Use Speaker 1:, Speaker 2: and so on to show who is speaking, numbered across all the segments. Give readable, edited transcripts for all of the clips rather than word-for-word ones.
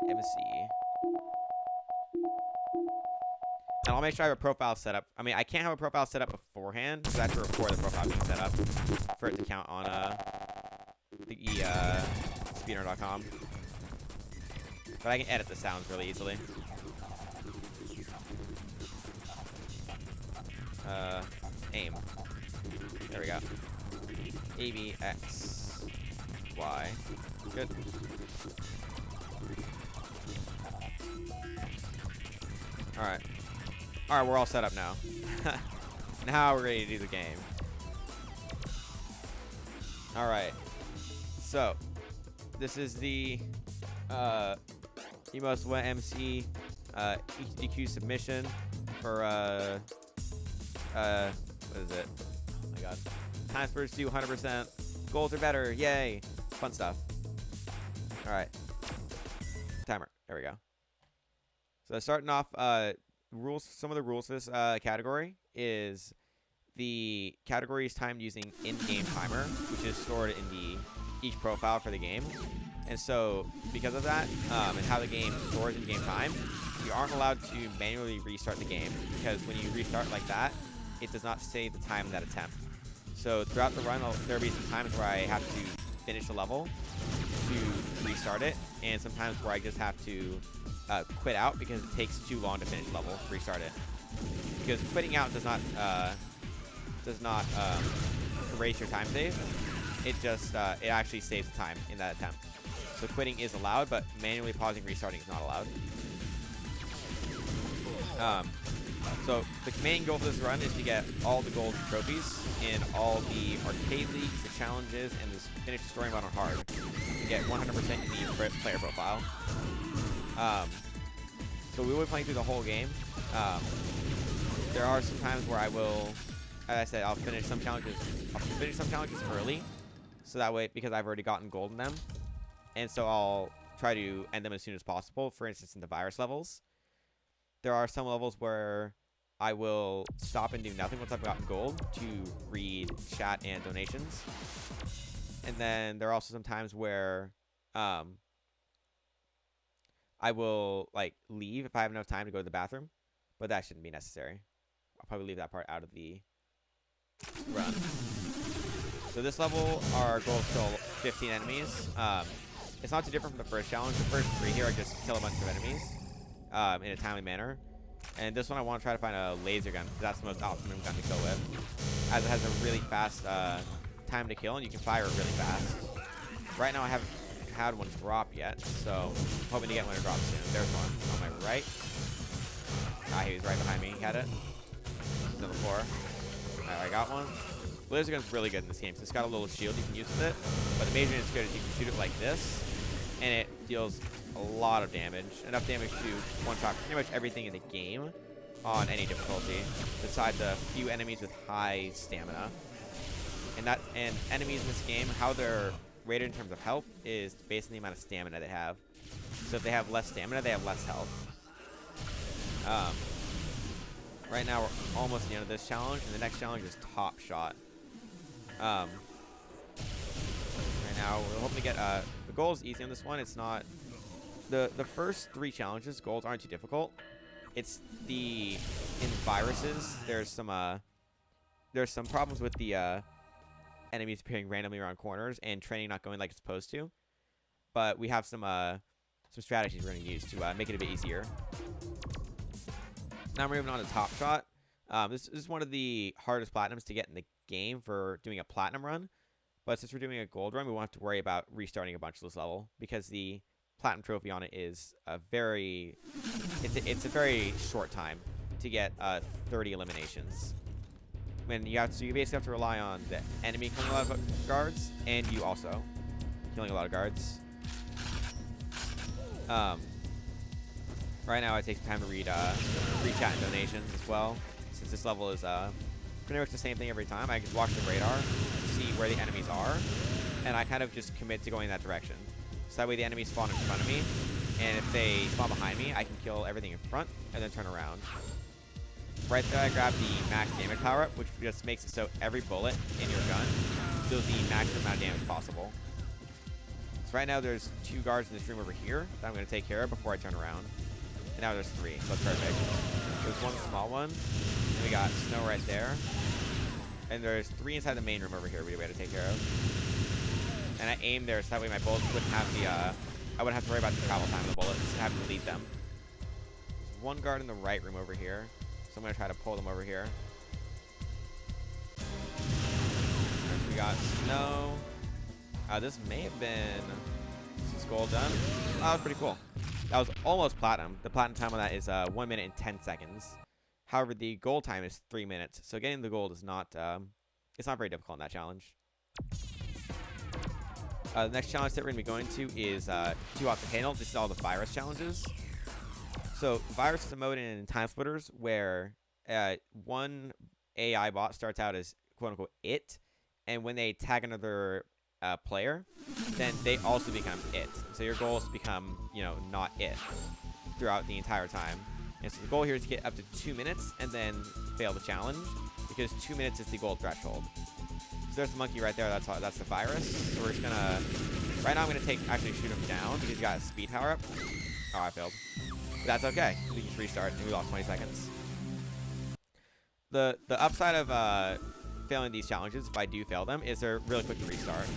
Speaker 1: MC. And I'll make sure I have a profile set up. I mean, I can't have a profile set up beforehand because I have to record the profile being set up for it to count on the speedrun.com. But I can edit the sounds really easily. Aim. There we go. A, B, X, Y. Good. Alright. Alright, we're all set up now. Now we're ready to do the game. Alright. So, this is the EmosewaMC AGDQ submission for what is it? Oh my god. Timesplitters do 100%. Goals are better. Yay. Fun stuff. Alright. Timer. There we go. So starting off, rules. Some of the rules for this category is the category is timed using in-game timer, which is stored in each profile for the game. And so, because of that, and how the game stores in-game time, you aren't allowed to manually restart the game, because when you restart like that, it does not save the time in that attempt. So throughout the run, there'll be some times where I have to finish a level to restart it, and sometimes where I just have to quit out because it takes too long to finish a level to restart it. Because quitting out does not erase your time save. It just it actually saves the time in that attempt. So quitting is allowed, but manually pausing restarting is not allowed. So the main goal for this run is to get all the gold trophies in all the arcade leagues, the challenges, and this finish the story mode on hard to get 100% in the player profile. So we will be playing through the whole game. There are some times where I will, as I said, I'll finish some challenges early, so that way, because I've already gotten gold in them, and so I'll try to end them as soon as possible. For instance, in the virus levels, there are some levels where I will stop and do nothing once I've gotten gold to read chat and donations. And then there are also some times where I will like leave if I have enough time to go to the bathroom, but that shouldn't be necessary. I'll probably leave that part out of the run. So this level, our goal is to kill 15 enemies. It's not too different from the first challenge. The first 3 here, I just kill a bunch of enemies in a timely manner. And this one, I want to try to find a laser gun, because that's the most optimum gun to kill with, as it has a really fast time to kill, and you can fire it really fast. Right now, I haven't had one drop yet, so I'm hoping to get one to drop soon. There's one on my right. Ah, he was right behind me. He had it. He's on the floor. Alright, I got one. Laser gun's really good in this game, so it's got a little shield you can use with it. But the major thing it's good is you can shoot it like this, and it deals a lot of damage. Enough damage to one-shot pretty much everything in the game on any difficulty, besides a few enemies with high stamina. And enemies in this game, how they're rated in terms of health is based on the amount of stamina they have. So if they have less stamina, they have less health. Right now we're almost at the end of this challenge, and the next challenge is Top Shot. Right now we're hoping to get the goal is easy on this one. It's not the first 3 challenges. Goals aren't too difficult. It's in viruses. There's some problems with the enemies appearing randomly around corners and training not going like it's supposed to. But we have some strategies we're going to use to make it a bit easier. Now we're moving on to Top Shot. This is one of the hardest platinums to get in the game for doing a platinum run. But since we're doing a gold run, we won't have to worry about restarting a bunch of this level, because the platinum trophy on it is it's a very short time to get 30 eliminations. When you basically have to rely on the enemy killing a lot of guards, and you also killing a lot of guards. Right now, I take time to read chat and donations as well. Since this level is pretty much the same thing every time, I just watch the radar to see where the enemies are, and I kind of just commit to going in that direction. So that way the enemies spawn in front of me, and if they spawn behind me, I can kill everything in front and then turn around. Right there, I grab the max damage power up, which just makes it so every bullet in your gun deals the maximum amount of damage possible. So right now there's 2 guards in this room over here that I'm going to take care of before I turn around. And now there's 3, so that's perfect. There's 1 small one. And we got snow right there. And there's 3 inside the main room over here we have to take care of. And I aim there so that way my bullets wouldn't have the, I wouldn't have to worry about the travel time of the bullets, having to lead them. There's 1 guard in the right room over here. So I'm going to try to pull them over here. We got snow. This may have been gold done. Oh, that was pretty cool. That was almost platinum. The platinum time on that is 1 minute and 10 seconds. However, the gold time is 3 minutes. So getting the gold is not, it's not very difficult in that challenge. The next challenge that we're going to be going to is Too Hot to Handle. This is all the virus challenges. So virus is a mode in Timesplitters where one AI bot starts out as quote-unquote it, and when they tag another player, then they also become it. So your goal is to become, you know, not it throughout the entire time. And so the goal here is to get up to 2 minutes and then fail the challenge, because 2 minutes is the gold threshold. So there's the monkey right there. That's the virus. So we're just gonna, right now I'm gonna actually shoot him down because he's got a speed power up. Oh, I failed. But that's okay. We can just restart and we lost 20 seconds. The upside of failing these challenges, if I do fail them, is they're really quick to restart.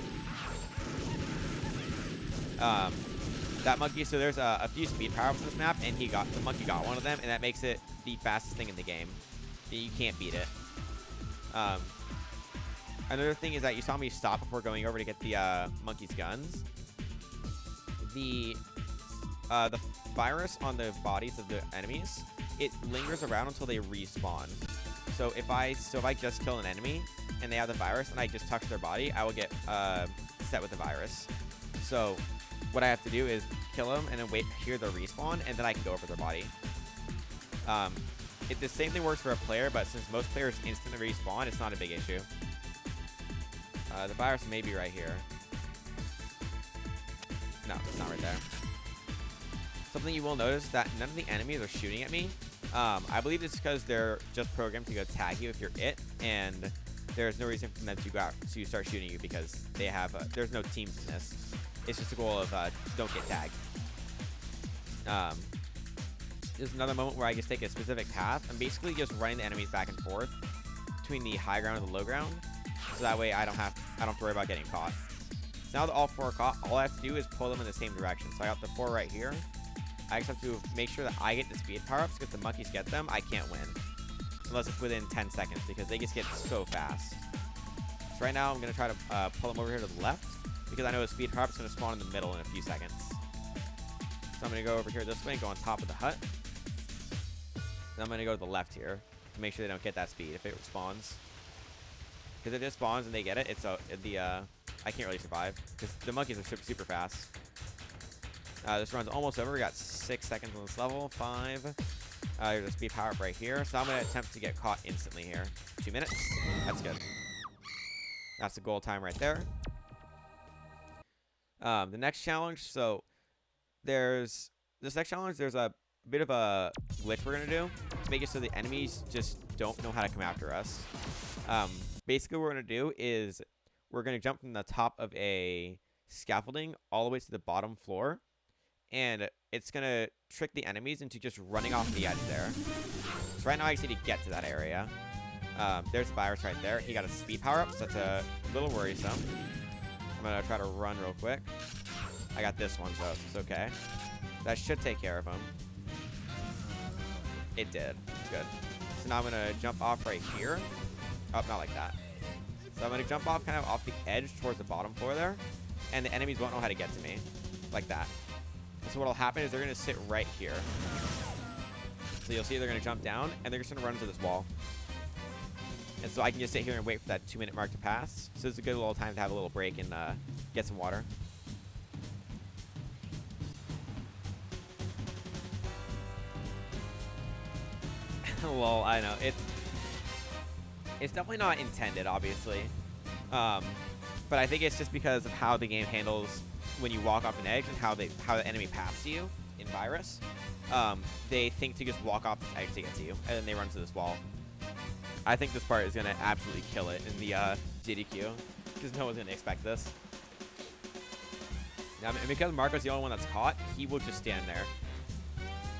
Speaker 1: That monkey, so there's a few speed power-ups in this map, and the monkey got one of them, and that makes it the fastest thing in the game. You can't beat it. Another thing is that you saw me stop before going over to get the monkey's guns. The virus on the bodies of the enemies, it lingers around until they respawn. So if I just kill an enemy and they have the virus and I just touch their body, I will get set with the virus. So what I have to do is kill them and then hear their respawn, and then I can go over their body. The same thing works for a player, but since most players instantly respawn, it's not a big issue. The virus may be right here. No, it's not right there. Something you will notice that none of the enemies are shooting at me. I believe it's because they're just programmed to go tag you if you're it, and there's no reason for them to start shooting you because they have there's no teams in this. It's just a goal of don't get tagged. There's another moment where I just take a specific path. I'm basically just running the enemies back and forth between the high ground and the low ground, so that way I don't have to worry about getting caught. So now that all 4 are caught, all I have to do is pull them in the same direction. So I got the 4 right here. I just have to make sure that I get the speed power-ups, because if the monkeys get them, I can't win. Unless it's within 10 seconds, because they just get so fast. So right now, I'm going to try to pull them over here to the left, because I know the speed power-up is going to spawn in the middle in a few seconds. So I'm going to go over here this way and go on top of the hut. Then I'm going to go to the left here to make sure they don't get that speed if it spawns. Because if it spawns and they get it, it's I can't really survive, because the monkeys are super fast. This run's almost over. We got 6 seconds on this level. 5. There's a speed power up right here. So I'm going to attempt to get caught instantly here. 2 minutes. That's good. That's the goal time right there. The next challenge. So there's this next challenge. There's a bit of a glitch we're going to do to make it so the enemies just don't know how to come after us. Basically, what we're going to do is we're going to jump from the top of a scaffolding all the way to the bottom floor. And it's going to trick the enemies into just running off the edge there. So right now I just need to get to that area. There's the virus right there. He got a speed power-up, so that's a little worrisome. I'm going to try to run real quick. I got this one, so it's okay. That should take care of him. It did. Good. So now I'm going to jump off right here. Oh, not like that. So I'm going to jump off kind of off the edge towards the bottom floor there. And the enemies won't know how to get to me. Like that. So what will happen is they're going to sit right here. So you'll see they're going to jump down, and they're just going to run into this wall. And so I can just sit here and wait for that 2-minute mark to pass. So it's a good little time to have a little break and get some water. Lol, I know. It's definitely not intended, obviously. But I think it's just because of how the game handles when you walk off an edge and how the enemy paths you in virus. They think to just walk off this edge to get to you, and then they run to this wall. I think this part is going to absolutely kill it in the AGDQ, because no one's going to expect this. And because Marco's the only one that's caught, he will just stand there.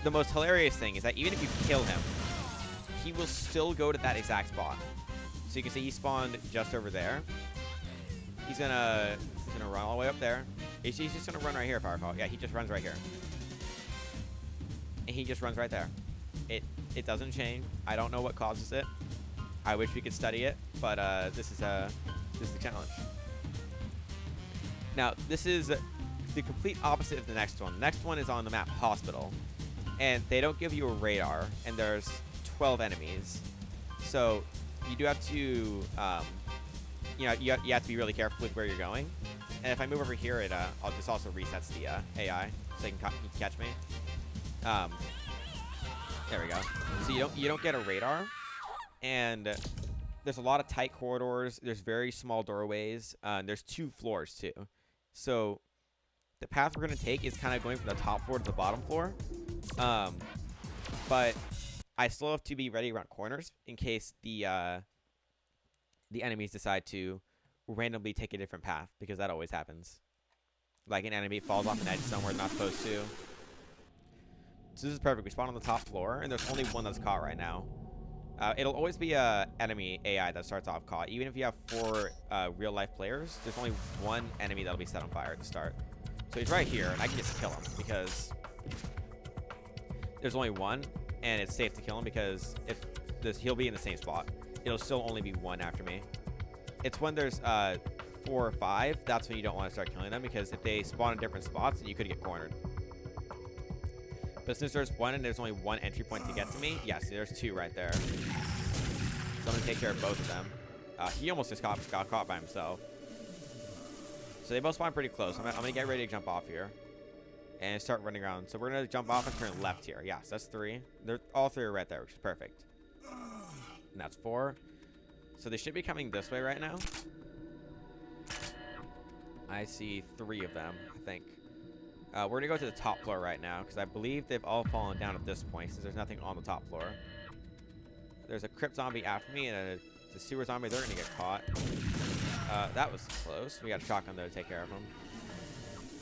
Speaker 1: The most hilarious thing is that even if you kill him, he will still go to that exact spot. So you can see he spawned just over there. He's gonna run all the way up there. He's just gonna run right here if I recall. Yeah, he just runs right here. And he just runs right there. It doesn't change. I don't know what causes it. I wish we could study it, but this is the challenge. Now, this is the complete opposite of the next one. The next one is on the map Hospital, and they don't give you a radar, and there's 12 enemies. So you do have to, you have to be really careful with where you're going. And if I move over here, this also resets the AI, so you can catch me. There we go. So you don't get a radar, and there's a lot of tight corridors. There's very small doorways. There's 2 floors too. So the path we're gonna take is kind of going from the top floor to the bottom floor. But I still have to be ready around corners in case the enemies decide to randomly take a different path, because that always happens. Like an enemy falls off an edge somewhere they're not supposed to. So this is perfect. We spawn on the top floor, and there's only one that's caught right now. It'll always be a enemy AI that starts off caught. Even if you have 4 real-life players, there's only one enemy that'll be set on fire at the start. So he's right here, and I can just kill him because there's only one, and it's safe to kill him because he'll be in the same spot. It'll still only be one after me. It's when there's 4 or 5, that's when you don't want to start killing them, because if they spawn in different spots, then you could get cornered. But since there's one and there's only one entry point to get to me, yes, there's 2 right there. So I'm going to take care of both of them. He almost just got caught by himself. So they both spawn pretty close. I'm going to get ready to jump off here and start running around. So we're going to jump off and turn left here. Yes, that's 3. All 3 are right there, which is perfect. And that's 4. So they should be coming this way right now. I see 3 of them, I think. We're going to go to the top floor right now, because I believe they've all fallen down at this point, since there's nothing on the top floor. There's a crypt zombie after me, and the sewer zombie. They're going to get caught. That was close. We got a shotgun, though, to take care of them.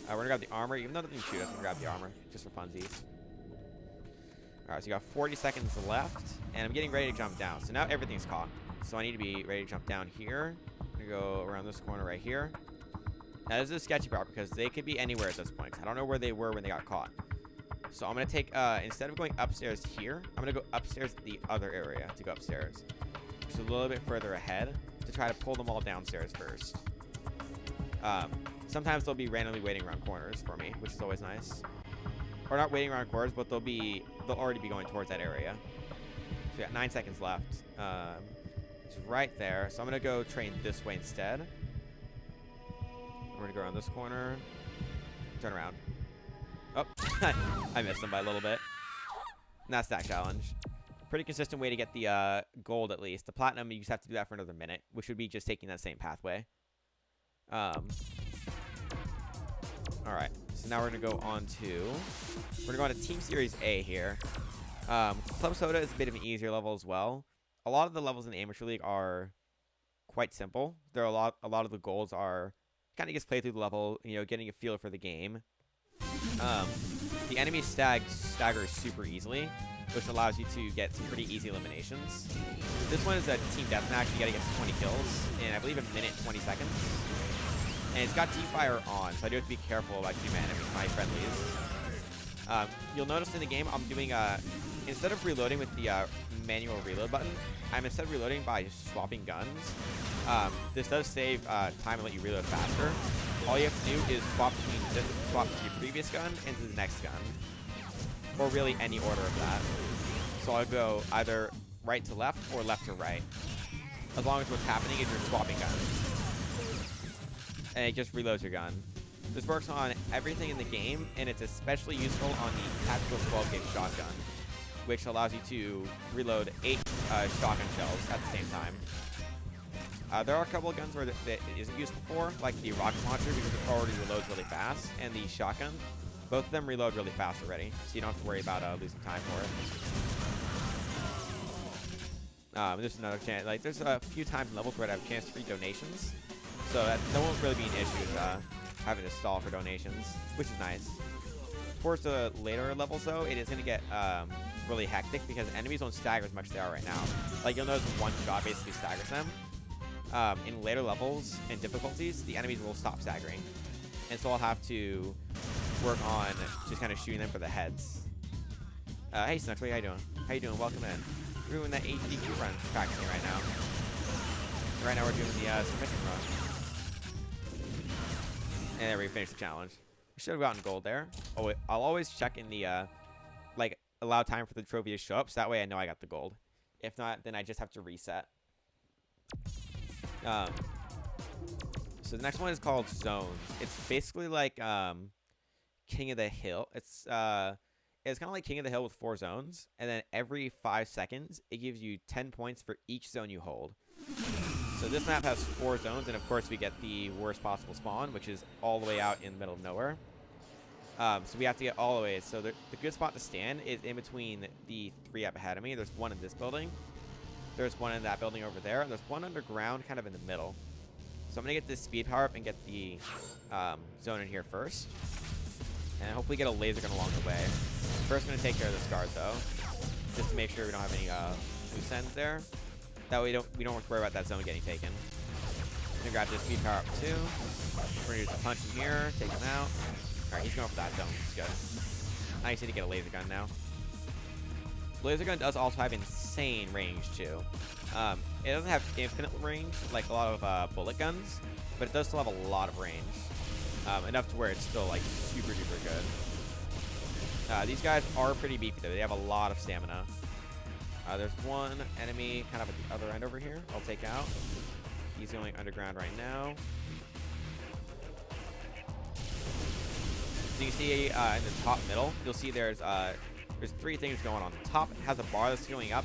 Speaker 1: We're going to grab the armor. Even though they didn't shoot us, we're going to grab the armor, just for funsies. Alright, so you got 40 seconds left, and I'm getting ready to jump down. So now everything's caught. So I need to be ready to jump down here. I'm going to go around this corner right here. Now, this is a sketchy part because they could be anywhere at this point. I don't know where they were when they got caught. So I'm going to take, instead of going upstairs here, I'm going to go upstairs the other area to go upstairs. Just a little bit further ahead to try to pull them all downstairs first. Sometimes they'll be randomly waiting around corners for me, which is always nice. Or not waiting around corners, but they'll already be going towards that area. So we got 9 seconds left. It's right there. So I'm going to go train this way instead. We're going to go around this corner. Turn around. Oh, I missed him by a little bit. And that's that challenge. Pretty consistent way to get the gold, at least. The platinum, you just have to do that for another minute, which would be just taking that same pathway. Alright. So now we're going to go on to Team Series A here. Club Soda is a bit of an easier level as well. A lot of the levels in the Amateur League are quite simple. There are a lot of the goals are kind of just play through the level, getting a feel for the game. The enemy stagger super easily, which allows you to get some pretty easy eliminations. This one is a team deathmatch. You gotta get to 20 kills in, I believe, a minute 20 seconds. And it's got T-Fire on, so I do have to be careful about keeping my friendlies. You'll notice in the game, I'm doing instead of reloading with the manual reload button, I'm instead reloading by just swapping guns. This does save time and let you reload faster. All you have to do is swap your previous gun into the next gun, or really any order of that. So I'll go either right to left or left to right, as long as what's happening is you're swapping guns, and it just reloads your gun. This works on everything in the game, and it's especially useful on the tactical 12-gauge shotgun, which allows you to reload 8 shotgun shells at the same time. There are a couple of guns where that isn't useful for, like the rocket launcher, because it already reloads really fast, and the shotgun. Both of them reload really fast already, so you don't have to worry about losing time for it. There's another chance. There's a few times in levels where I have a chance to free donations, so that won't really be an issue having to stall for donations, which is nice. Towards the later levels, though, it is going to get really hectic because enemies don't stagger as much as they are right now. Like, you'll notice one shot basically staggers them. In later levels and difficulties, the enemies will stop staggering. And so I'll have to work on just kind of shooting them for the heads. Hey, Snuxley, how you doing? How you doing? Welcome in. We're doing that AGDQ run practicing right now. Right now we're doing the submission run. And there we finished the challenge. We should have gotten gold there. Oh, I'll always check in the, like, allow time for the trophy to show up, so that way I know I got the gold. If not, then I just have to reset. So the next one is called Zones. It's basically like, King of the Hill. It's kind of like King of the Hill with 4 zones, and then every 5 seconds, it gives you 10 points for each zone you hold. So this map has 4 zones, and of course we get the worst possible spawn, which is all the way out in the middle of nowhere. So we have to get all the way. So the good spot to stand is in between the 3 up ahead of me. There's one in this building. There's one in that building over there, and there's one underground kind of in the middle. So I'm going to get this speed power up and get the zone in here first. And hopefully get a laser gun along the way. First, I'm going to take care of this guard, though, just to make sure we don't have any loose ends there. That way we don't have to worry about that zone getting taken. I'm going to grab this speed power up, too. We're going to use a punch in here, take him out. Alright, he's going for that zone. It's good. I just need to get a laser gun now. Laser gun does also have insane range, too. It doesn't have infinite range like a lot of bullet guns, but it does still have a lot of range. Enough to where it's still, like, super duper good. These guys are pretty beefy, though. They have a lot of stamina. There's one enemy kind of at the other end over here. I'll take out. He's going underground right now. So you can see in the top middle, you'll see there's 3 things going on. The top has a bar that's going up,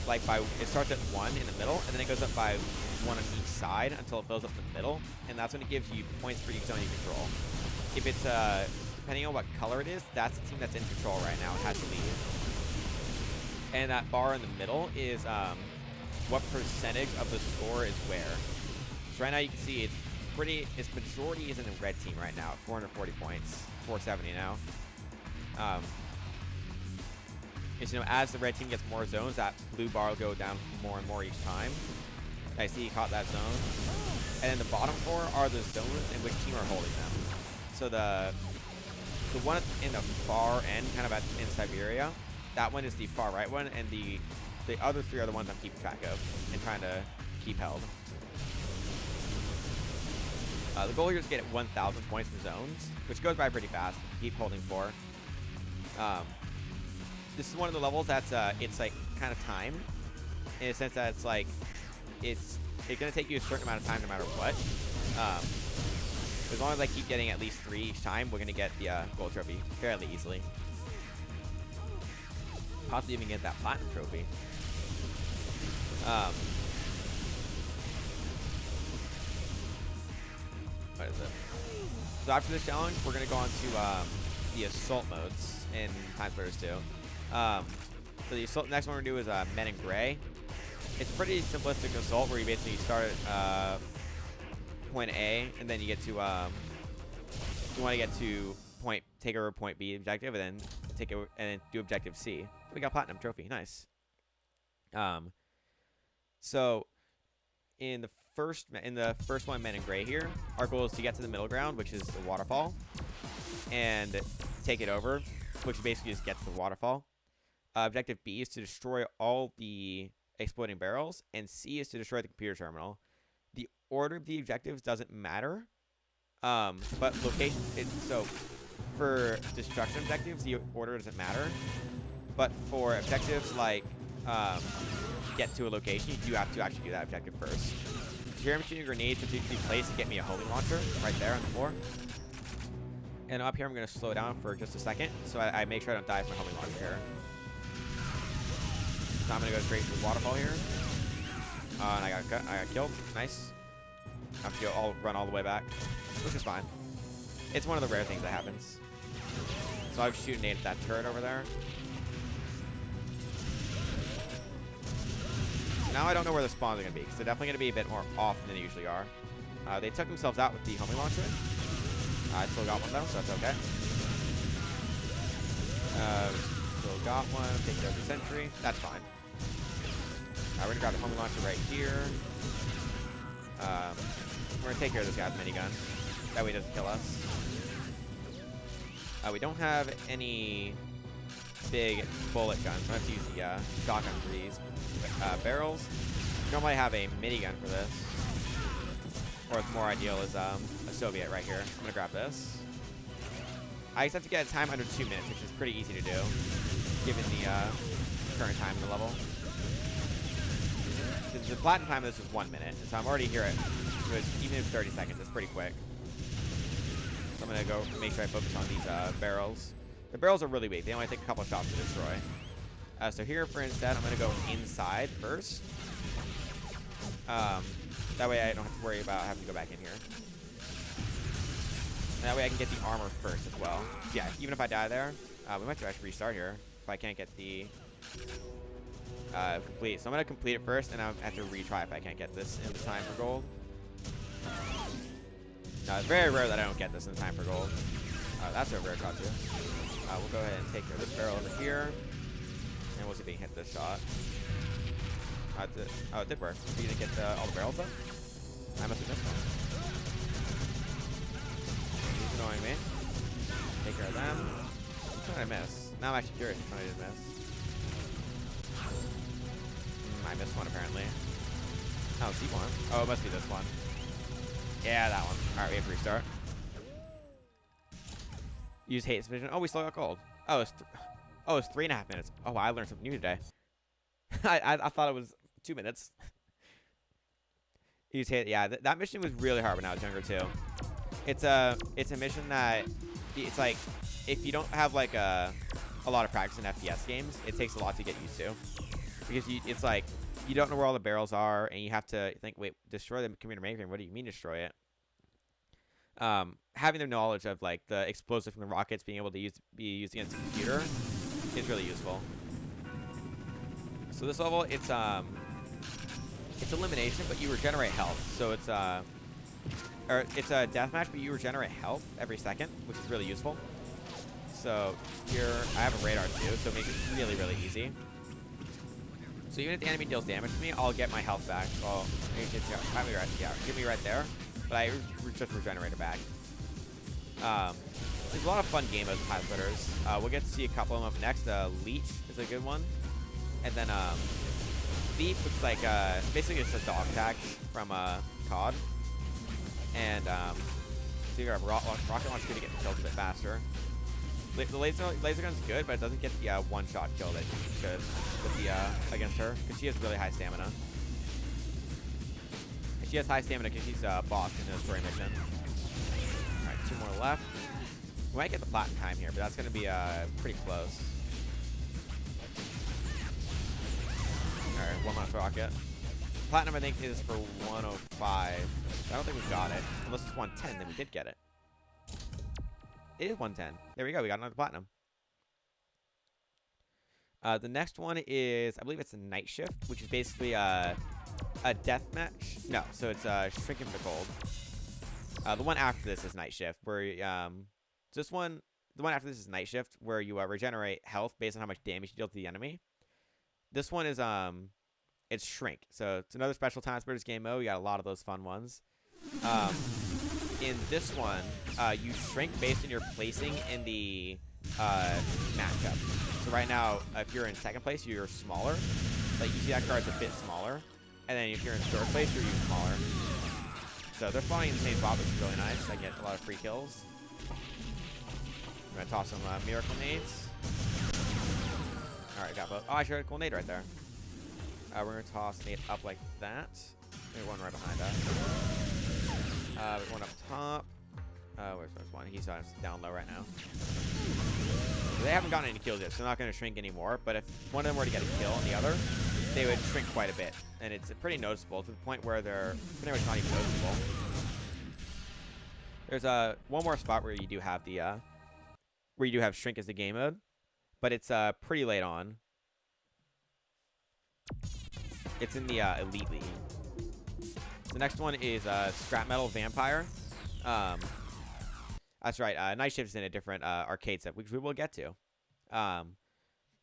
Speaker 1: like it starts at 1 in the middle, and then it goes up by 1 on each side until it fills up the middle, and that's when it gives you points for each zone you control. If it's depending on what color it is, that's the team that's in control right now. It has to leave. And that bar in the middle is what percentage of the score is where. So right now you can see its majority is in the red team right now, 440 points, 470 now. Is, as the red team gets more zones, that blue bar will go down more and more each time. I see he caught that zone. And then the bottom 4 are the zones in which team are holding them. So the one in the far end, kind of in Siberia, that one is the far right one, and the other 3 are the ones I'm keeping track of and trying to keep held. The goal here is to get 1,000 points for zones, which goes by pretty fast. Keep holding 4. This is one of the levels that's it's like kind of timed, in a sense that it's like it's gonna take you a certain amount of time no matter what. As long as I keep getting at least 3 each time, we're gonna get the gold trophy fairly easily. Possibly even get that platinum trophy. What is it? So after this challenge, we're gonna go on to the assault modes in Timesplitters 2. So the assault, next one we're gonna do is Men in Gray. It's pretty simplistic assault where you basically start at point A, and then you get to you want to get to take over point B objective, and then take over and then do objective C. We got platinum trophy, nice. So in the first one, Men in Gray here, our goal is to get to the middle ground, which is the waterfall, and take it over, which basically just gets the waterfall. Objective B is to destroy all the exploding barrels, and C is to destroy the computer terminal. The order of the objectives doesn't matter, but location. So for destruction objectives, the order doesn't matter, but for objectives like get to a location, you do have to actually do that objective first. So here I'm shooting grenades particularly placed to get me a homing launcher right there on the floor. And up here I'm going to slow down for just a second so I make sure I don't die from my homing launcher here. So I'm going to go straight to the waterfall here. And I got killed. Nice. I have to run all the way back, which is fine. It's one of the rare things that happens. So I'm shooting at that turret over there. Now I don't know where the spawns are going to be, because they're definitely going to be a bit more off than they usually are. They took themselves out with the homing launcher. I still got one though, so that's okay. Still got one. Take care of the sentry. That's fine. We're gonna grab the homing launcher right here. We're gonna take care of this guy with minigun. That way he doesn't kill us. We don't have any big bullet guns. So I have to use the shotgun for these barrels. Normally I have a minigun for this. Or what's more ideal is a Soviet right here. I'm gonna grab this. I just have to get a time under 2 minutes, which is pretty easy to do, given the current time in the level. The platinum time of this is 1 minute, so I'm already here at, even if 30 seconds, it's pretty quick. So I'm gonna go make sure I focus on these barrels. The barrels are really weak. They only take a couple shots to destroy. So here, for instead, I'm gonna go inside first. That way I don't have to worry about having to go back in here. And that way I can get the armor first as well. Yeah, even if I die there, we might have to restart here if I can't get the complete. So I'm gonna complete it first, and I have to retry if I can't get this in the time for gold. No, it's very rare that I don't get this in time for gold. That's a rare shot too. We'll go ahead and take care of this barrel over here, and we'll see if we can hit this shot. Oh, it did work. You didn't get all the barrels up? I must have missed one. He's annoying me. Take care of them. Which one did I miss? Now I'm actually curious which one I did miss. I missed one apparently. I don't see one. Oh, it must be this one. Yeah, that one. Alright, we have to restart. Use hate vision. Oh, we still got gold. Oh, it's 3.5 minutes. Oh, I learned something new today. I thought it was 2 minutes. Use hate. Yeah, that mission was really hard when I was younger too. It's a mission that it's like if you don't have like a lot of practice in FPS games, it takes a lot to get used to, because it's like you don't know where all the barrels are, and you have to think, wait, destroy the computer mainframe? What do you mean destroy it? Having the knowledge of like the explosive from the rockets being able to be used against the computer is really useful. So this level, it's elimination, but you regenerate health. So it's a deathmatch, but you regenerate health every second, which is really useful. So here, I have a radar too, so it makes it really, really easy. So even if the enemy deals damage to me, I'll get my health back. Well, give me right there, but I just regenerate it back. There's a lot of fun game modes with Timesplitters. We'll get to see a couple of them up next. Leech is a good one. And then Thief, which is like basically it's a dog tag from COD. And so you got a rocket launcher to get killed a bit faster. The laser gun's good, but it doesn't get the one-shot kill that you should with the against her, because she has really high stamina. And she has high stamina because she's a boss in the story mission. All right, 2 more left. We might get the platinum time here, but that's going to be pretty close. All right, 1 last rocket. Platinum, I think, is for 105. I don't think we got it. Unless it's 110, then we did get it. It is 110. There we go. We got another platinum. The next one is, I believe it's a night shift, which is basically a death match. No, so it's shrinking for gold. The one after this is night shift, where the one after this is night shift, where you regenerate health based on how much damage you deal to the enemy. This one is it's shrink. So it's another special Timesplitters game mode. We got a lot of those fun ones. In this one, you shrink based on your placing in the matchup. So right now, if you're in second place, you're smaller. Like you see that card's a bit smaller. And then if you're in third place, you're even smaller. So they're spawning in the same spot, which is really nice. I get a lot of free kills. I'm gonna toss some miracle nades. Alright, got both. Oh, I should have a cool nade right there. We're gonna toss nade up like that. Maybe one right behind us. One up top. Where's first one? He's down low right now. So they haven't gotten any kills yet, so they're not going to shrink anymore. But if one of them were to get a kill on the other, they would shrink quite a bit. And it's pretty noticeable, to the point where they're pretty much not even noticeable. There's one more spot where you do have the shrink as the game mode, but it's pretty late on. It's in the Elite League. The next one is Scrap Metal Vampire. That's right. Night Shift is in a different arcade set, which we will get to.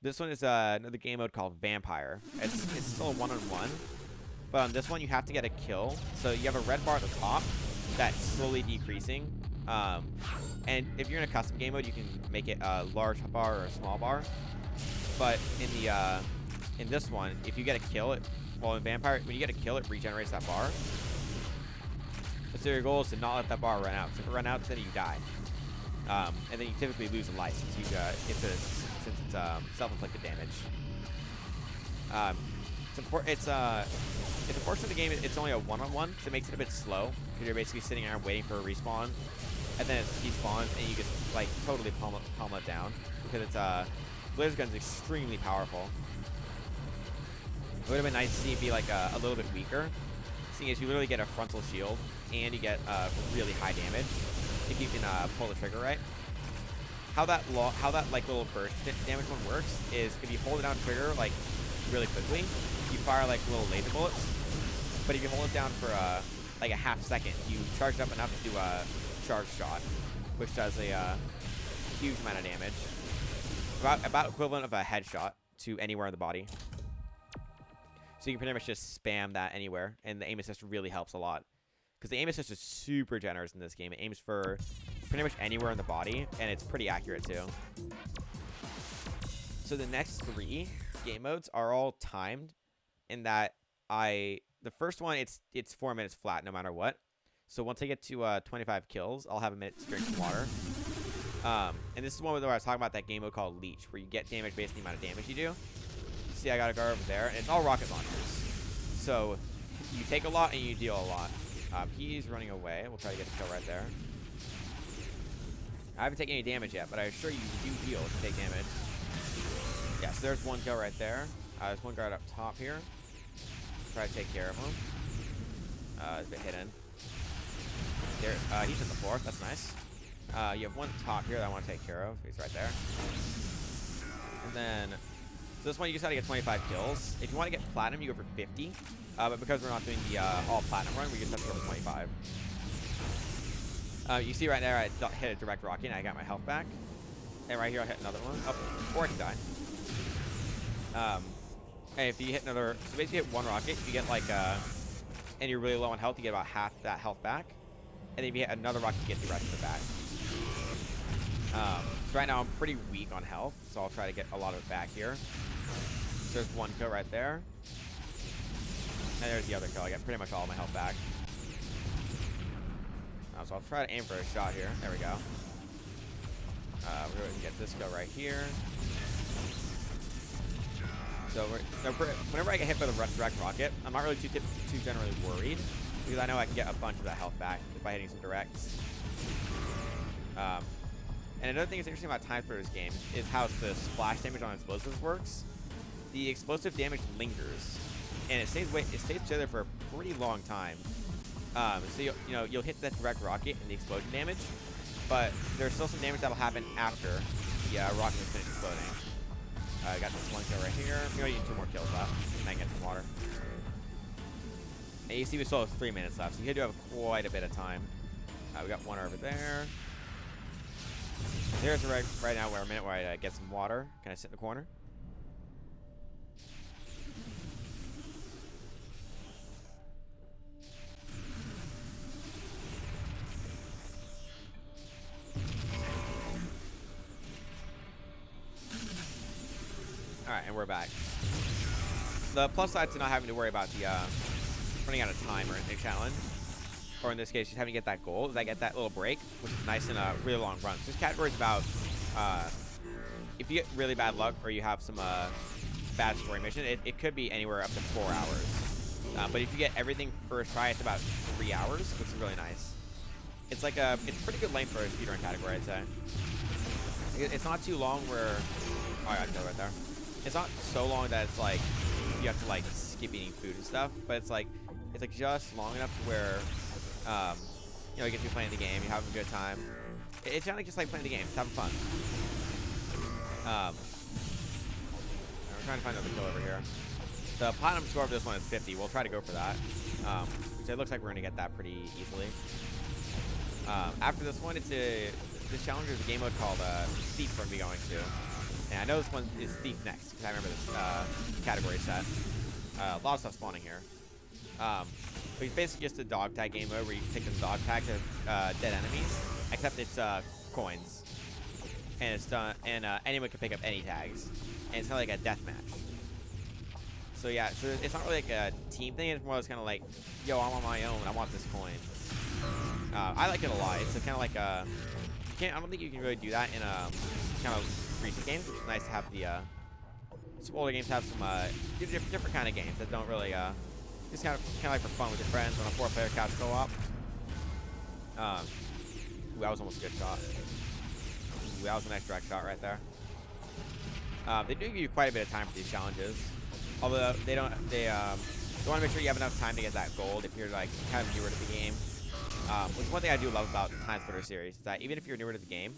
Speaker 1: This one is another game mode called Vampire. It's still a one-on-one, but on this one you have to get a kill. So you have a red bar at the top that's slowly decreasing. And if you're in a custom game mode, you can make it a large bar or a small bar. But in this one, if you get a kill, in Vampire, when you get a kill, it regenerates that bar. So your goal is to not let that bar run out. So if it runs out, then you die. And then you typically lose a life since it's self-inflicted damage. It's unfortunate the game. It's only a one-on-one, so it makes it a bit slow. Because you're basically sitting there waiting for a respawn, and then it despawns, and you just like totally pummel it down because it's Blazer Gun's extremely powerful. It would have been nice to see it be like a little bit weaker, seeing as you literally get a frontal shield and you get really high damage if you can pull the trigger right. How that like little burst damage one works is if you hold it down trigger like really quickly, you fire like little laser bullets. But if you hold it down for like a half second, you charge it up enough to do a charge shot, which does a huge amount of damage, about equivalent of a headshot to anywhere in the body. So you can pretty much just spam that anywhere, and the aim assist really helps a lot. Because the aim assist is super generous in this game. It aims for pretty much anywhere in the body, and it's pretty accurate too. So the next 3 game modes are all timed in that the first one, it's 4 minutes flat no matter what. So once I get to 25 kills, I'll have a minute to drink some water. And this is one where I was talking about that game mode called Leech, where you get damage based on the amount of damage you do. See, I got a guard over there, and it's all rocket launchers. So you take a lot and you deal a lot. He's running away. We'll try to get a kill right there. I haven't taken any damage yet, but I assure you, you do heal if you take damage. Yeah, so there's one kill right there. There's one guard up top here. Try to take care of him. He's a bit hidden. There, he's in the floor. That's nice. You have one top here that I want to take care of. He's right there. And then, so this one you just got to get 25 kills. If you want to get platinum, you go for 50. But because we're not doing the all platinum run, we just have to go for 25. You see right there, I hit a direct rocket and I got my health back. And right here, I hit another one. Oh, or I can die. And if you hit another, so basically hit one rocket, you get like, and you're really low on health, you get about half that health back. And then if you hit another rocket, you get the rest of it back. So right now I'm pretty weak on health, so I'll try to get a lot of it back here. So there's one kill right there. And there's the other kill. I get pretty much all of my health back. So I'll try to aim for a shot here. There we go. We're going to get this kill right here. So whenever I get hit by the direct rocket, I'm not really too generally worried, because I know I can get a bunch of that health back by hitting some directs. And another thing that's interesting about Timesplitters games is how the splash damage on explosives works. The explosive damage lingers, and it stays together for a pretty long time. So you'll hit that direct rocket and the explosion damage, but there's still some damage that'll happen after the rocket is finished exploding. I got this one kill right here. We only need 2 more kills left, and then get some water. And you see we still have 3 minutes left, so you do have quite a bit of time. We got one over there. There's right now where a minute where I get some water. Can I sit in the corner? Alright, and we're back. The plus side to not having to worry about the running out of time or anything challenge, or in this case, just having to get that goal, is I get that little break, which is nice in a really long run. So this category is about, if you get really bad luck or you have some bad story mission, it could be anywhere up to 4 hours. But if you get everything first try, it's about 3 hours, which is really nice. It's like it's a pretty good length for a speedrun category, I'd say. It's not too long where, oh, I got to go right there. It's not so long that it's like you have to like skip eating food and stuff, but it's like just long enough to where you get you playing the game, you're having a good time. It's kind of just like playing the game, it's having fun. We're trying to find another kill over here. The platinum score of this one is 50. We'll try to go for that. So it looks like we're gonna get that pretty easily. After this one, it's this challenge is a game mode called Thief we're going to be going to. And I know this one is Thief next, because I remember this category set. A lot of stuff spawning here. But it's basically just a dog tag game mode where you take the dog tags of dead enemies, except it's coins. And it's done, and anyone can pick up any tags. And it's kind of like a death match. So yeah, so it's not really like a team thing, it's more kind of like, yo, I'm on my own, I want this coin. I like it a lot. It's kind of like a, I don't think you can really do that in kind of recent games, which is nice to have the, some older games have some different kind of games that don't really, just kind of like for fun with your friends on a 4-player couch co-op. Ooh, that was almost a good shot. Ooh, that was a nice direct shot right there. They do give you quite a bit of time for these challenges. Although they want to make sure you have enough time to get that gold if you're like kind of newer to the game. Which is one thing I do love about the Timesplitters series is that even if you're newer to the game,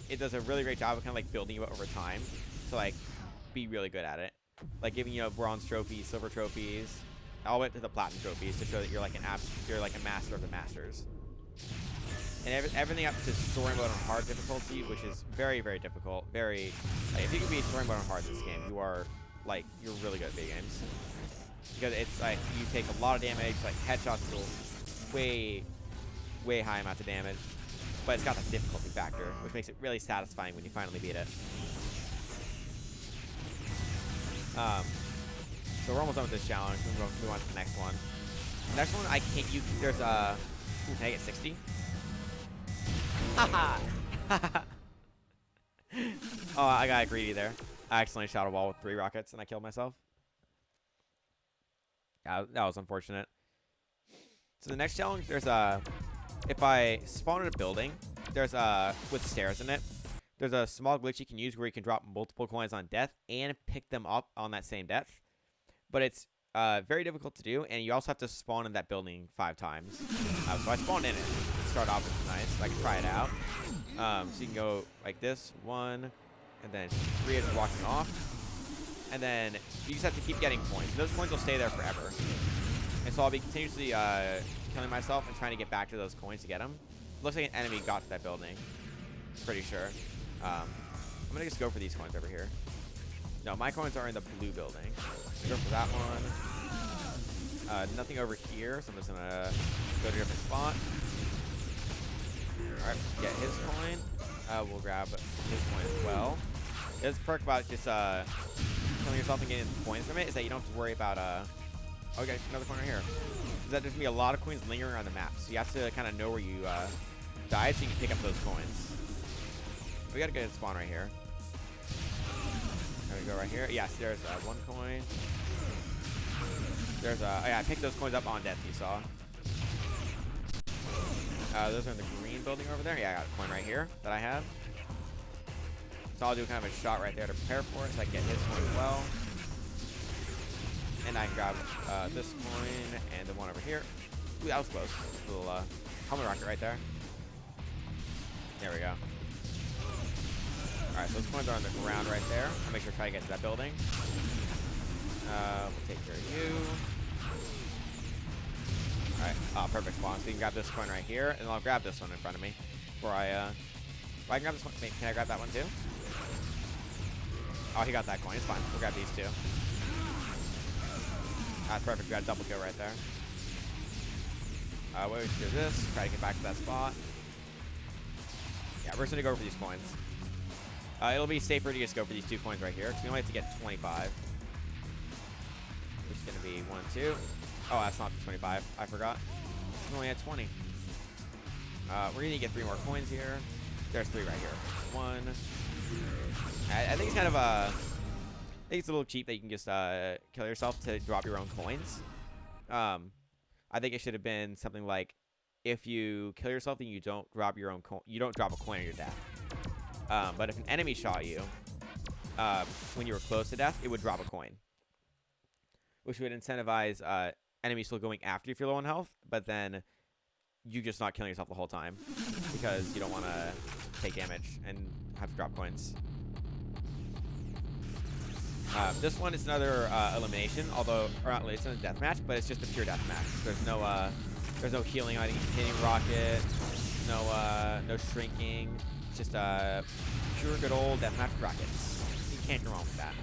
Speaker 1: it does a really great job of kind of like building you up over time to like be really good at it. Like giving you bronze trophies, silver trophies, all the way to the platinum trophies to show that you're like a master of the masters. And everything up to story mode on hard difficulty, which is very, very difficult. Very, like, if you can be story mode on hard in this game, you are like, you're really good at big games. Because it's like, you take a lot of damage, like headshots deal way, way high amounts of damage. But it's got that difficulty factor, which makes it really satisfying when you finally beat it. So we're almost done with this challenge. We're going to move on to the next one. The next one, I can't, there's a, ooh, can I get 60? Haha! Oh, I got greedy there. I accidentally shot a wall with 3 rockets and I killed myself. Yeah, that was unfortunate. So the next challenge, there's a, if I spawn in a building, there's a, with stairs in it, there's a small glitch you can use where you can drop multiple coins on death and pick them up on that same death. But it's very difficult to do, and you also have to spawn in that building 5 times. So I spawned in it. Start off, it's nice. I can try it out. So you can go like this, 1, and then 3 is walking off. And then you just have to keep getting points. Those points will stay there forever. And so I'll be continuously killing myself and trying to get back to those coins to get them. Looks like an enemy got to that building. Pretty sure. I'm going to just go for these coins over here. No, my coins are in the blue building. Go for that one. Nothing over here, so I'm just going to go to a different spot. Alright, get his coin. We'll grab his coin as well. This perk about just killing yourself and getting coins from it is that you don't have to worry about oh, we got another coin right here. Is that there's gonna be a lot of coins lingering around the map, so you have to kind of know where you die so you can pick up those coins. We got a good spawn right here. There we go, right here. Yes, there's 1 coin. There's oh yeah, I picked those coins up on death. You saw. Those are in the green building over there. Yeah, I got a coin right here that I have. So I'll do kind of a shot right there to prepare for it, so I can get his coin as well. And I can grab this coin and the one over here. Ooh, that was close. A little helmet rocket right there. There we go. Alright, so those coins are on the ground right there. I'll make sure to try to get to that building. We'll take care of you. Alright, perfect spawn. So you can grab this coin right here, and I'll grab this one in front of me. Before I can grab this one. Can I grab that one too? Oh, he got that coin. It's fine. We'll grab these 2. That's perfect. We got a double kill right there. What we should do this. Try to get back to that spot. Yeah, we're just going to go for these coins. It'll be safer to just go for these 2 coins right here, because we only have to get 25. Which is going to be 1, 2. Oh, that's not 25. I forgot. We only had 20. We're going to get 3 more coins here. There's 3 right here. 1. I think it's kind of I think it's a little cheap that you can just kill yourself to drop your own coins. I think it should have been something like, if you kill yourself, then you don't drop your own coin. You don't drop a coin on your death. But if an enemy shot you when you were close to death, it would drop a coin, which would incentivize enemies still going after you if you're low on health, but then you just not killing yourself the whole time because you don't want to take damage and have to drop coins. This one is another elimination, although, or not, it's not a death match, but it's just a pure death match. There's no healing on any hitting rocket, no shrinking. It's just pure good old deathmatch rockets. You can't go wrong with that.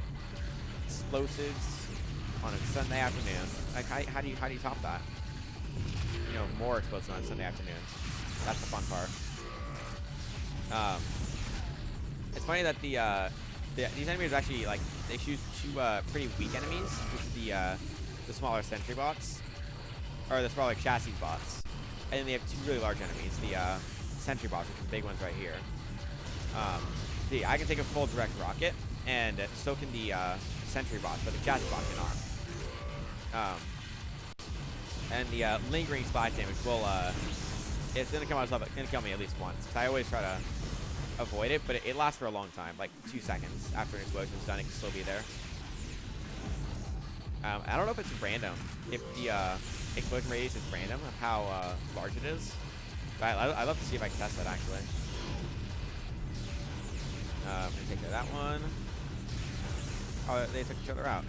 Speaker 1: Explosives on a Sunday afternoon. Like how do you top that? You know, more explosives on a Sunday afternoon. That's the fun part. It's funny that these enemies actually, like, they choose two pretty weak enemies, which is the smaller sentry bots, or the smaller chassis bots, and then they have two really large enemies, the sentry bots, which are the big ones right here. I can take a full direct rocket, and so can the sentry bots, but the chassis bot cannot. And the lingering splash damage will it's gonna come out of, it's gonna kill me at least once. Cause I always try to avoid it, but it lasts for a long time, like 2 seconds after an explosion's done. It can still be there. I don't know if it's random, if the explosion radius is random of how large it is. But I'd love to see if I can test that actually. I'm gonna take care of that one. Oh, they took each other out.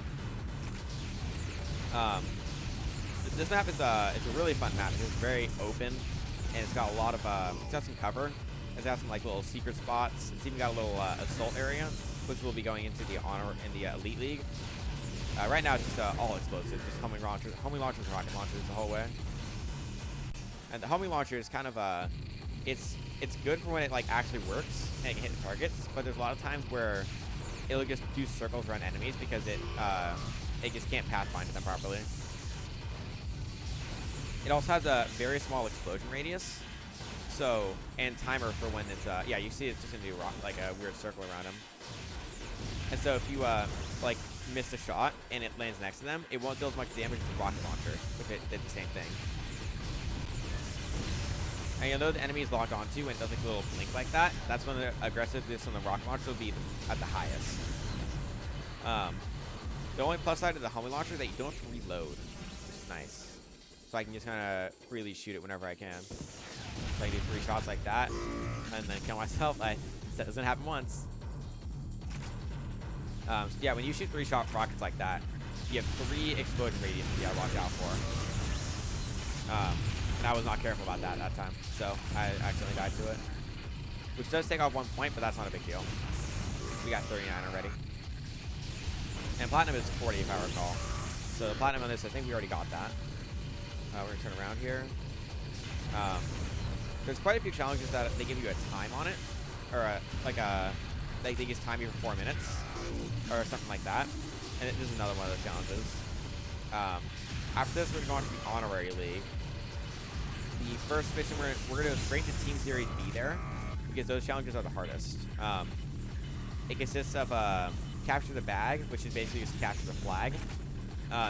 Speaker 1: This map is it's a really fun map. It's very open, and it's got a lot of it's got some cover. It's got some like little secret spots. It's even got a little assault area, which will be going into the honor in the elite league. Right now it's just all explosives, just homing launchers, and rocket launchers the whole way. And the homing launcher is kind of it's good for when it like actually works and it can hit the targets. But there's a lot of times where it'll just do circles around enemies because it just can't pathfind them properly. It also has a very small explosion radius, so, and timer for when it's yeah, you see it's just gonna do like a weird circle around them. And so if you like miss a shot and it lands next to them, it won't deal as much damage as the rocket launcher, which it did the same thing. And you'll know the enemy is locked onto when it does like a little blink like that. That's when the aggressiveness on the rocket launcher will be at the highest. The only plus side of the homing launcher is that you don't have to reload, which is nice. So I can just kind of freely shoot it whenever I can. So I can do 3 shots like that, and then kill myself. That doesn't happen once. So yeah, when you shoot 3-shot rockets like that, you have 3 explosion radius you gotta watch out for. And I was not careful about that time, so I accidentally died to it. Which does take off 1 point, but that's not a big deal. We got 39 already. And platinum is 40 if I recall. So the platinum on this, I think we already got that. We're gonna turn around here. There's quite a few challenges that they give you a time on it, or they just time you for 4 minutes, or something like that. And this is another one of those challenges. After this, we're going to the Honorary League. The first mission we're gonna go straight to Team Series B there, because those challenges are the hardest. It consists of capture the bag, which is basically just capture the flag,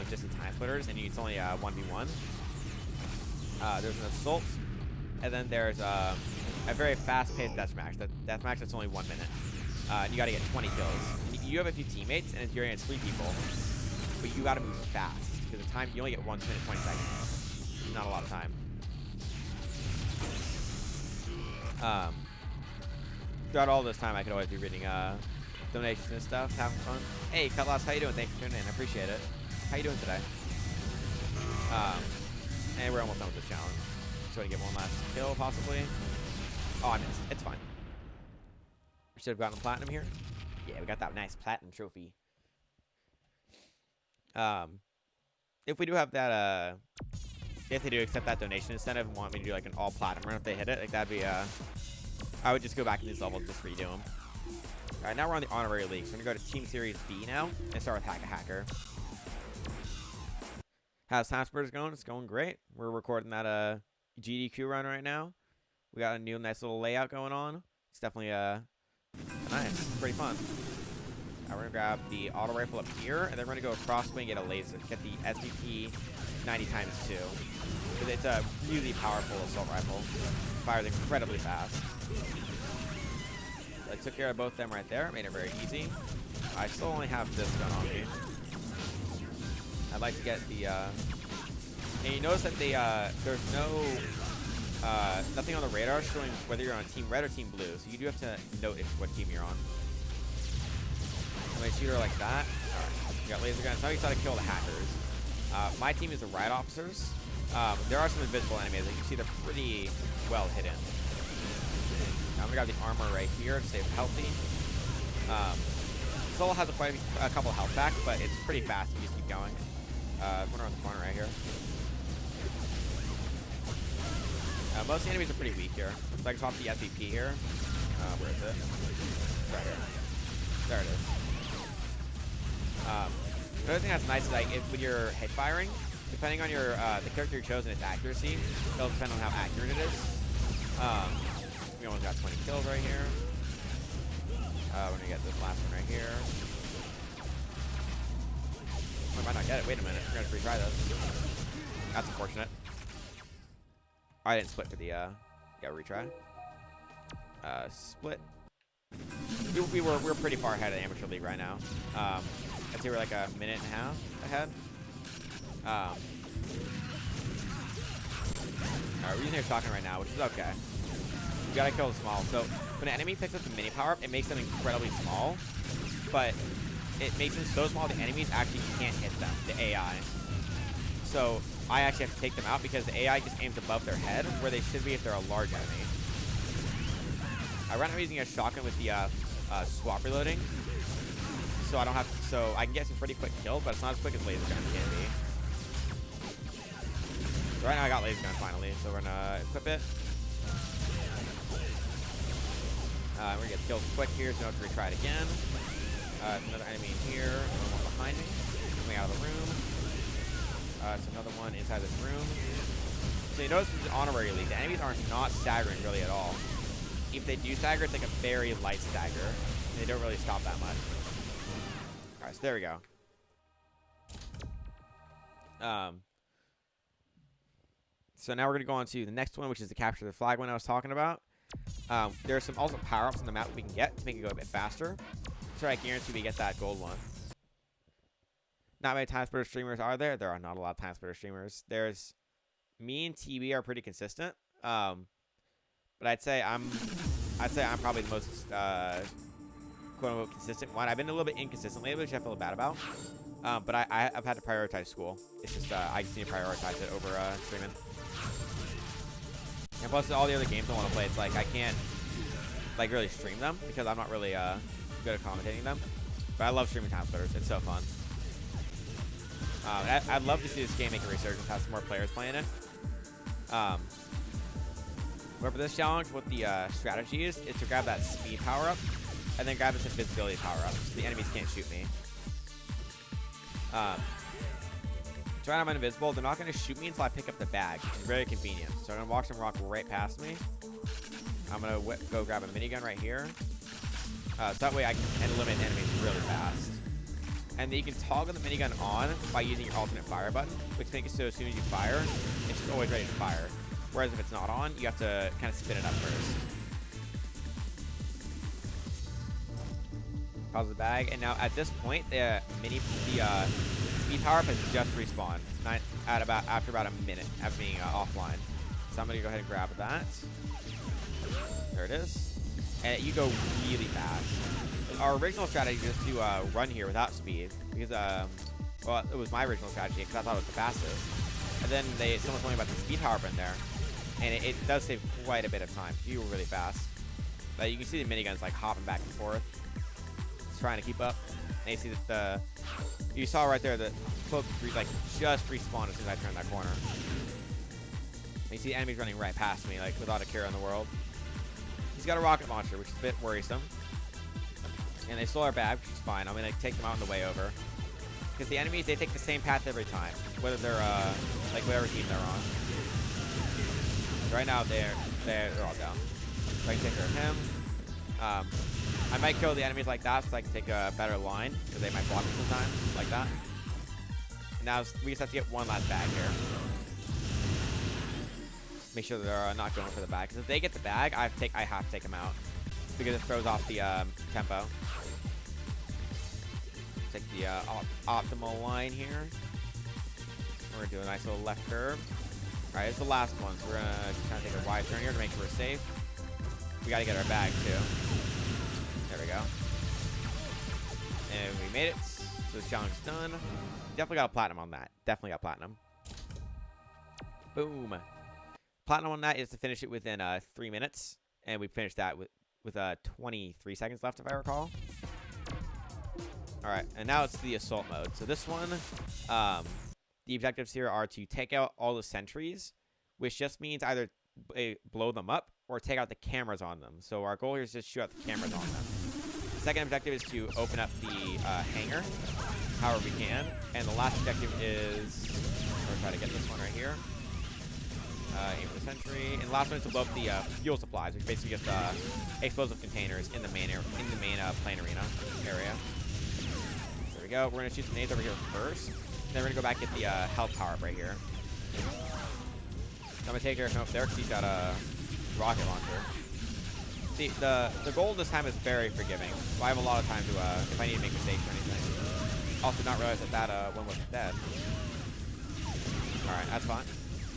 Speaker 1: just in Timesplitters, and it's only 1v1. There's an assault, and then there's a very fast-paced deathmatch. The deathmatch that's only 1 minute. And you gotta get 20 kills. You have a few teammates, and you're against 3 people, but you gotta move fast because the time you only get 1 minute 20 seconds. Not a lot of time. Throughout all this time, I could always be reading donations and stuff, having fun. Hey, Cutlass, how you doing? Thanks for tuning in. I appreciate it. How you doing today? And we're almost done with this challenge. So I get one last kill, possibly. Oh, I missed. It's fine. We should have gotten platinum here. Yeah, we got that nice platinum trophy. If we do have that, if they do accept that donation incentive and want me to do like an all platinum run if they hit it, like that'd be I would just go back to these levels and just redo them. All right, now we're on the Honorary League. So we're gonna go to Team Series B now and start with Hacker. How's Timesplitters going? It's going great. We're recording that AGDQ run right now. We got a new nice little layout going on. It's definitely nice, pretty fun. We're gonna grab the auto rifle up here, and then we're gonna go across way and get a laser. Get the SVP 90x2. Because it's a really powerful assault rifle. Fires incredibly fast. So I took care of both of them right there. Made it very easy. I still only have this gun on me. I'd like to get the and you notice that there's no nothing on the radar showing whether you're on Team Red or Team Blue, so you do have to note what team you're on. I'm gonna shoot her like that. Alright, we got laser guns. Now we try to kill the hackers. My team is the riot officers. There are some invisible enemies. As you can see, they're pretty well hidden. I'm gonna grab the armor right here to stay healthy. Soul has a couple health back, but it's pretty fast if you just keep going. One around the corner right here. Most of the enemies are pretty weak here. So I can swap the SVP here. Where is it? Right here. There it is. The other thing that's nice is like when you're hit firing, depending on your the character you chose and its accuracy, it'll depend on how accurate it is. We almost got 20 kills right here. We're gonna get this last one right here. I might not get it. Wait a minute. We're gonna retry this. That's unfortunate. I didn't split for the yeah, retry. Split. We were pretty far ahead of the amateur league right now. I'd say we're like a minute and a half ahead. Alright, we're using our shotgun right now, which is okay. You gotta kill the small. So when an enemy picks up the mini power up, it makes them incredibly small, but it makes them so small the enemies actually can't hit them, the AI. So I actually have to take them out because the AI just aims above their head where they should be if they're a large enemy. Right now I'm using a shotgun with the swap reloading, so I don't have to, so I can get some pretty quick kills, but it's not as quick as laser gun can be. So right now I got laser gun finally, so we're gonna equip it. We're gonna get kills quick here, so I don't have to retry it again. Another enemy in here, another one behind me, coming out of the room. It's another one inside this room. So you notice this is Honorary League. The enemies are not staggering really at all. If they do stagger, it's like a very light stagger. They don't really stop that much. Alright, so there we go. So now we're going to go on to the next one, which is the capture the flag one I was talking about. There are some also power-ups on the map we can get to make it go a bit faster. So I guarantee we get that gold one. Not many Timesplitters streamers are there. There are not a lot of Timesplitters streamers. There's me and TB are pretty consistent. But I'd say I'm probably the most quote unquote consistent one. I've been a little bit inconsistent lately, which I feel bad about. But I've had to prioritize school. It's just I just need to prioritize it over streaming. And plus all the other games I want to play, it's like I can't like really stream them because I'm not really good at commentating them. But I love streaming Timesplitters. It's so fun. I'd love to see this game make a resurgence, have some more players playing it. But for this challenge, what the strategy is to grab that speed power-up, and then grab this invisibility power-up, so the enemies can't shoot me. So right now I'm invisible. They're not going to shoot me until I pick up the bag, which is very convenient. So I'm going to watch them walk right past me. I'm going to go grab a minigun right here. So that way I can eliminate enemies really fast. And then you can toggle the minigun on by using your alternate fire button, which makes it so as soon as you fire, it's just always ready to fire. Whereas if it's not on, you have to kind of spin it up first. Pause the bag, and now at this point, the speed power up has just respawned after about a minute of being offline. So I'm gonna go ahead and grab that. There it is, and you go really fast. Our original strategy was to run here without speed because well, it was my original strategy because I thought it was the fastest. And then someone told me about the speed power up in there. And it does save quite a bit of time. You were really fast. But you can see the miniguns like hopping back and forth. It's trying to keep up. And you see that you saw right there the cloak like just respawned as soon as I turned that corner. And you see the enemies running right past me, like without a care in the world. He's got a rocket launcher, which is a bit worrisome. And they stole our bag, which is fine. I'm gonna take them out on the way over. Because the enemies, they take the same path every time. Whether they're like whatever team they're on. Right now, they're all down. So I can take care of him. I might kill the enemies like that so I can take a better line, because they might block me sometimes, like that. And now we just have to get one last bag here. Make sure they're not going for the bag, because if they get the bag, I have to take them out, because it throws off the tempo. Take the optimal line here. We're gonna do a nice little left curve. Alright, it's the last one, so we're gonna kind of take a wide turn here to make sure we're safe. We gotta get our bag too. There we go. And we made it. So this challenge is done. Definitely got a platinum on that. Definitely got platinum. Boom. Platinum on that is to finish it within 3 minutes. And we finished that with 23 seconds left, if I recall. All right, and now it's the assault mode. So this one, the objectives here are to take out all the sentries, which just means either blow them up or take out the cameras on them. So our goal here is just shoot out the cameras on them. The second objective is to open up the hangar, however we can. And the last objective is, we'll try to get this one right here. Aim for the sentry. And the last one is to blow up the fuel supplies, which basically just explosive containers in the main plane arena area. There we go. We're gonna shoot some nades over here first. Then we're gonna go back and get the health power up right here. So I'm gonna take care of him up there because he's got a rocket launcher. See, the goal this time is very forgiving. So I have a lot of time to if I need to make mistakes or anything. Also, not realize that one was dead. All right, that's fine.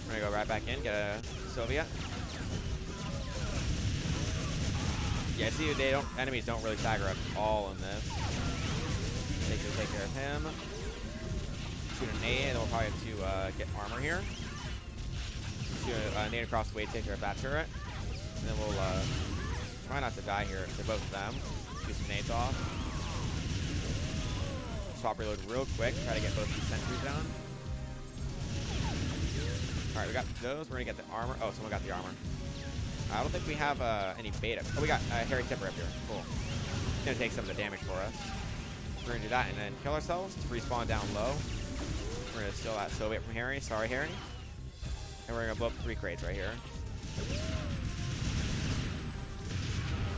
Speaker 1: We're gonna go right back in, get a Soviet. Yeah, see, enemies don't really stagger up all in this. Take care of him. Shoot a nade, and then we'll probably have to get armor here. Shoot a nade across the way, take care of that turret. And then we'll try not to die here. They're both of them. Shoot some nades off. Swap reload real quick. Try to get both these sentries down. Alright, we got those. We're gonna get the armor. Oh, someone got the armor. I don't think we have any beta. Oh, we got Harry Tipper up here. Cool. It's gonna take some of the damage for us. We're gonna do that and then kill ourselves to respawn down low. We're gonna steal that Soviet from Harry. Sorry, Harry. And we're gonna blow up 3 crates right here.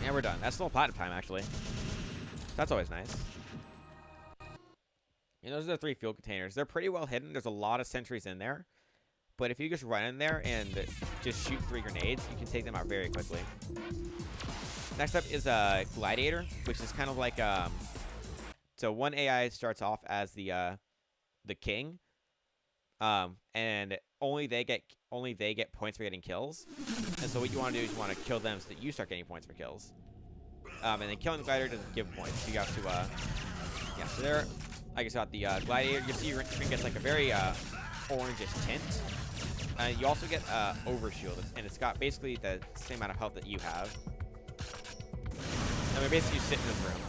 Speaker 1: And we're done. That's still platinum time, actually. That's always nice. And those are the 3 fuel containers. They're pretty well hidden. There's a lot of sentries in there. But if you just run in there and just shoot 3 grenades, you can take them out very quickly. Next up is a gladiator, which is kind of like so one AI starts off as the king, and only they get points for getting kills. And so what you want to do is you want to kill them so that you start getting points for kills. And then killing the gladiator doesn't give points. So you have to yeah. So there, I guess got the gladiator. You see your screen gets like a very orangish tint. You also get overshield, and it's got basically the same amount of health that you have. And we basically sit in this room,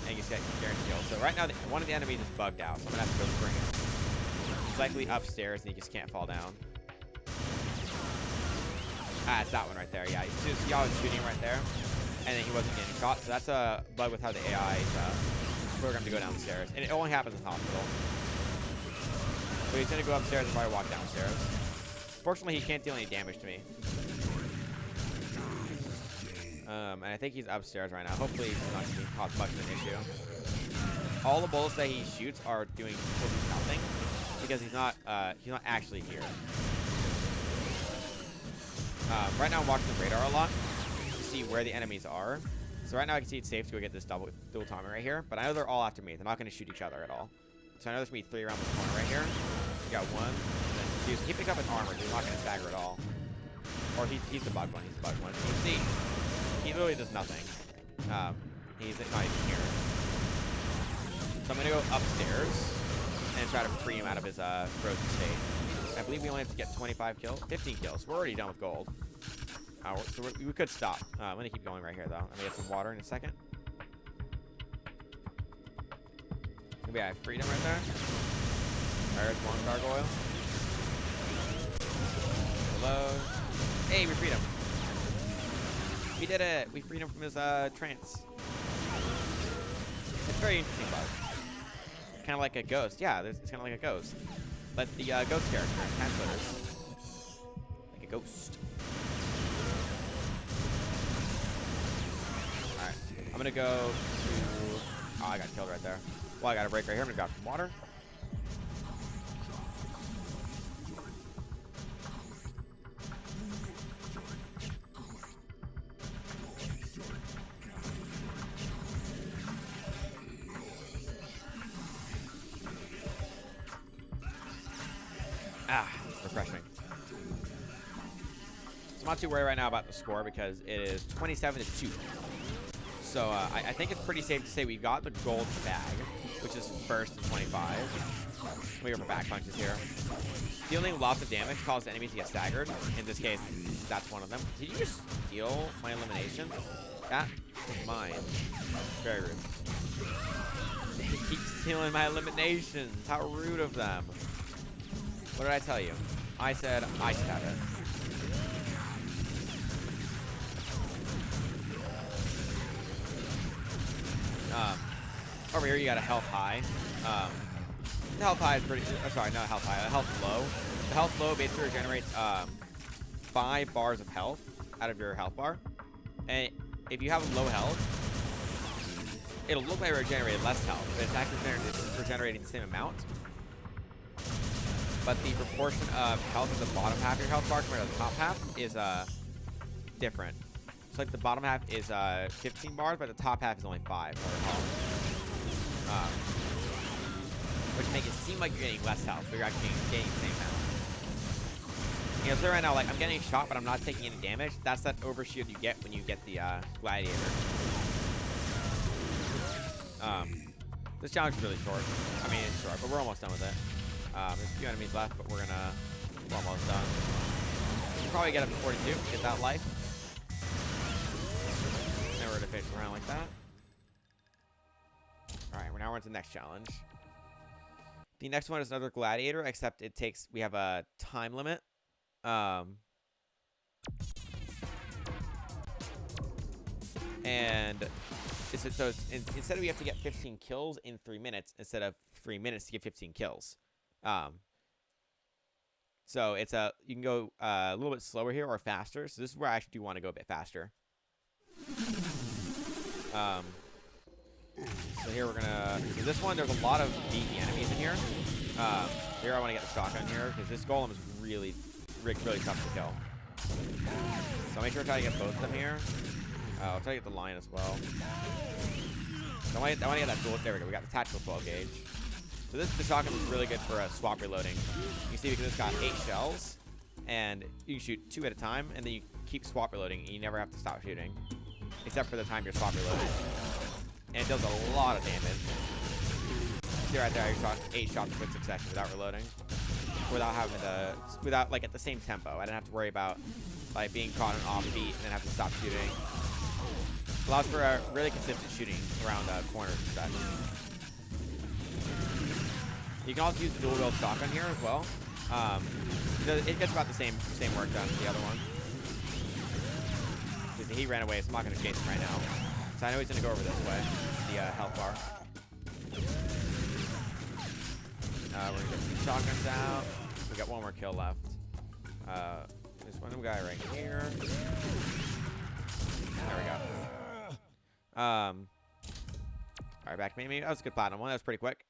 Speaker 1: and you get guaranteed kills. So right now, one of the enemies is bugged out, so I'm gonna have to go bring it. It's likely upstairs, and you just can't fall down. Ah, it's that one right there. Yeah, you see how I was shooting him right there, and then he wasn't getting shot. So that's a bug with how the AI is programmed to go downstairs, and it only happens in hospital. So he's gonna go upstairs and probably walk downstairs. Fortunately, he can't deal any damage to me. And I think he's upstairs right now. Hopefully, he's not going to cause much of an issue. All the bullets that he shoots are doing nothing because he's not actually here. Right now, I'm watching the radar a lot to see where the enemies are. So right now, I can see it's safe to go get this dual Tommy right here. But I know they're all after me. They're not going to shoot each other at all. So I know there's going to be 3 around this corner right here. We got 1. And then he picks up his armor. He's not going to stagger at all. Or he's the bug one. He's the bug one. You can see, he literally does nothing. He's not even here. So I'm going to go upstairs and try to free him out of his frozen state. I believe we only have to get 25 kills. 15 kills. We're already done with gold. So we could stop. I'm going to keep going right here, though. I'm going to get some water in a second. Maybe I freed him right there. There's 1 gargoyle. Hello. Hey, we freed him. We did it. We freed him from his trance. It's a very interesting bug. Kind of like a ghost. Yeah, it's kind of like a ghost. But the ghost character in Timesplitters. Like a ghost. Alright. I'm going to go to... Oh, I got killed right there. Well, I got a break right here. I'm going to grab some water. Ah, refreshing. So I'm not too worried right now about the score because it is 27-2. So I think it's pretty safe to say we got the gold bag, which is first and 25. We go for back punches here. Dealing lots of damage causes enemies to get staggered. In this case, that's one of them. Did you just steal my elimination? That is mine. Very rude. They keep stealing my eliminations. How rude of them. What did I tell you? I said I should have it. Over here you got a health high. The health high is pretty... sorry, not health high. The health low. The health low basically regenerates 5 bars of health out of your health bar. And if you have low health, it'll look like it regenerated less health, but it's actually regenerating the same amount. But the proportion of health in the bottom half of your health bar compared to the top half is different. So like the bottom half is 15 bars, but the top half is only 5 for health. Which make it seem like you're getting less health, but you're actually getting the same amount. You know, so right now, like, I'm getting shot, but I'm not taking any damage. That's that overshield you get when you get the gladiator. This challenge is really short. I mean, it's short, but we're almost done with it. There's a few enemies left, but we're almost done. We'll probably get up to 42, get that life. And we're gonna finish around like that. Alright, now we're on to the next challenge. The next one is another gladiator, except we have a time limit. And instead of we have to get 15 kills in 3 minutes, instead of 3 minutes to get 15 kills. So it's you can go a little bit slower here or faster. So this is where I actually do want to go a bit faster. So here we're gonna. So this one, there's a lot of beefy enemies in here. Here I want to get the shotgun here because this golem is really tough to kill. So I'll make sure I try to get both of them here. I'll try to get the lion as well. So I want to get that dual. There we go. We got the tactical 12 gauge. So the shotgun is really good for swap reloading. You can see because it's got 8 shells, and you can shoot 2 at a time, and then you keep swap reloading, and you never have to stop shooting, except for the time you're swap reloading. And it does a lot of damage. See right there, I shot 8 shots in quick succession without reloading, without like at the same tempo. I didn't have to worry about like being caught on off beat and then have to stop shooting. Allows for a really consistent shooting around corners and such. You can also use the dual wield shotgun here as well. It gets about the same work done as the other one. Because he ran away, so I'm not going to chase him right now. So I know he's going to go over this way, the health bar. We're going to get some shotguns out. We got 1 more kill left. There's one guy right here. There we go. Alright, back to me. That was a good platinum one. That was pretty quick.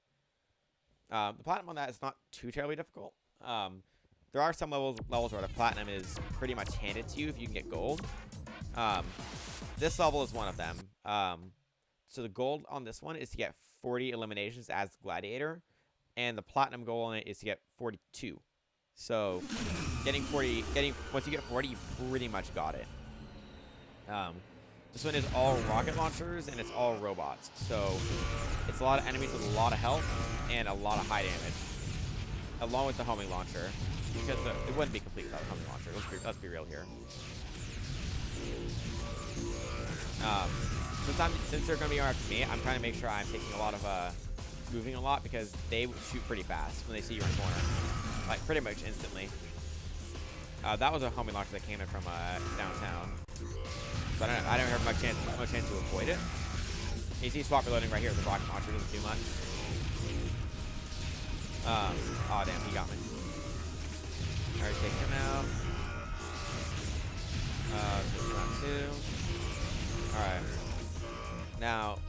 Speaker 1: The platinum on that is not too terribly difficult. There are some levels where the platinum is pretty much handed to you if you can get gold. This level is one of them. So the gold on this one is to get 40 eliminations as gladiator, and the platinum goal on it is to get 42. So once you get 40, you pretty much got it. This one is all rocket launchers and it's all robots. So it's a lot of enemies with a lot of health and a lot of high damage, along with the homing launcher, because it wouldn't be complete without the homing launcher. Let's be real here. Since they're going to be after me, I'm trying to make sure I'm taking a lot of moving a lot, because they shoot pretty fast when they see you in the corner, like pretty much instantly. That was a homing launcher that came in from downtown, so I don't have much chance to avoid it. You see swap reloading right here with the rocket launcher, doesn't do much. Oh damn, he got me. Alright, take him out. Take him out too. Alright. Now,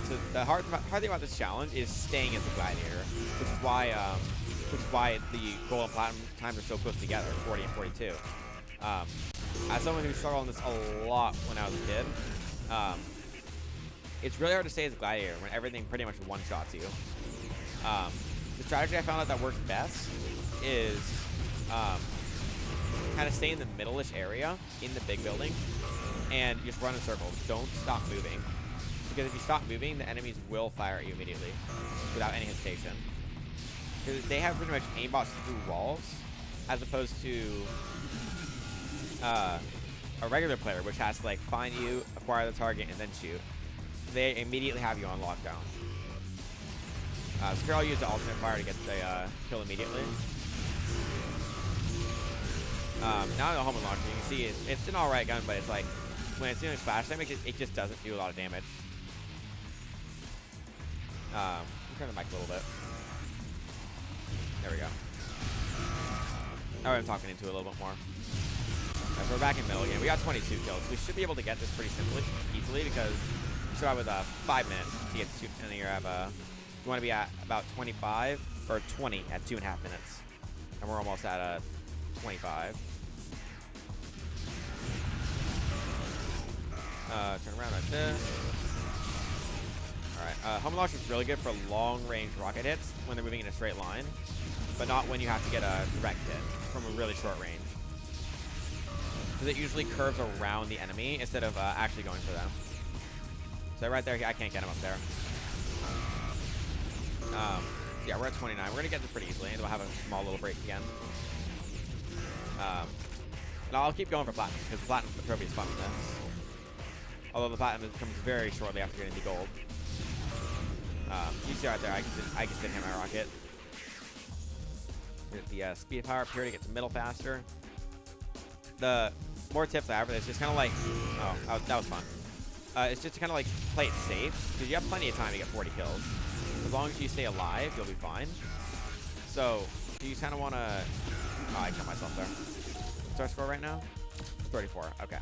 Speaker 1: so the hard thing about this challenge is staying as a gladiator, which is why the gold and platinum times are so close together, 40 and 42. As someone who struggled on this a lot when I was a kid, it's really hard to stay as a gladiator when everything pretty much one-shots you. The strategy I found out that works best is kind of stay in the middle-ish area in the big building, and you just run in circles. Don't stop moving. Because if you stop moving, the enemies will fire at you immediately without any hesitation. Because they have pretty much aimbots through walls, as opposed to a regular player, which has to like find you, acquire the target, and then shoot. They immediately have you on lockdown. So here I'll use the alternate fire to get the kill immediately. Now the homing launcher, you can see it's an alright gun, but it's like when it's doing splash damage, it just doesn't do a lot of damage. Turn the mic a little bit. There we go. Now I'm talking into it a little bit more. Right, so we're back in middle again. We got 22 kills. We should be able to get this pretty easily because you start with 5 minutes to get to, and then you have you want to be at about 25 or 20 at 2.5 minutes, and we're almost at 25. Turn around like this. Alright, homing launcher is really good for long-range rocket hits when they're moving in a straight line, but not when you have to get a direct hit from a really short range. Because it usually curves around the enemy instead of actually going for them. So right there, I can't get him up there. Yeah, we're at 29. We're going to get this pretty easily, and we'll have a small little break again. And I'll keep going for platinum, because platinum trophy is fun for this. Although the platinum comes very shortly after getting the gold. You see right there, I just didn't hit my rocket. Get the speed power up here to get to middle faster. The more tips I have for this, just kind of like, that was fun. It's just to kind of like play it safe, because you have plenty of time to get 40 kills. As long as you stay alive, you'll be fine. So you kind of want to. Oh, I killed myself there. What's our score right now? 34. Okay.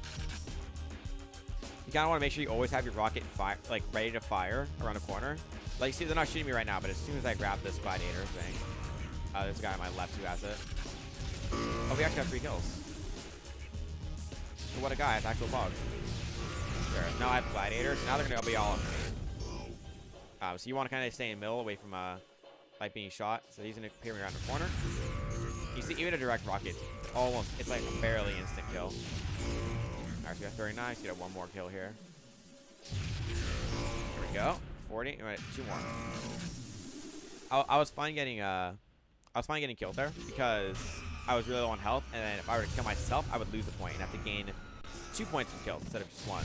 Speaker 1: You kind of want to make sure you always have your rocket like ready to fire around the corner. Like, see, they're not shooting me right now, but as soon as I grab this gladiator thing, there's a guy on my left who has it. Oh, we actually have 3 kills. So what a guy! It's actual bug. Sure. Now I have gladiators. Now they're gonna be all up me. So you want to kind of stay in the middle, away from like being shot. So he's gonna appear around the corner. You see, even a direct rocket, it's like a barely instant kill. Alright, so we got 39. So you got one more kill here. Here we go. 40. All right, 2 more. I was fine getting killed there because I was really low on health, and then if I were to kill myself, I would lose a point and have to gain 2 points from kills instead of just 1.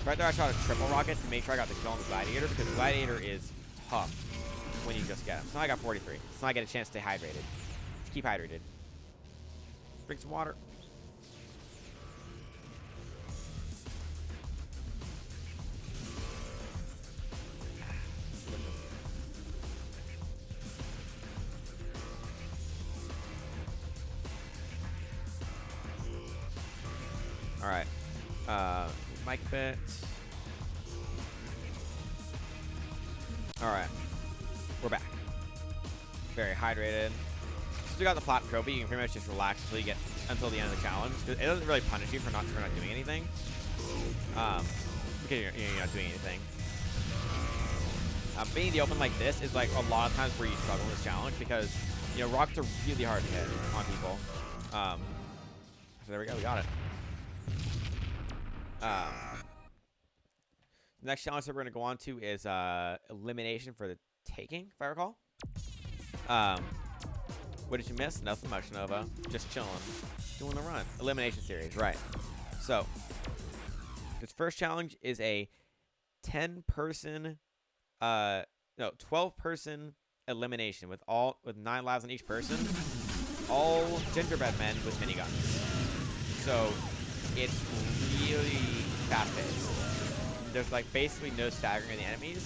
Speaker 1: Right there, I shot a triple rocket to make sure I got the kill on the gladiator, because the gladiator is tough when you just get him. So now I got 43. So now I get a chance to stay hydrated. Just keep hydrated. Drink some water. All right. Mic bit. All right. We're back. Very hydrated. Still got the platinum trophy. You can pretty much just relax until the end of the challenge. It doesn't really punish you for not doing anything. Because you're not doing anything. Being in the open like this is like a lot of times where you struggle in this challenge, because rockets are really hard to hit on people. So there we go. We got it. The next challenge that we're going to go on to is elimination for the taking, if I recall. What did you miss? Nothing much, Nova. Just chilling. Doing the run. Elimination series, right. So, this first challenge is a 12-person elimination with 9 lives on each person. All gingerbread men with miniguns. So, it's really fast-paced. There's like basically no staggering of the enemies,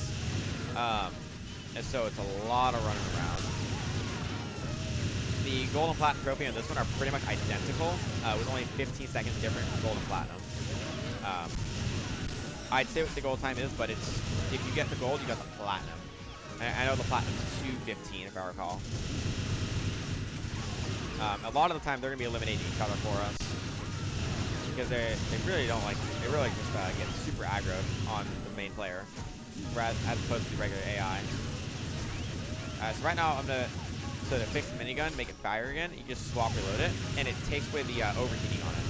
Speaker 1: and so it's a lot of running around. The gold and platinum trophy on this one are pretty much identical, with only 15 seconds difference from gold and platinum. I'd say what the gold time is, but if you get the gold, you got the platinum. I know the platinum's 2:15 if I recall. A lot of the time they're gonna be eliminating each other for us, because they really don't like, they really just get super aggroed on the main player, whereas as opposed to the regular AI. So right now I'm gonna, so to fix the minigun, make it fire again, you just swap reload it, and it takes away the overheating on it.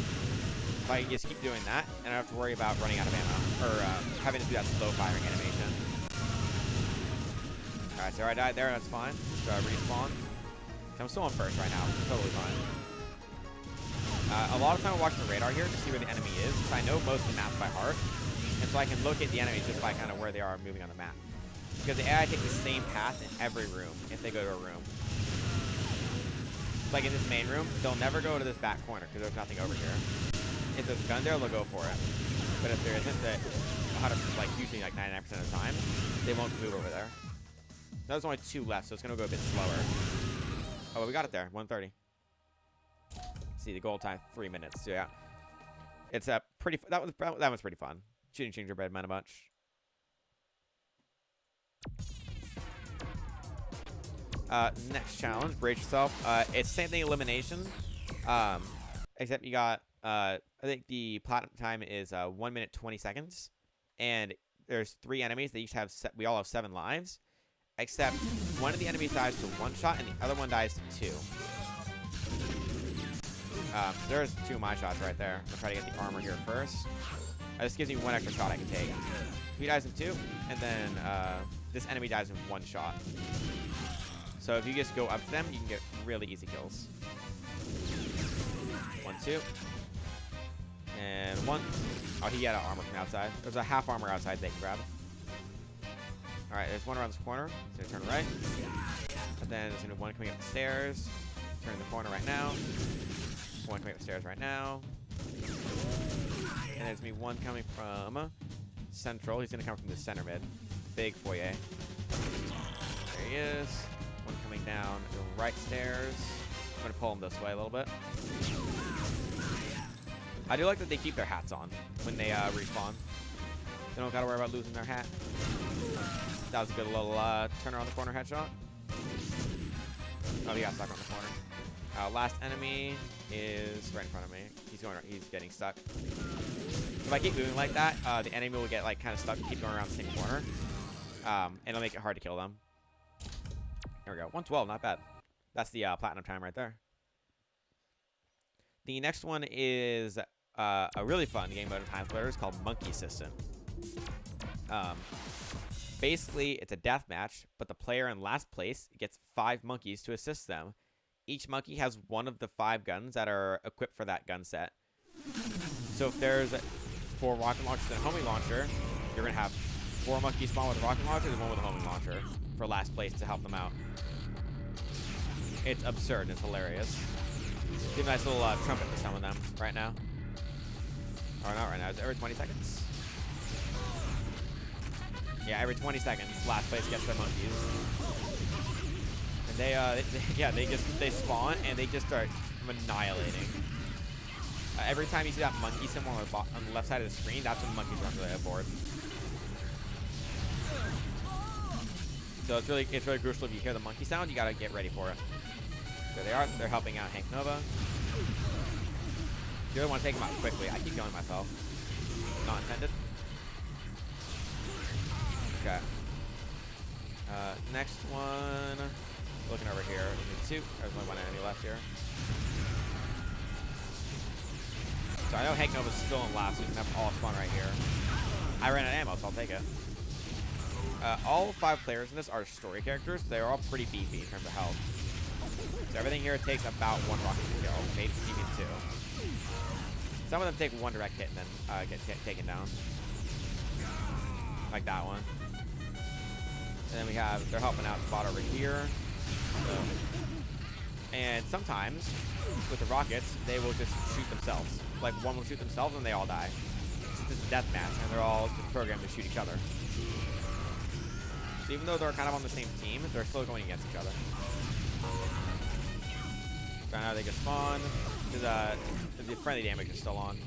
Speaker 1: if I just keep doing that, and I don't have to worry about running out of ammo, or having to do that slow firing animation. Alright, so I died there, that's fine. So I respawn. I'm still on first right now, totally fine. A lot of time I'm watching the radar here to see where the enemy is, because I know most of the map by heart, and so I can locate the enemies just by kind of where they are moving on the map. Because the AI takes the same path in every room if they go to a room. Like in this main room, they'll never go to this back corner because there's nothing over here. If there's a gun there, they'll go for it. But if there isn't, like usually like 99% of the time, they won't move over there. Now there's only 2 left, so it's gonna go a bit slower. Oh, well, we got it there, 1:30. See the goal time, 3 minutes. So yeah, it's a pretty. That was pretty fun. Shooting gingerbread men a bunch. Next challenge, brace yourself. It's the same thing, elimination. Except you got, I think the platinum time is 1 minute 20 seconds, and there's 3 enemies. They each have we all have 7 lives, except one of the enemies dies to 1 shot, and the other one dies to 2. There's 2 of my shots right there. I'm gonna try to get the armor here first. This gives me 1 extra shot I can take. He dies in 2, and then this enemy dies in 1 shot. So if you just go up to them, you can get really easy kills. 1, 2. And 1. Oh, he had an armor from outside. There's a half armor outside they can grab. Alright, there's 1 around this corner. He's going to turn right. And then there's going to be 1 coming up the stairs. Turning the corner right now. 1 coming up the stairs right now. And there's me 1 coming from central. He's going to come from the center mid. Big foyer. There he is. 1 coming down the right stairs. I'm going to pull him this way a little bit. I do like that they keep their hats on when they respawn. They don't got to worry about losing their hat. That was a good little turn around the corner headshot. Oh, he got stuck on the corner. Last enemy is right in front of me. He's getting stuck. If I keep moving like that, the enemy will get like kind of stuck and keep going around the same corner. And it'll make it hard to kill them. There we go. 112, not bad. That's the platinum time right there. The next one is a really fun game mode of Timesplitters called Monkey System. Basically, it's a death match, but the player in last place gets 5 monkeys to assist them. Each monkey has 1 of the 5 guns that are equipped for that gun set. So if there's 4 rocket launchers and a homing launcher, you're going to have 4 monkeys spawn with rocket launchers and 1 with a homing launcher for last place to help them out. It's absurd. It's hilarious. Give a nice little trumpet to some of them right now. Or not right now. It's every 20 seconds. Yeah, every 20 seconds, last place gets their monkeys. And they spawn and they just start annihilating. Every time you see that monkey symbol on the left side of the screen, that's when the monkeys run to the board. So it's really crucial. If you hear the monkey sound, you gotta get ready for it. There they are. They're helping out Hank Nova. You really want to take them out quickly. I keep killing myself. Not intended. Okay. Next one. Looking over here. There's 2. There's only 1 enemy left here. So I know Hank Nova's still in last, so he's gonna have all spawn right here. I ran out of ammo, so I'll take it. All 5 players in this are story characters. They're all pretty beefy in terms of health. So everything here takes about 1 rocket to kill, maybe even 2. Some of them take 1 direct hit and then get taken down. Like that one. And then they're helping out the bot over here. So, and sometimes, with the rockets, they will just shoot themselves. Like 1 will shoot themselves and they all die. Since it's a death match and they're all just programmed to shoot each other. So even though they're kind of on the same team, they're still going against each other. So now they get spawned. The friendly damage is still on.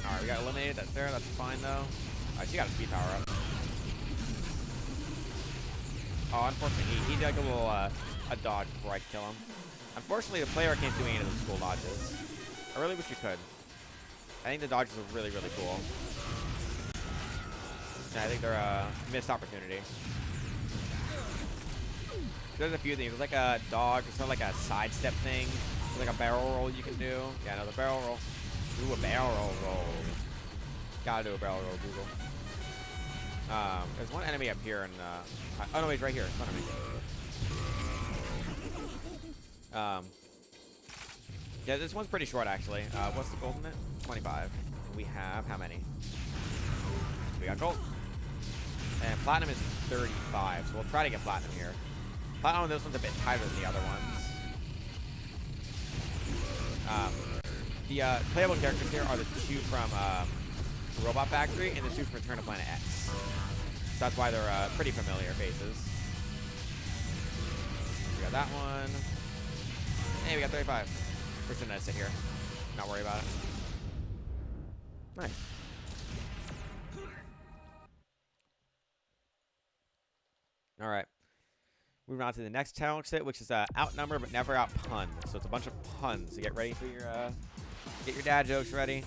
Speaker 1: Alright, we got eliminated. That's there. That's fine, though. Alright, she got a speed power up. Oh, unfortunately, he did like a little a dodge before I could kill him. Unfortunately, the player can't do any of those cool dodges. I really wish you could. I think the dodges are really, really cool. Yeah, I think they're a missed opportunity. There's a few things. There's like a dodge, or sort of like a sidestep thing. like a barrel roll you can do. Yeah, another barrel roll. Do a barrel roll. Gotta do a barrel roll, Google. There's one enemy up here, and oh no, he's right here in front of me. Yeah, this one's pretty short actually. What's the gold in it? 25. We have how many? We got gold. And platinum is 35, so we'll try to get platinum here. Platinum on this one's a bit tighter than the other ones. The playable characters here are the two from Robot Factory and the two from Return to Planet X. So that's why they're pretty familiar faces. We got that one. Hey, we got 35. We're just gonna sit here, not worry about it. Nice. All right. Moving on to the next challenge set, which is outnumber but never outpun. So it's a bunch of puns. So get ready for your get your dad jokes ready.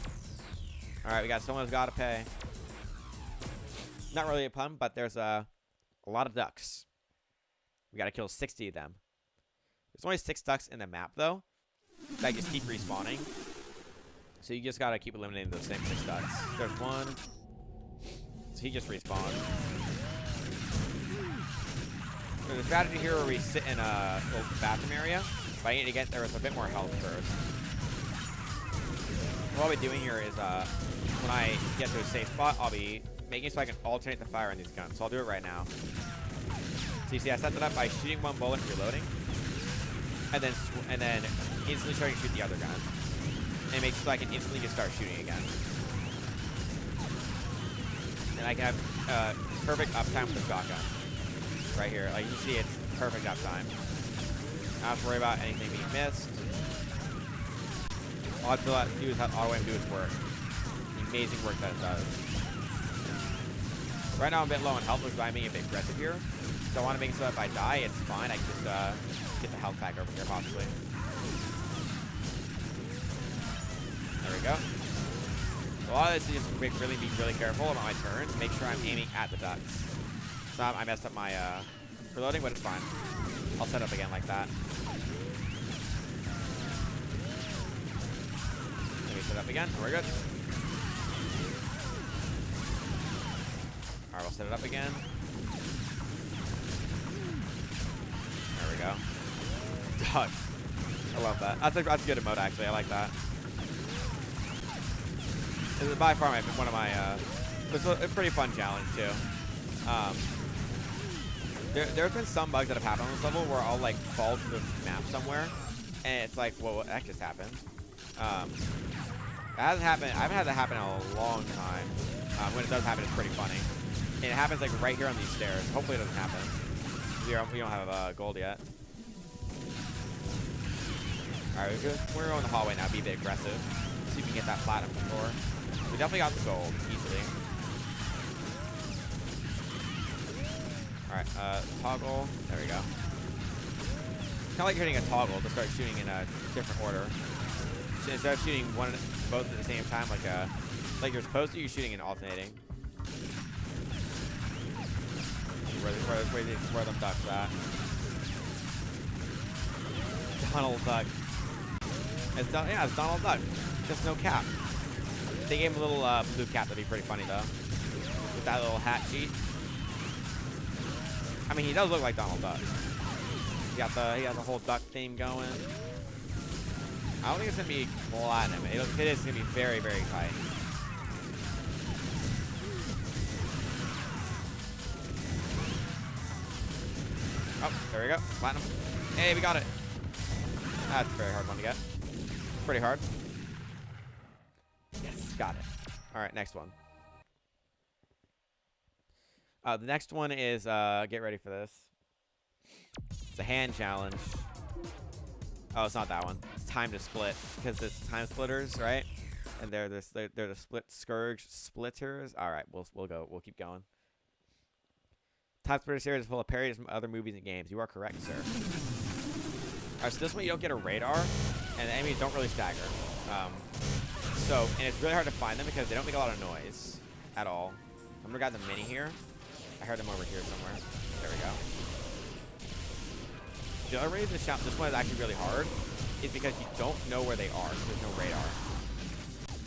Speaker 1: All right, we got someone's got to pay. Not really a pun, but there's a lot of ducks. We got to kill 60 of them. There's only 6 ducks in the map though. That just keep respawning. So you just got to keep eliminating those same 6 ducks. There's one. So he just respawned. There's a strategy here where we sit in a little bathroom area, but I need to get there with a bit more health first. What I'll be doing here is, when I get to a safe spot, I'll be making it so I can alternate the fire on these guns. So I'll do it right now. So you see, I set that up by shooting one bullet and reloading, and then instantly starting to shoot the other gun, and make it so I can instantly just start shooting again. And I can have perfect uptime with the shotgun. Right here, like you can see, it's perfect uptime. I don't have to worry about anything being missed. All I have to do is have AutoAim do its work. The amazing work that it does. Right now I'm a bit low on health, which is why I'm being a bit aggressive here. So I want to make it so that if I die, it's fine. I can just get the health back over here, possibly. There we go. So a lot of this is just be really careful about my turns. Make sure I'm aiming at the ducks. So I messed up my reloading, but it's fine. I'll set up again like that. Let me set up again. We're good. All right, we'll set it up again. There we go. Duck. I love that. That's a good emote, actually. I like that. This is by far one of my. It's a pretty fun challenge too. There's been some bugs that have happened on this level where I'll like fall to the map somewhere, and it's like, whoa, that just happened. That hasn't happened. I haven't had that happen in a long time. When it does happen, it's pretty funny. And it happens like right here on these stairs. Hopefully it doesn't happen. We don't have gold yet. All right, we're going the hallway now. Be a bit aggressive. See if we can get that platinum before. We definitely got the gold easily. Alright, toggle. There we go. Kind of like hitting a toggle to start shooting in a different order. So instead of shooting both at the same time, like you're supposed to, you're shooting and alternating. Where them ducks at? Donald Duck. It's Donald Duck. Just no cap. If they gave him a little blue cap, that'd be pretty funny though. With that little hat cheat. I mean, he does look like Donald Duck. He has the whole duck theme going. I don't think it's gonna be platinum. If it is, it's gonna be very, very tight. Oh, there we go. Platinum. Hey, we got it. That's a very hard one to get. Pretty hard. Yes, got it. All right, next one. The next one is, get ready for this. It's a hand challenge. Oh, it's not that one. It's time to split, because it's Timesplitters, right? And they're the split scourge splitters. All right, we'll keep going. Timesplitters series is full of parodies from other movies and games. You are correct, sir. All right, so this one you don't get a radar, and the enemies don't really stagger. And it's really hard to find them because they don't make a lot of noise at all. I'm gonna grab the mini here. I heard them over here somewhere. There we go. The other reason this one is actually really hard is because you don't know where they are, so there's no radar.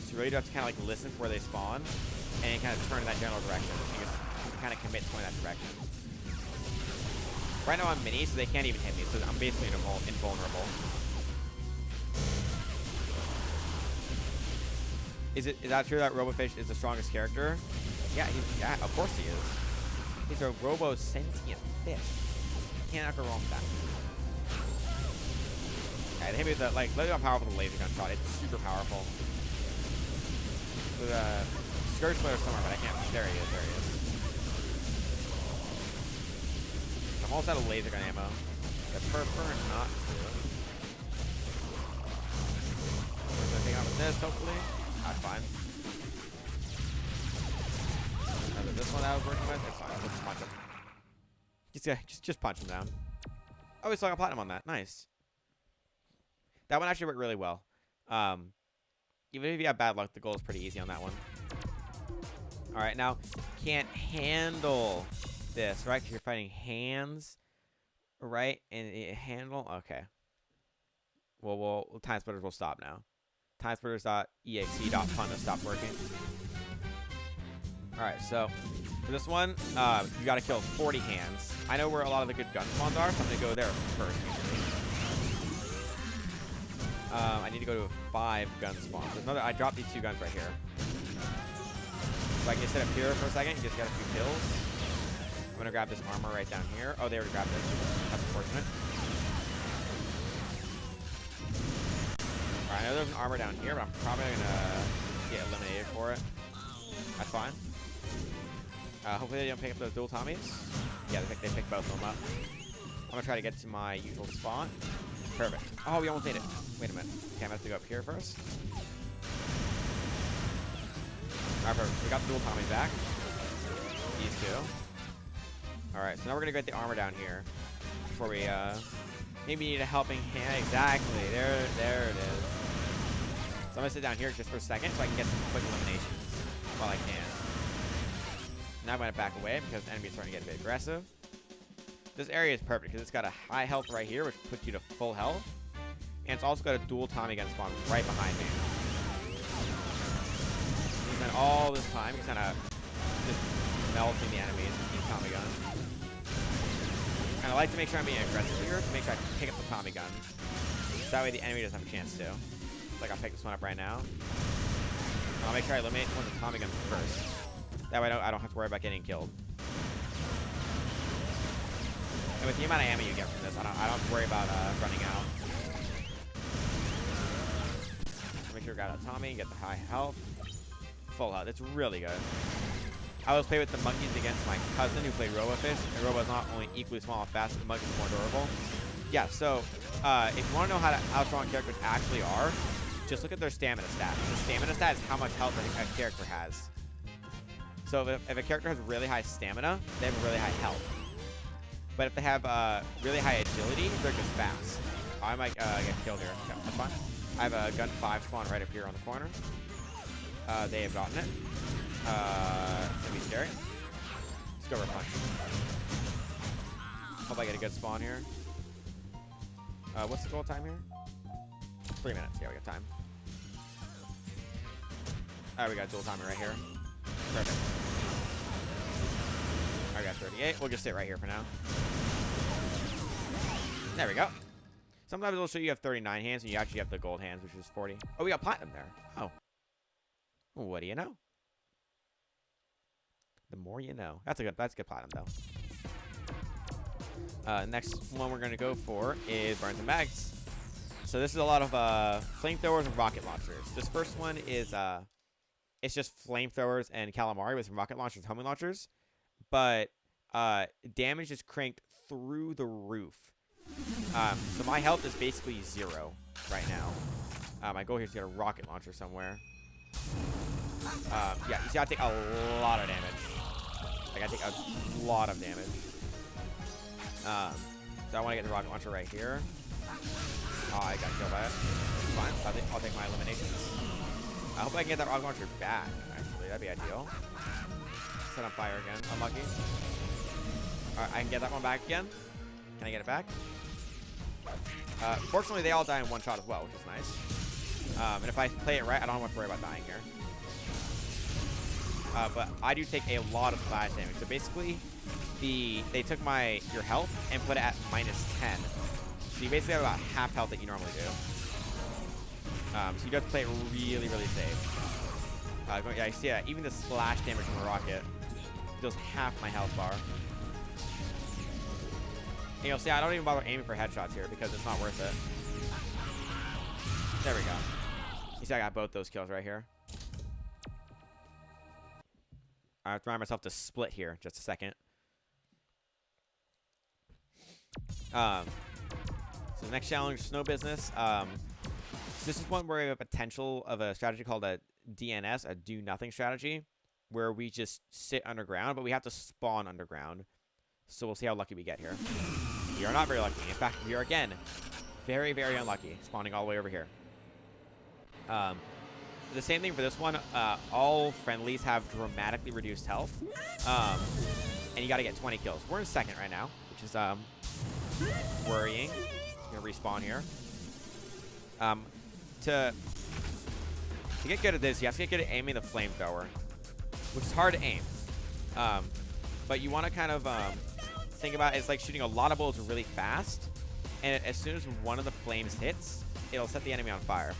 Speaker 1: So you really do have to kind of like listen for where they spawn, and kind of turn in that general direction. You can kind of commit to going that direction. Right now I'm mini, so they can't even hit me, so I'm basically invulnerable. Is that true that Robofish is the strongest character? Yeah, of course he is. He's a robo-sentient fish. Cannot go wrong with that. Okay, they hit me with the, like, look how powerful the laser gun shot. It's super powerful. With a Scourge Splitter somewhere, but I can't. There he is. There he is. I'm almost out of laser gun ammo. I prefer not to. We're gonna take out with this, hopefully. That's fine. This one I was working with, it's fine. I'll just punch him. Just punch him down. Oh, we still got platinum on that. Nice. That one actually worked really well. Even if you have bad luck, the goal is pretty easy on that one. All right, now can't handle this, right? Because you're fighting hands, right? And handle. Okay. Well, Timesplitters will stop now. Timesplitters.exe.fun to stop working. Alright, so for this one, you gotta kill 40 hands. I know where a lot of the good gun spawns are, so I'm gonna go there first. I need to go to 5 gun spawns. There's another. I dropped these 2 guns right here. So I can just sit up here for a second and just get a few kills. I'm gonna grab this armor right down here. Oh, they already grabbed it. That's unfortunate. Alright, I know there's an armor down here, but I'm probably gonna get eliminated for it. That's fine. Hopefully they don't pick up those dual Tommies. Yeah, they pick both of them up. I'm gonna try to get to my usual spot. Perfect. Oh, we almost made it. Wait a minute. Okay, I'm gonna have to go up here first. Alright, perfect. We got the dual Tommies back. These 2. Alright, so now we're gonna get the armor down here. Before we, maybe need a helping hand. Exactly. There it is. So I'm gonna sit down here just for a second so I can get some quick eliminations while I can. Now I'm gonna back away because the enemy's starting to get a bit aggressive. This area is perfect because it's got a high health right here, which puts you to full health. And it's also got a dual Tommy gun spawn right behind me. We spent all this time kind of just melting the enemies with these Tommy guns. And I like to make sure I'm being aggressive here to make sure I pick up the Tommy guns. So that way the enemy doesn't have a chance to. Like I'll pick this one up right now. And I'll make sure I eliminate one of the Tommy guns first. That way I don't have to worry about getting killed. And with the amount of ammo you get from this, I don't have to worry about running out. Make sure you got a Tommy, get the high health. Full health. It's really good. I always play with the monkeys against my cousin who played Robofish. And Robo's not only equally small and fast, but the monkey's more durable. Yeah, so if you want to know how strong characters actually are, just look at their stamina stat. The stamina stat is how much health a character has. So if a character has really high stamina, they have really high health. But if they have really high agility, they're just fast. I might get killed here. Okay, that's fine. I have a gun 5 spawn right up here on the corner. They have gotten it. It's gonna be scary. Let's go for a punch. Hope I get a good spawn here. What's the goal time here? 3 minutes. Yeah, we got time. Alright, we got dual timer right here. Perfect. I got 38. We'll just sit right here for now. There we go. Sometimes it'll show you have 39 hands and you actually have the gold hands, which is 40. Oh, we got platinum there. Oh. What do you know? The more you know. That's good platinum though. Next one we're gonna go for is burns and bags. So this is a lot of flamethrowers and rocket launchers. This first one is it's just flamethrowers and calamari with some rocket launchers, homing launchers, but damage is cranked through the roof. So my health is basically 0 right now. My goal here is to get a rocket launcher somewhere. Yeah, you see I take a lot of damage. Like I take a lot of damage. So I want to get the rocket launcher right here. Oh, I got killed by it. Fine, I'll take my eliminations. I hope I can get that rocket launcher back, actually. That'd be ideal. Set on fire again. Unlucky. Alright, I can get that one back again. Can I get it back? Fortunately, they all die in one shot as well, which is nice. And if I play it right, I don't have to worry about dying here. But I do take a lot of splash damage. So basically, they took your health and put it at -10. So you basically have about half health that you normally do. So you have to play it really, really safe. Yeah, you see that. Even the splash damage from a rocket deals half my health bar. And you'll see I don't even bother aiming for headshots here because it's not worth it. There we go. You see I got both those kills right here. I have to remind myself to split here just a second. So the next challenge, snow business. So this is one where we have a potential of a strategy called a DNS, a do nothing strategy, where we just sit underground, but we have to spawn underground. So we'll see how lucky we get here. We are not very lucky. In fact, we are again very, very unlucky, spawning all the way over here. The same thing for this one. All friendlies have dramatically reduced health, and you got to get 20 kills. We're in second right now, which is worrying. Gonna respawn here. To get good at this, you have to get good at aiming the flamethrower, which is hard to aim. But you want to kind of think about it. It's like shooting a lot of bullets really fast, and as soon as one of the flames hits, it'll set the enemy on fire.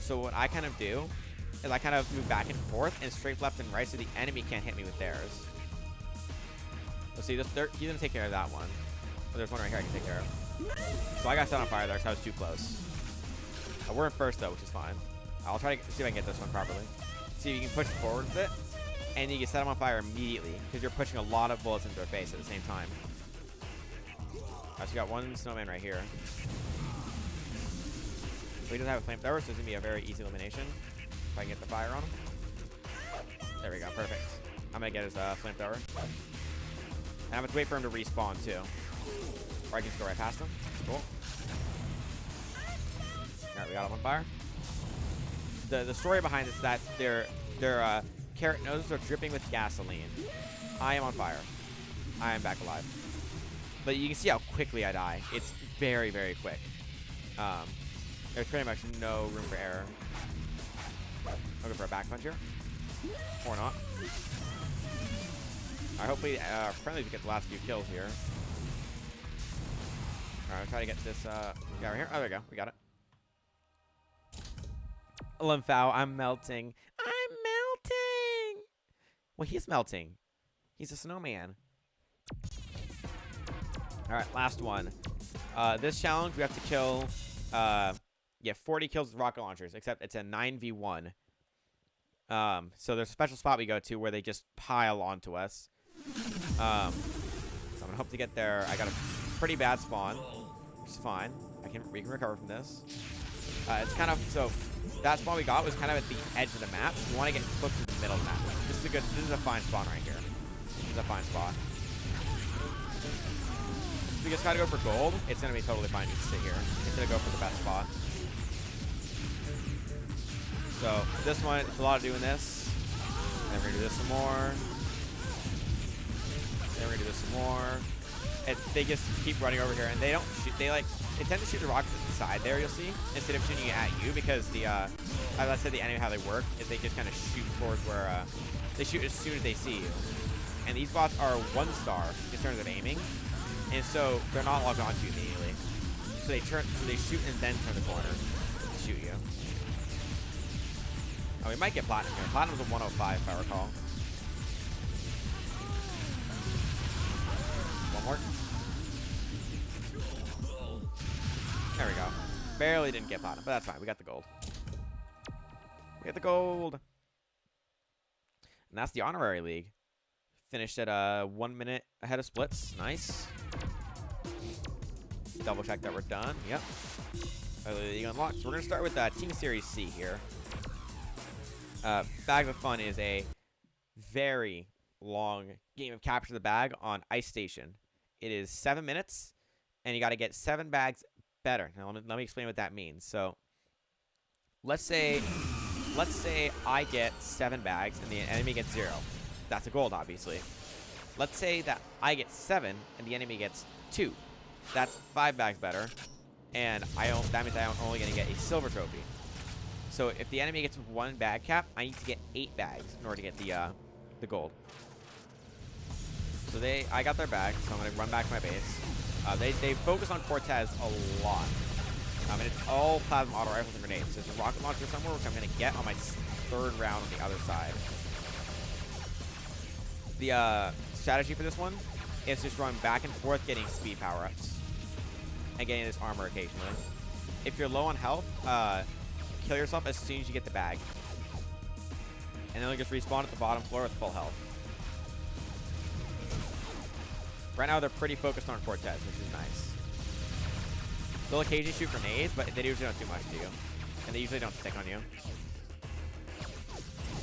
Speaker 1: So what I kind of do is I kind of move back and forth and strafe left and right so the enemy can't hit me with theirs. Let's see, he's gonna take care of that one. Oh, there's one right here I can take care of. So I got set on fire there because I was too close. We're in first though, which is fine. I'll try to see if I can get this one properly. See if you can push forward with it, and you can set them on fire immediately because you're pushing a lot of bullets into their face at the same time. So you got one snowman right here. So he doesn't have a flamethrower, so it's gonna be a very easy elimination. If I can get the fire on him. There we go, perfect. I'm gonna get his flamethrower. And I'm gonna wait for him to respawn too. Or I can just go right past him. Cool. Alright, we got him on fire. The story behind this is that their carrot noses are dripping with gasoline. I am on fire. I am back alive. But you can see how quickly I die. It's very, very quick. There's pretty much no room for error. I'll go for a back punch here. Or not. Alright, hopefully friendlies get the last few kills here. Alright, I'll try to get this guy right here. Oh, there we go. We got it. Limphao, I'm melting. I'm melting! Well, he's melting. He's a snowman. Alright, last one. This challenge, we have to kill 40 kills with rocket launchers, except it's a 9v1. So there's a special spot we go to where they just pile onto us. So I'm gonna hope to get there. I got a pretty bad spawn, which is fine. We can recover from this. It's kind of so that spawn we got was kind of at the edge of the map. You want to get close to the middle of the map. This is a fine spawn right here. This is a fine spot. If we just gotta go for gold, it's gonna be totally fine to sit here instead of go for the best spot. So this one, it's a lot of doing this. Then we're gonna do this some more. Then we're gonna do this some more. They just keep running over here, and they don't shoot. They tend to shoot the rockets at the side there. You'll see instead of shooting it at you because as I said, the enemy how they work is they just kind of shoot towards where they shoot as soon as they see you. And these bots are 1 star in terms of aiming, and so they're not logged onto you immediately. So they shoot and then turn the corner to shoot you. Oh, we might get platinum here. Platinum's a 105 if I recall. One more. There we go. Barely didn't get platinum, but that's fine. We got the gold. We got the gold. And that's the Honorary League. Finished at 1 minute ahead of splits. Nice. Double check that we're done. Yep. League unlocked. So we're going to start with Team Series C here. Bag of Fun is a very long game of capture the bag on Ice Station. It is 7 minutes, and you got to get 7 bags better. Now let me explain what that means. So let's say I get 7 bags and the enemy gets 0. That's a gold, obviously. Let's say that I get 7 and the enemy gets 2. That's 5 bags better. and that means I'm only gonna get a silver trophy. So if the enemy gets 1 bag cap, I need to get 8 bags in order to get the gold. So I got their bag, so I'm gonna run back to my base. They focus on Cortez a lot. And it's all plasma auto rifles and grenades. There's a rocket launcher somewhere, which I'm gonna get on my 3rd round on the other side. The strategy for this one is just run back and forth getting speed power-ups and getting this armor occasionally. If you're low on health, kill yourself as soon as you get the bag. And then you'll just respawn at the bottom floor with full health. Right now, they're pretty focused on Cortez, which is nice. They'll occasionally shoot grenades, but they usually don't do much to you. And they usually don't stick on you.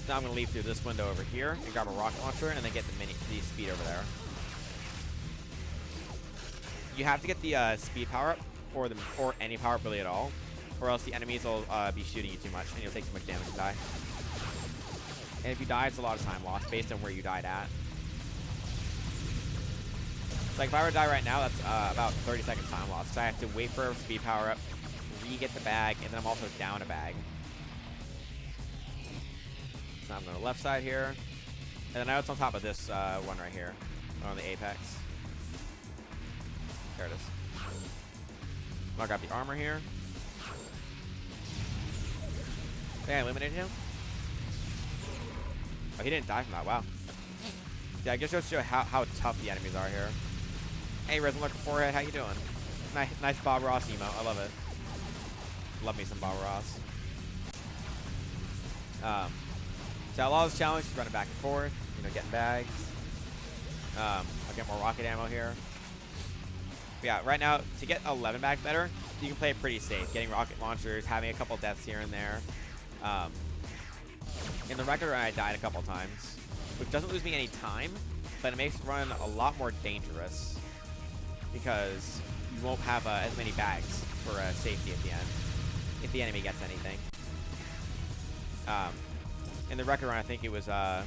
Speaker 1: Now I'm going to leave through this window over here and grab a rocket launcher and then get the speed over there. You have to get the speed power up or any power up really at all, or else the enemies will be shooting you too much and you'll take too much damage and die. And if you die, it's a lot of time lost based on where you died at. So like if I were to die right now, that's about 30 seconds time lost. So I have to wait for a speed power up, re-get the bag, and then I'm also down a bag. So I'm on the left side here. And then now it's on top of this one right here, on the apex. There it is. I'll grab the armor here. Did I eliminate him? Oh, he didn't die from that. Wow. Yeah, I guess just show how tough the enemies are here. Hey, Resin Lurker Forehead, how you doing? Nice Bob Ross emo. I love it. Love me some Bob Ross. So Outlaw's challenge is running back and forth, getting bags. I'll get more rocket ammo here. But yeah, right now, to get 11 bags better, you can play it pretty safe. Getting rocket launchers, having a couple deaths here and there. In the record run, I died a couple times, which doesn't lose me any time, but it makes the run a lot more dangerous because you won't have as many bags for safety at the end if the enemy gets anything. In the record run, I think it was, I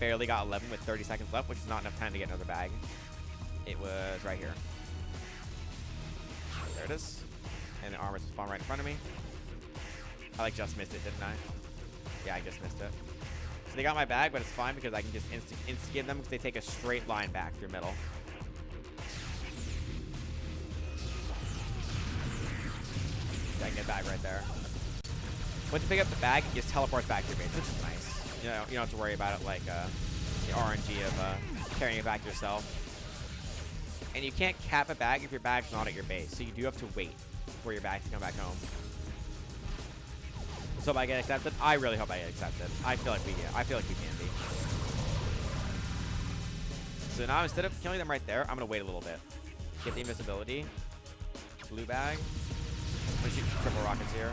Speaker 1: barely got 11 with 30 seconds left, which is not enough time to get another bag. It was right here. There it is. And the armor spawned right in front of me. I just missed it, didn't I? Yeah, I just missed it. So they got my bag, but it's fine because I can just insta-give them because they take a straight line back through middle. So I can get a bag right there. Once you pick up the bag, it just teleports back to your base, which is nice. You don't have to worry about it like the RNG of carrying it back yourself. And you can't cap a bag if your bag's not at your base, so you do have to wait for your bag to come back home. So if I get accepted, I really hope I get accepted. I feel like we can be. So now instead of killing them right there, I'm gonna wait a little bit. Get the invisibility. Blue bag. I'm gonna shoot triple rockets here.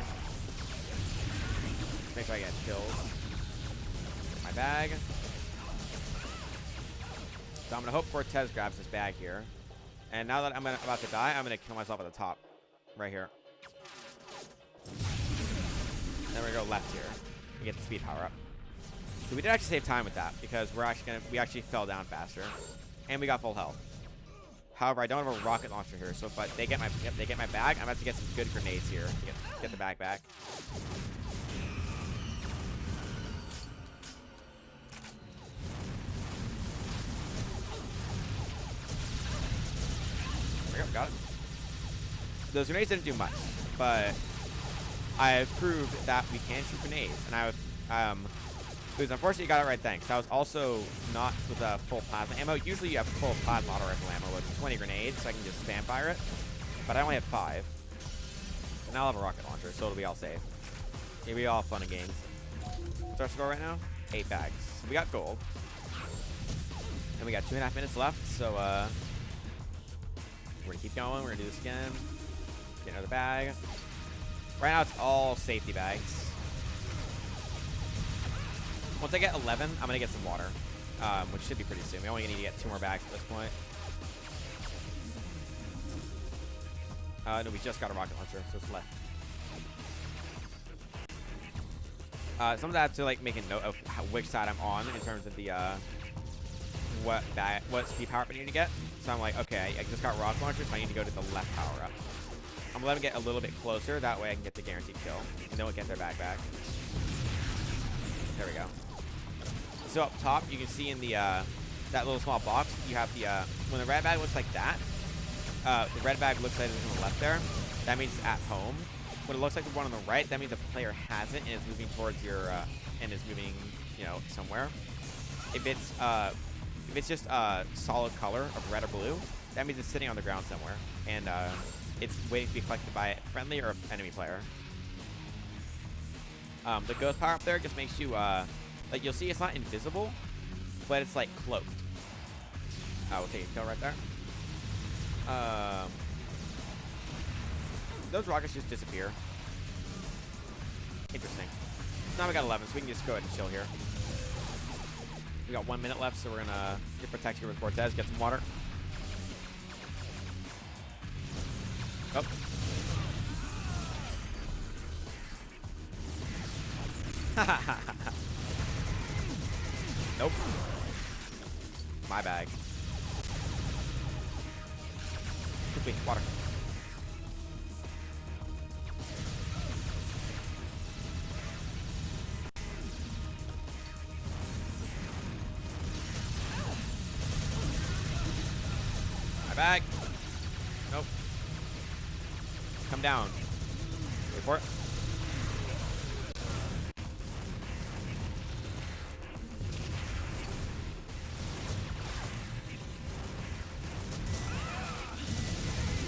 Speaker 1: Make sure I get killed. Get my bag. So I'm gonna hope Cortez grabs this bag here. And now that I'm about to die, I'm gonna kill myself at the top. Right here. Then we're gonna go left here and get the speed power up. So we did actually save time with that because we actually fell down faster, and we got full health. However, I don't have a rocket launcher here, so if they get my bag, I'm about to get some good grenades here to get the bag back. There we go, got it. Those grenades didn't do much, but I proved that we can shoot grenades, and it was unfortunate you got it right, thanks. I was also not with a full plasma ammo. Usually you have full plasma auto rifle ammo with 20 grenades, so I can just spam fire it, but I only have 5. And now I'll have a rocket launcher, so it'll be all safe. It'll be all fun and games. What's our score right now? 8 bags. So we got gold. And we got 2.5 minutes left, so we're gonna keep going. We're gonna do this again. Get another bag. Right now it's all safety bags. Once I get 11, I'm gonna get some water, which should be pretty soon. We only need to get 2 more bags at this point. No, we just got a rocket launcher, so it's left. Sometimes I have to make a note of which side I'm on in terms of the what speed power up I need to get. So I'm like, okay, I just got rocket launcher, so I need to go to the left power up. I'm gonna let him get a little bit closer. That way I can get the guaranteed kill. And then we'll get their bag back. There we go. So up top, you can see in the that little small box, you have the when the red bag looks like that, the red bag looks like it's on the left there. That means it's at home. When it looks like the one on the right, that means the player has it and is moving towards your and is moving, you know, somewhere. If it's just a solid color of red or blue, that means it's sitting on the ground somewhere and it's waiting to be collected by a friendly or enemy player. The ghost power up there just makes you like you'll see it's not invisible, but it's like cloaked. We'll take a kill right there. Those rockets just disappear. Interesting. Now we got 11, so we can just go ahead and chill here. We got 1 minute left, so we're gonna get protect here with Cortez, get some water. Oh. Nope. My bag. Quickly, water. My bag. Nope. Come down. Wait for it.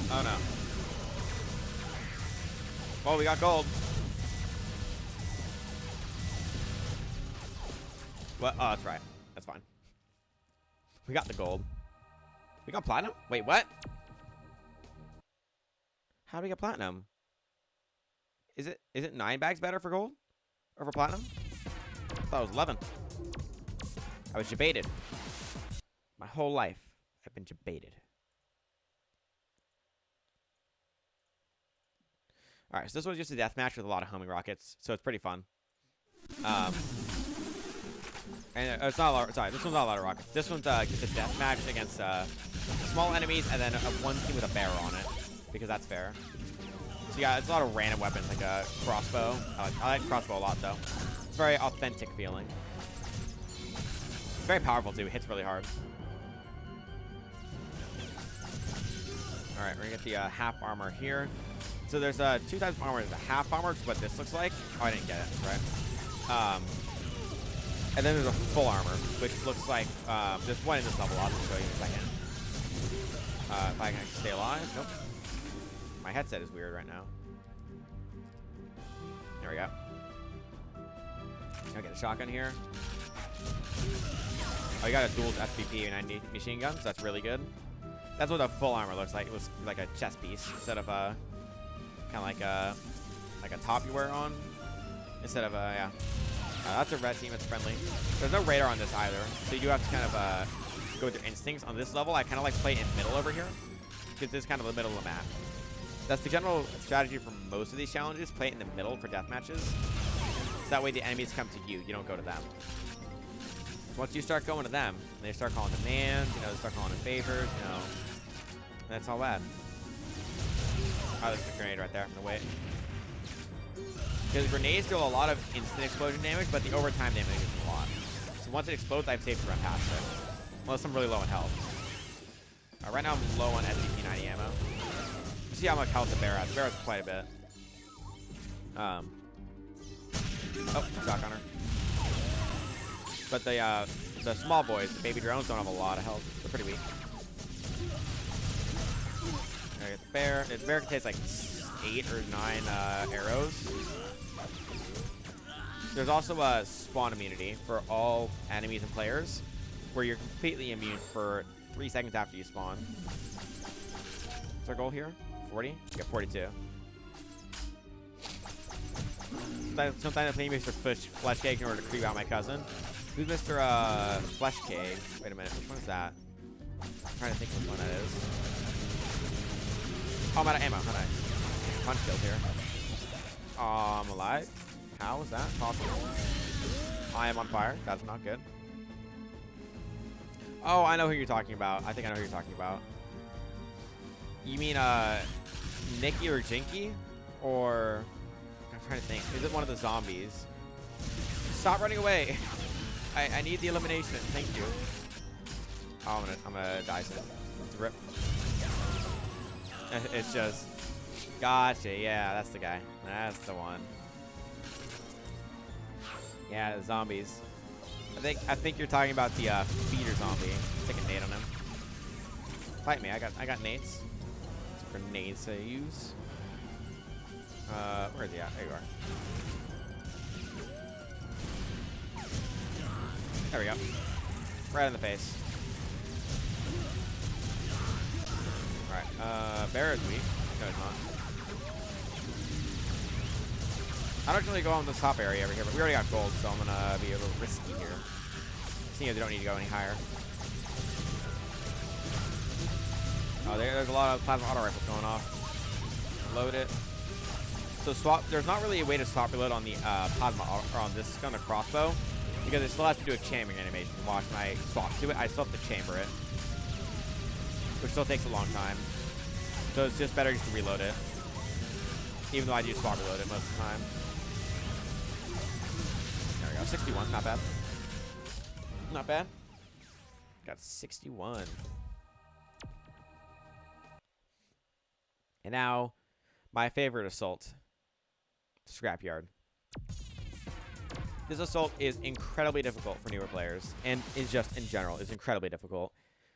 Speaker 1: Oh no. Oh, we got gold. What? Oh, that's right. That's fine. We got the gold. We got platinum? Wait, what? How do we get platinum? Is it 9 bags better for gold? Or for platinum? I thought it was 11. I was debated. My whole life, I've been debated. Alright, so this was just a deathmatch with a lot of homing rockets, so it's pretty fun. And it's not a lot. Sorry, this one's not a lot of rockets. This one's just a deathmatch against small enemies, and then one team with a bear on it, because that's fair. So yeah, it's a lot of random weapons, like a crossbow. I like crossbow a lot, though. It's a very authentic feeling. It's very powerful too. It hits really hard. All right, we're gonna get the half armor here. So there's 2 types of armor. There's a half armor, which is what this looks like. Oh, I didn't get it. Right. And then there's a full armor, which looks like there's one in this level. I'll just show you in a second. If I can actually stay alive. Nope. My headset is weird right now. There we go. I'll get a shotgun here. Oh, you got a dual SPP and machine guns. That's really good. That's what the full armor looks like. It looks like a chest piece instead of kind of like a top you wear on. Instead of yeah. That's a red team. It's friendly. There's no radar on this either, so you do have to kind of go with your instincts. On this level, I kind of like play in middle over here, because this is kind of the middle of the map. That's the general strategy for most of these challenges. Play it in the middle for death matches. So that way the enemies come to you. You don't go to them. Once you start going to them, they start calling demands. You know, they start calling in favors. You know, that's all bad. Oh, there's a grenade right there. I'm gonna wait. Because grenades deal a lot of instant explosion damage, but the overtime damage is a lot. So once it explodes, I have safe to run past it. Unless I'm really low in health. Right now I'm low on SCP 90 ammo. You see how much health the bear has. The bear has quite a bit. Oh, shotgunner. But the small boys, the baby drones, don't have a lot of health. They're pretty weak. There, get the bear. The bear can take like 8 or 9 arrows. There's also a spawn immunity for all enemies and players, where you're completely immune for 3 seconds after you spawn. What's our goal here? 40? We got 42. Sometimes I play Mr. Flesh Cake in order to creep out my cousin. Who's Mr. Flesh Cake? Wait a minute, which one is that? I'm trying to think which one that is. Oh, I'm out of ammo. How nice. Punch killed here. Oh, I'm alive. How is that possible? I am on fire. That's not good. Oh, I know who you're talking about. I think I know who you're talking about. You mean, Nikki or Jinky, or I'm trying to think. Is it one of the zombies? Stop running away. I need the elimination. Thank you. Oh, I'm gonna die soon. It's a rip. It's just. Gotcha. Yeah, that's the guy. That's the one. Yeah, the zombies. I think you're talking about the feeder zombie. Take a nade on him. Fight me. I got nades. Some grenades to use. Where is he at? There you are. There we go. Right in the face. Alright, Bear is weak. No, he's not. I don't really go on the top area over here, but we already got gold, so I'm gonna be a little risky here. Seeing as they don't need to go any higher. Oh, there's a lot of plasma auto rifles going off. Load it. So swap. There's not really a way to swap reload on the plasma or on this gun, the crossbow, because it still has to do a chambering animation. Watch when I swap to it, I still have to chamber it, which still takes a long time. So it's just better just to reload it, even though I do swap reload it most of the time. There we go. 61, not bad. Not bad. Got 61. And now, my favorite assault. Scrapyard. This assault is incredibly difficult for newer players, and is just in general is incredibly difficult.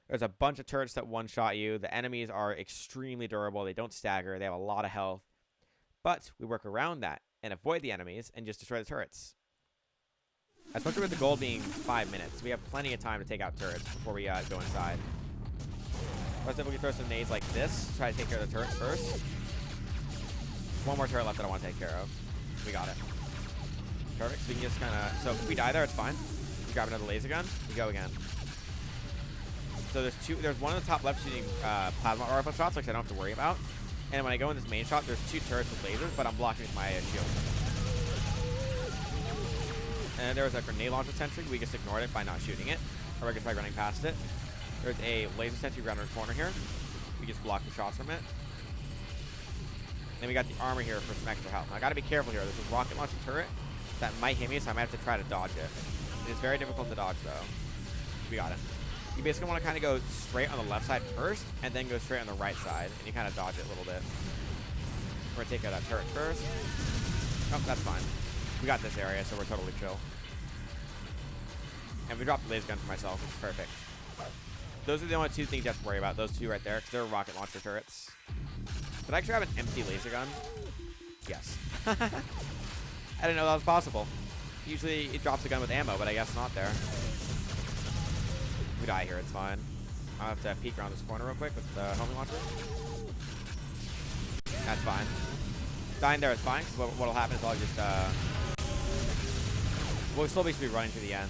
Speaker 1: There's a bunch of turrets that one-shot you. The enemies are extremely durable. They don't stagger. They have a lot of health. But we work around that and avoid the enemies and just destroy the turrets. Especially with the goal being 5 minutes. We have plenty of time to take out turrets before we go inside. Let's typically throw some nades like this. Try to take care of the turrets first. One more turret left that I want to take care of. We got it. Perfect. So we can just kind of... So if we die there, it's fine. We grab another laser gun. We go again. So there's two... There's one on the top left shooting plasma rifle shots, which I don't have to worry about. And when I go in this main shot, there's two turrets with lasers, but I'm blocking with my shield. And there was a grenade launcher sentry. We just ignored it by not shooting it. Or just by running past it. There's a laser sentry around our corner here. We just block the shots from it. Then we got the armor here for some extra health. Now I gotta be careful here. There's a rocket launcher turret that might hit me, so I might have to try to dodge it. It is very difficult to dodge though. We got it. You basically want to kind of go straight on the left side first, and then go straight on the right side, and you kind of dodge it a little bit. We're gonna take out that turret first. Oh, that's fine. We got this area, so we're totally chill. And we dropped the laser gun for myself, which is perfect. Those are the only two things you have to worry about. Those two right there, because they're rocket launcher turrets. Did I actually have an empty laser gun? Yes. I didn't know that was possible. Usually it drops a gun with ammo, but I guess not there. We die here, it's fine. I'll have to peek around this corner real quick with the homing launcher. That's fine. Dying there is fine, because what'll happen is I'll just, we'll still basically running to the end.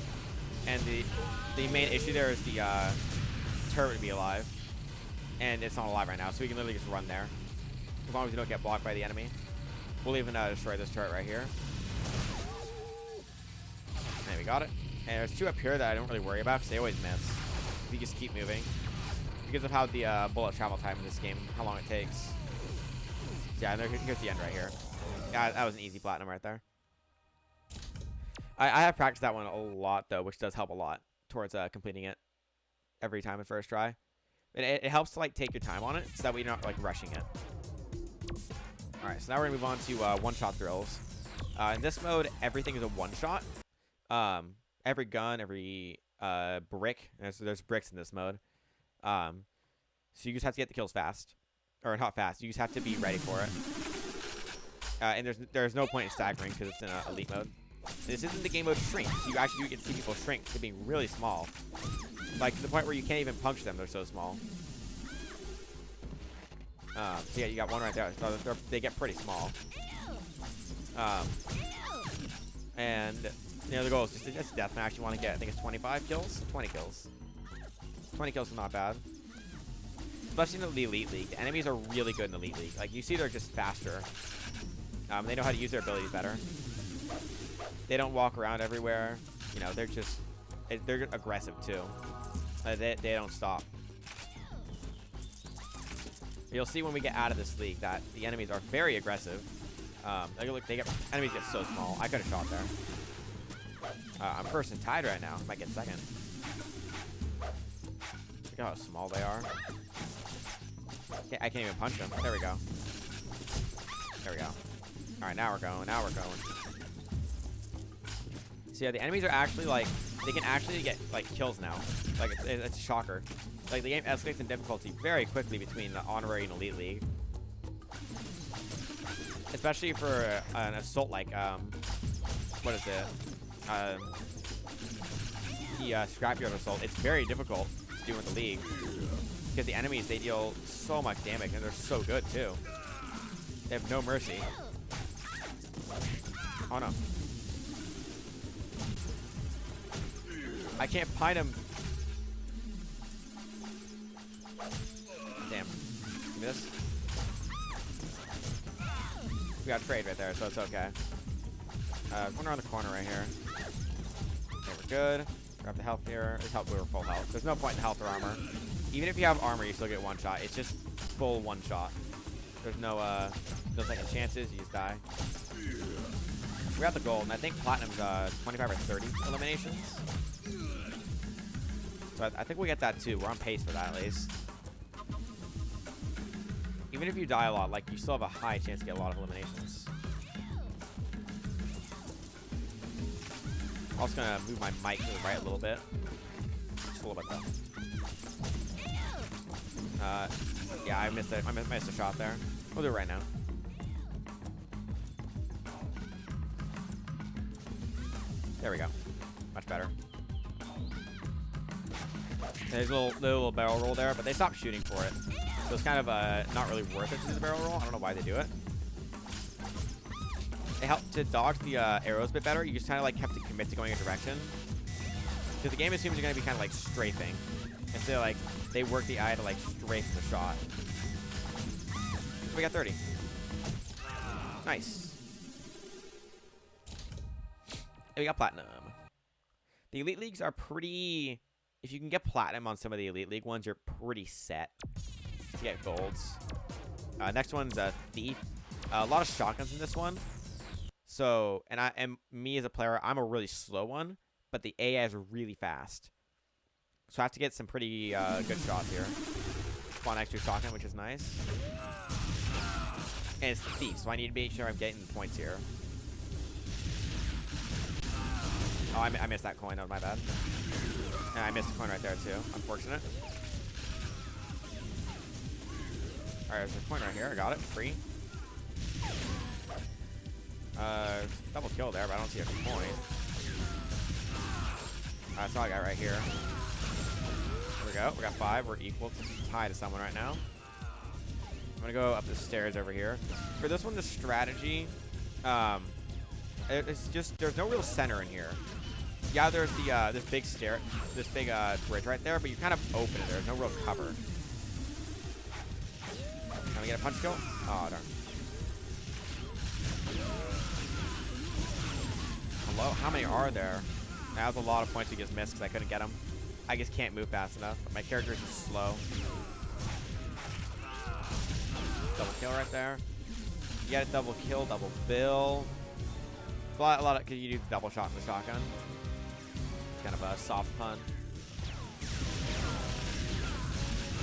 Speaker 1: And the main issue there is the turret to be alive. And it's not alive right now, so we can literally just run there. As long as you don't get blocked by the enemy. We'll even destroy this turret right here. And we got it. And there's two up here that I don't really worry about because they always miss. We just keep moving. Because of how the bullet travel time in this game, how long it takes. Yeah, and here's the end right here. Yeah, that was an easy platinum right there. I have practiced that one a lot, though, which does help a lot towards completing it every time in first try. It helps to, like, take your time on it so that way you're not, like, rushing it. Alright, so now we're going to move on to one-shot thrills. In this mode, everything is a one-shot. Every gun, every brick. There's bricks in this mode. So you just have to get the kills fast. Or not fast. You just have to be ready for it. And there's no point in staggering because it's in elite mode. This isn't the game mode shrink. You actually do get to see people shrink to being really small. Like to the point where you can't even puncture them. They're so small. So yeah, you got one right there. So they get pretty small. And you know, the goal is just deathmatch. You want to get, I think it's 25 kills? 20 kills. 20 kills is not bad. Especially in the Elite League. The enemies are really good in the Elite League. Like, you see they're just faster. They know how to use their abilities better. They don't walk around everywhere. You know, they're aggressive, too. They don't stop. You'll see when we get out of this league that the enemies are very aggressive. Look, enemies get so small. I could have shot there. I'm first and tied right now. Might get second. Look at how small they are. I can't even punch them. There we go. There we go. All right, now we're going. Now we're going. So yeah, the enemies are actually like, they can actually get like kills now. Like it's a shocker. Like the game escalates in difficulty very quickly between the Honorary and Elite League. Especially for an assault like, what is it? The Scrapyard Assault. It's very difficult to do in the league. Because the enemies, they deal so much damage, and they're so good, too. They have no mercy. Oh, no. I can't find him. Damn. Give me this. We got trade right there, so it's okay. One around the corner right here. Okay, we're good. Grab the health here. It's help. We were full health. There's no point in health or armor. Even if you have armor, you still get one shot. It's just full one shot. There's no second chances. You just die. We got the gold, and I think platinum's 25 or 30 eliminations. So I think we get that too. We're on pace for that at least. Even if you die a lot, like you still have a high chance to get a lot of eliminations. I'm also gonna move my mic to the right a little bit. Just a little bit though. Yeah, I missed it. I missed a shot there. We'll do it right now. There we go. Much better. There's a little barrel roll there, but they stopped shooting for it. So it's kind of not really worth it to do the barrel roll. I don't know why they do it. It helped to dodge the arrows a bit better. You just kind of like have to commit to going a direction. Because the game assumes you're going to be kind of like strafing. And so like they work the eye to like strafe the shot. We got 30. Nice. And we got platinum. The Elite Leagues are pretty... If you can get platinum on some of the Elite League ones, you're pretty set to get golds. Next one's a Thief. A lot of shotguns in this one. So, and me as a player, I'm a really slow one, but the AI is really fast. So I have to get some pretty good shots here. Spawn next to a shotgun, which is nice. And it's the Thief, so I need to make sure I'm getting the points here. Oh, I missed that coin. That was my bad. And I missed a coin right there, too. Unfortunate. Alright, there's a coin right here. I got it. Free. Double kill there, but I don't see a coin. I saw a guy right here. There we go. We got 5. We're equal to tie to someone right now. I'm gonna go up the stairs over here. For this one, the strategy, it's just there's no real center in here. Yeah, there's the this big bridge right there, but you're kind of open. There's no real cover. Can we get a punch kill? Oh darn. Hello? How many are there? That was a lot of points we just missed because I couldn't get them. I just can't move fast enough. My character is just slow. Double kill right there. You got a double kill, double bill. A lot of, because you do double shot in the shotgun. It's kind of a soft pun.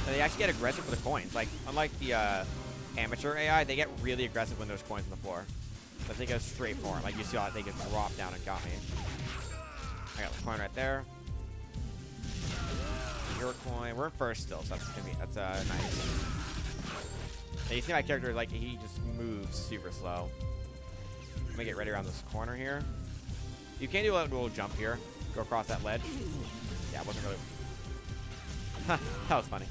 Speaker 1: So they actually get aggressive for the coins. Like, unlike the amateur AI, they get really aggressive when there's coins on the floor. But they go straight for them. Like, you see how they just drop down and got me. I got the coin right there. Your coin. We're in first still, so that's nice. Now you see my character, like, he just moves super slow. Let me get ready around this corner here. You can do a little jump here. Go across that ledge. Yeah, it wasn't really... that was funny.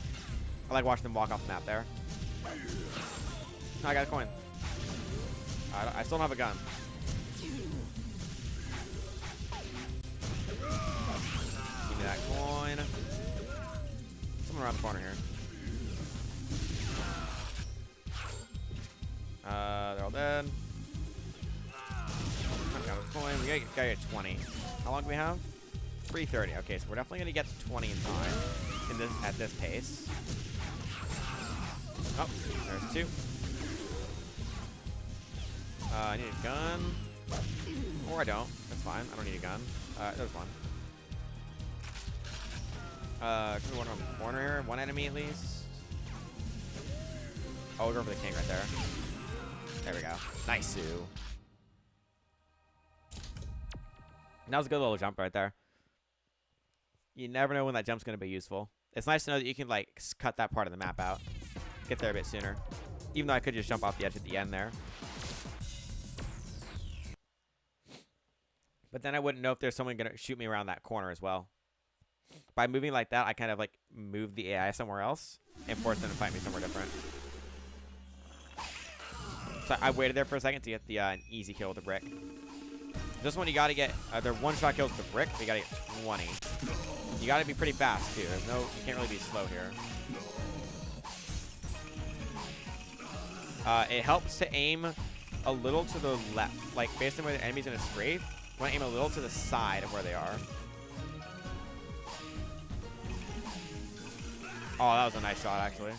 Speaker 1: I like watching them walk off the map there. Oh, I got a coin. I still don't have a gun. Give me that coin. Someone around the corner here. They're all dead. Got a coin. We gotta get 20. How long do we have? 3:30. Okay, so we're definitely gonna get to 20 in time at this pace. Oh, there's two. I need a gun. Or I don't. That's fine. I don't need a gun. There's one. Could be one on the corner here. One enemy at least. Oh, we'll go for the king right there. There we go. Nice. That was a good little jump right there. You never know when that jump's going to be useful. It's nice to know that you can, like, cut that part of the map out. Get there a bit sooner. Even though I could just jump off the edge at the end there. But then I wouldn't know if there's someone going to shoot me around that corner as well. By moving like that, I kind of, like, move the AI somewhere else and force them to fight me somewhere different. So I waited there for a second to get the easy kill with the brick. This one you got to get, they're one-shot kills with the brick, but you got to get 20. You got to be pretty fast, too. There's no, you can't really be slow here. It helps to aim a little to the left. Like, based on where the enemy's in a strafe, you want to aim a little to the side of where they are. Oh, that was a nice shot, actually.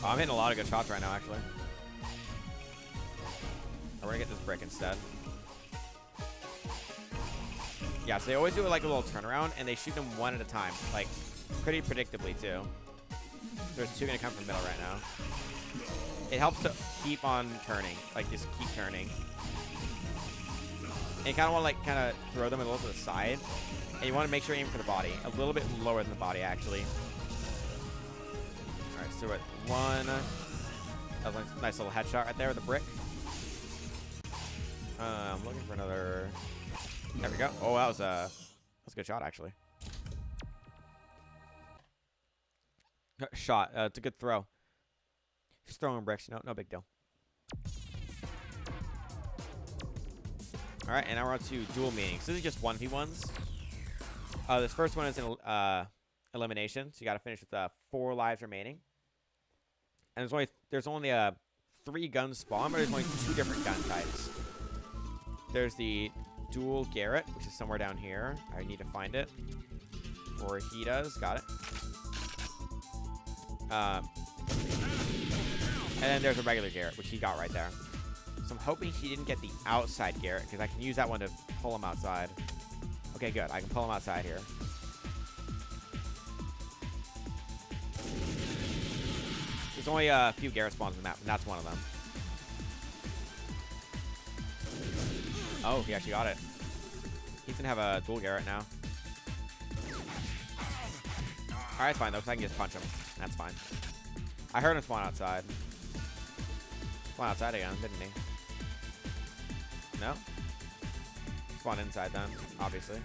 Speaker 1: Oh, I'm hitting a lot of good shots right now, actually. We're going to get this brick instead. Yeah, so they always do like a little turnaround, and they shoot them one at a time. Like, pretty predictably, too. There's two going to come from the middle right now. It helps to keep on turning. Like, just keep turning. And you kind of want to, like, kind of throw them a little to the side. And you want to make sure you aim for the body. A little bit lower than the body, actually. Alright, so we're at one. That was a nice little headshot right there with the brick. I'm looking for another. There we go. Oh, that was a good shot, actually. Shot. It's a good throw. Just throwing bricks. No big deal. All right, and now we're on to dual meetings. This is just 1v1s. This first one is an elimination, so you got to finish with 4 lives remaining. And there's only 3 guns spawn, but there's only 2 different gun types. There's the dual Garrett, which is somewhere down here. I need to find it. Or he does. Got it. And then there's a regular Garrett, which he got right there. So I'm hoping he didn't get the outside Garrett, because I can use that one to pull him outside. Okay, good. I can pull him outside here. There's only a few Garrett spawns on the map, and that's one of them. Oh, he actually got it. He's gonna have a dual Garrett now. Alright, fine though, because I can just punch him. That's fine. I heard him spawn outside. Spawn outside again, didn't he? No? Spawn inside then, obviously.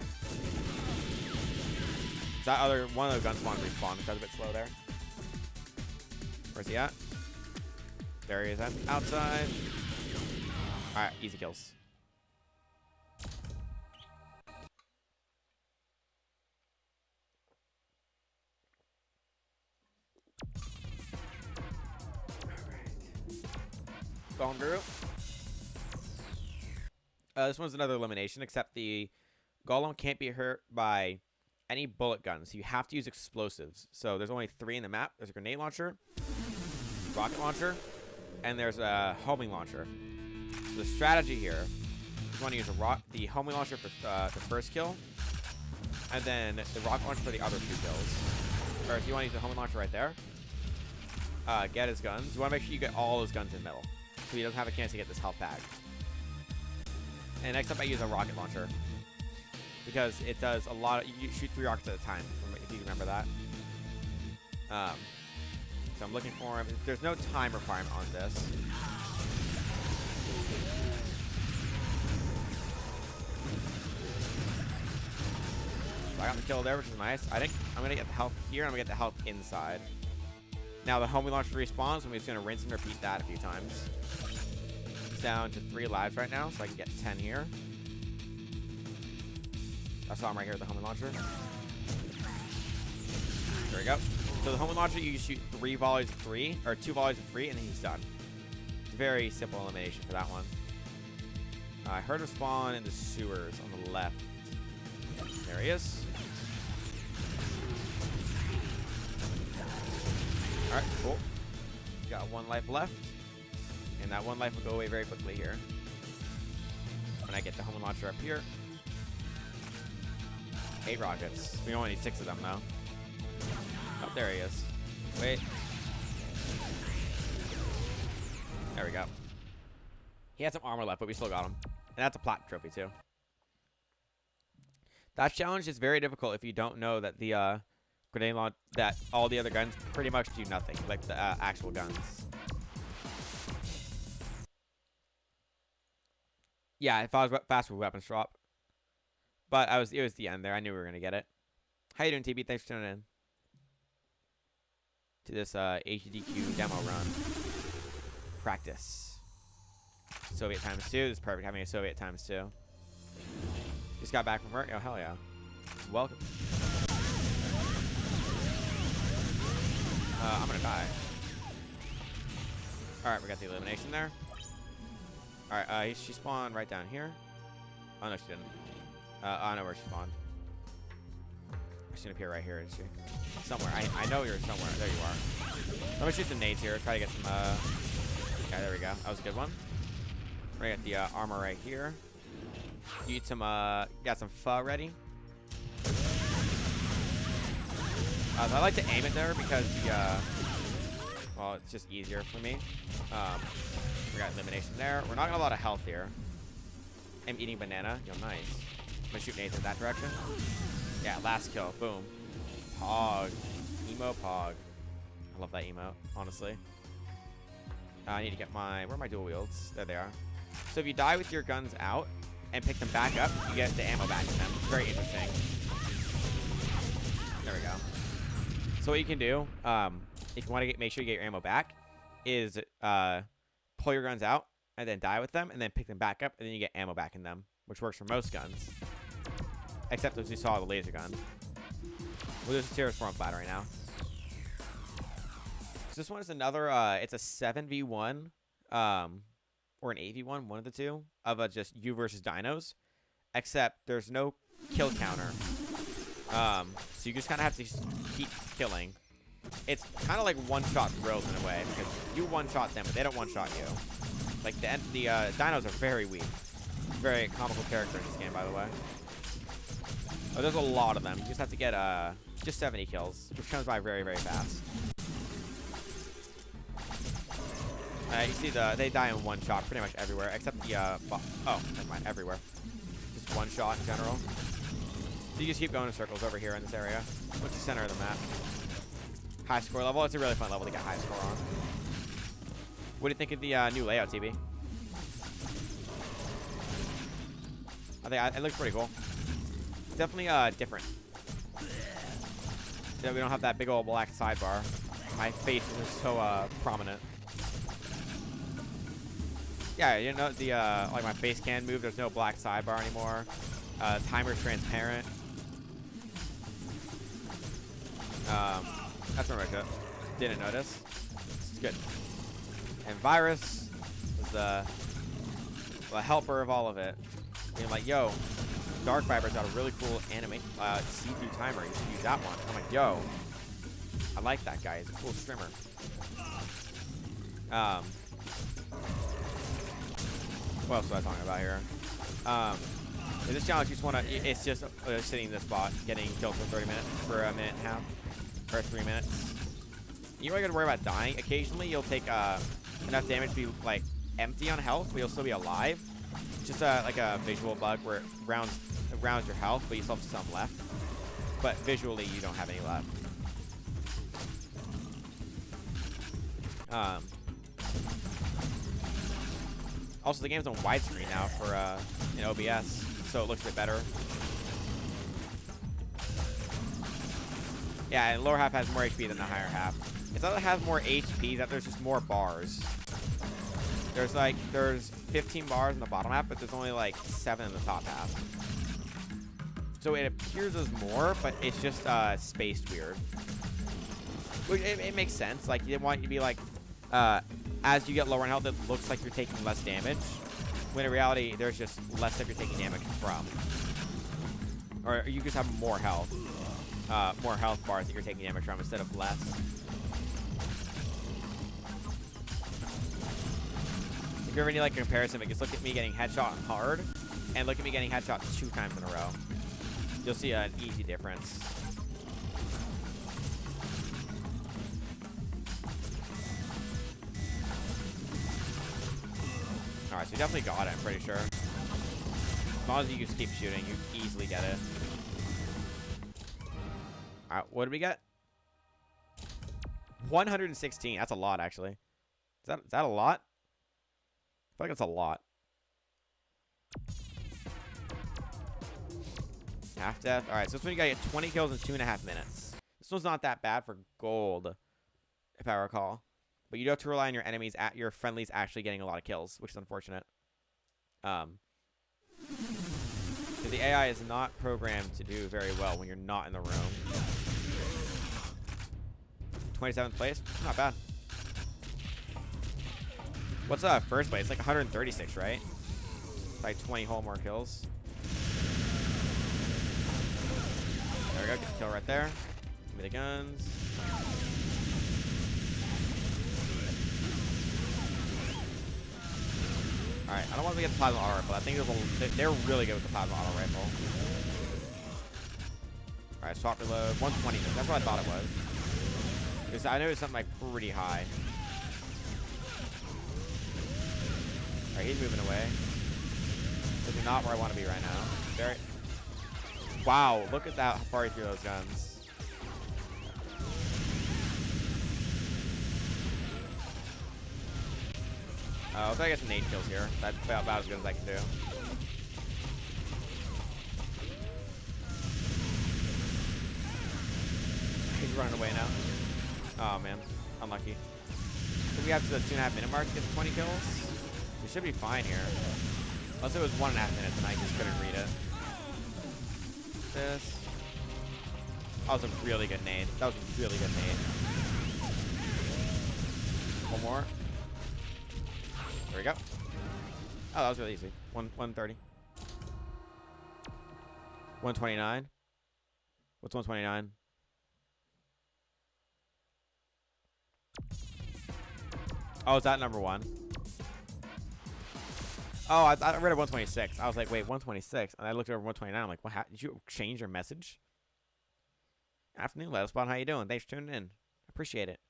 Speaker 1: That other one of the gun spawns respawned, which was a bit slow there. Where's he at? There he is at outside. Alright, easy kills. Going through. This one's another elimination, except the golem can't be hurt by any bullet guns. So you have to use explosives. So there's only 3 in the map. There's a grenade launcher, rocket launcher, and there's a homing launcher. So the strategy here is you want to use the homing launcher for the first kill, and then the rocket launcher for the other 2 kills. Or if you want to use the homing launcher right there, get his guns. You want to make sure you get all those guns in the middle, so he doesn't have a chance to get this health pack. And next up, I use a rocket launcher, because it does a lot of, you shoot 3 rockets at a time, if you remember that. So I'm looking for him. There's no time requirement on this. So I got the kill there, which is nice. I think I'm gonna get the health here, and I'm gonna get the health inside. Now the homing launcher respawns, and we're just gonna rinse and repeat that a few times. It's down to 3 lives right now, so I can get 10 here. I saw him right here with the homing launcher. There we go. So the homing launcher, you shoot 3 volleys of 3, or 2 volleys of 3, and then he's done. It's a very simple elimination for that one. I heard him spawn in the sewers on the left. There he is. Alright, cool. Got 1 life left. And that 1 life will go away very quickly here. When I get the home launcher up here. 8 rockets. We only need 6 of them, though. Oh, there he is. Wait. There we go. He had some armor left, but we still got him. And that's a platinum trophy, too. That challenge is very difficult if you don't know that the grenade launch, that all the other guns pretty much do nothing, like the actual guns. Yeah, if I was fast with weapons drop. But it was the end there. I knew we were gonna get it. How you doing, TB? Thanks for tuning in to this AGDQ demo run. Practice. Soviet times 2. This is perfect having a Soviet times 2. Just got back from work. Oh, hell yeah. Welcome. I'm gonna die. Alright, we got the elimination there. Alright, she spawned right down here. Oh, no, she didn't. I know where she spawned. She's gonna appear right here, isn't she? Somewhere. I know you're somewhere. There you are. Let me shoot some nades here. Try to get some, yeah, there we go. That was a good one. We're gonna get the armor right here. You need some, got some pho ready. I like to aim it there because the, well, it's just easier for me. We got elimination there. We're not got a lot of health here. I'm eating banana. Yo, nice. I'm gonna shoot nades in that direction. Yeah, last kill. Boom. Pog. Emo pog. I love that emote, honestly. I need to get my... Where are my dual wields? There they are. So if you die with your guns out and pick them back up, you get the ammo back in them. It's very interesting. There we go. So what you can do, if you want to make sure you get your ammo back, is pull your guns out and then die with them and then pick them back up and then you get ammo back in them, which works for most guns. Except as you saw the laser gun. We'll do some tier 4 on flat right now. So this one is another, it's a 7v1, or an 8v1, one of the two, of just you versus dinos. Except there's no kill counter. So you just kind of have to keep killing. It's kind of like one-shot thrills in a way, because you one-shot them, but they don't one-shot you. Like, the dinos are very weak. Very comical character in this game, by the way. Oh, there's a lot of them. You just have to get just 70 kills, which comes by very, very fast. You see they die in one shot pretty much everywhere, except the oh, never mind, everywhere. Just one shot in general. So you just keep going in circles over here in this area. What's the center of the map? High score level. It's a really fun level to get high score on. What do you think of the new layout, TB? I think it looks pretty cool. Definitely different. Yeah, we don't have that big old black sidebar. My face is so prominent. Yeah, you know, the like my face can move. There's no black sidebar anymore. Timer's transparent. That's pretty much it. Didn't notice. It's good. And Virus is the helper of all of it. Being like, yo, Dark Viper's got a really cool anime see-through timer. You should use that one. I'm like, yo, I like that guy. He's a cool streamer. What else was I talking about here? In this challenge, you just want to, it's just sitting in this spot, getting killed for 30 minutes, for a minute and a half, or 3 minutes. You don't really got to worry about dying. Occasionally, you'll take enough damage to be, like, empty on health, but you'll still be alive. It's just like a visual bug where it rounds your health, but you still have some left. But visually, you don't have any left. Also, the game's on widescreen now for in OBS, so it looks a bit better. Yeah, and lower half has more HP than the higher half. It's not that it has more HP, that there's just more bars. There's 15 bars in the bottom half, but there's only like 7 in the top half. So it appears as more, but it's just spaced weird. Which it makes sense. Like, you want you to be like, as you get lower in health, it looks like you're taking less damage. When in reality, there's just less stuff you're taking damage from. Or you just have more health bars that you're taking damage from instead of less. If you ever need like a comparison, like, just look at me getting headshot hard and look at me getting headshot 2 times in a row. You'll see an easy difference. Alright, so you definitely got it, I'm pretty sure. As long as you just keep shooting, you easily get it. Alright, what did we get? 116. That's a lot, actually. Is that a lot? I feel like that's a lot. Half death. Alright, so this one you gotta get 20 kills in 2.5 minutes. This one's not that bad for gold, if I recall. But you do have to rely on your enemies, your friendlies actually getting a lot of kills, which is unfortunate. Because the AI is not programmed to do very well when you're not in the room. 27th place? Not bad. What's first place? Like 136, right? Like 20 whole more kills. There we go. Get the kill right there. Give me the guns. Alright, I don't want to get the plasma auto rifle. I think they're really good with the plasma auto rifle. Alright, swap reload. 120. That's what I thought it was. Because I know it's something like pretty high. Alright, he's moving away. This is not where I want to be right now. Very. Wow, look at that, how far he threw those guns. I'll try to get some nade kills here. That's about as good as I can do. He's running away now. Oh, man. Unlucky. So we have to the 2.5 minute mark to get to 20 kills. We should be fine here. Unless it was 1.5 minutes and I just couldn't read it. This. That was a really good nade. That was a really good nade. One more. There we go. Oh, that was really easy. 130. 129. What's 129? Oh, is that number 1? Oh, I read it 126. I was like, wait, 126. And I looked over 129. I'm like, what? Did you change your message? Afternoon, Let Us Spawn. How you doing? Thanks for tuning in. Appreciate it.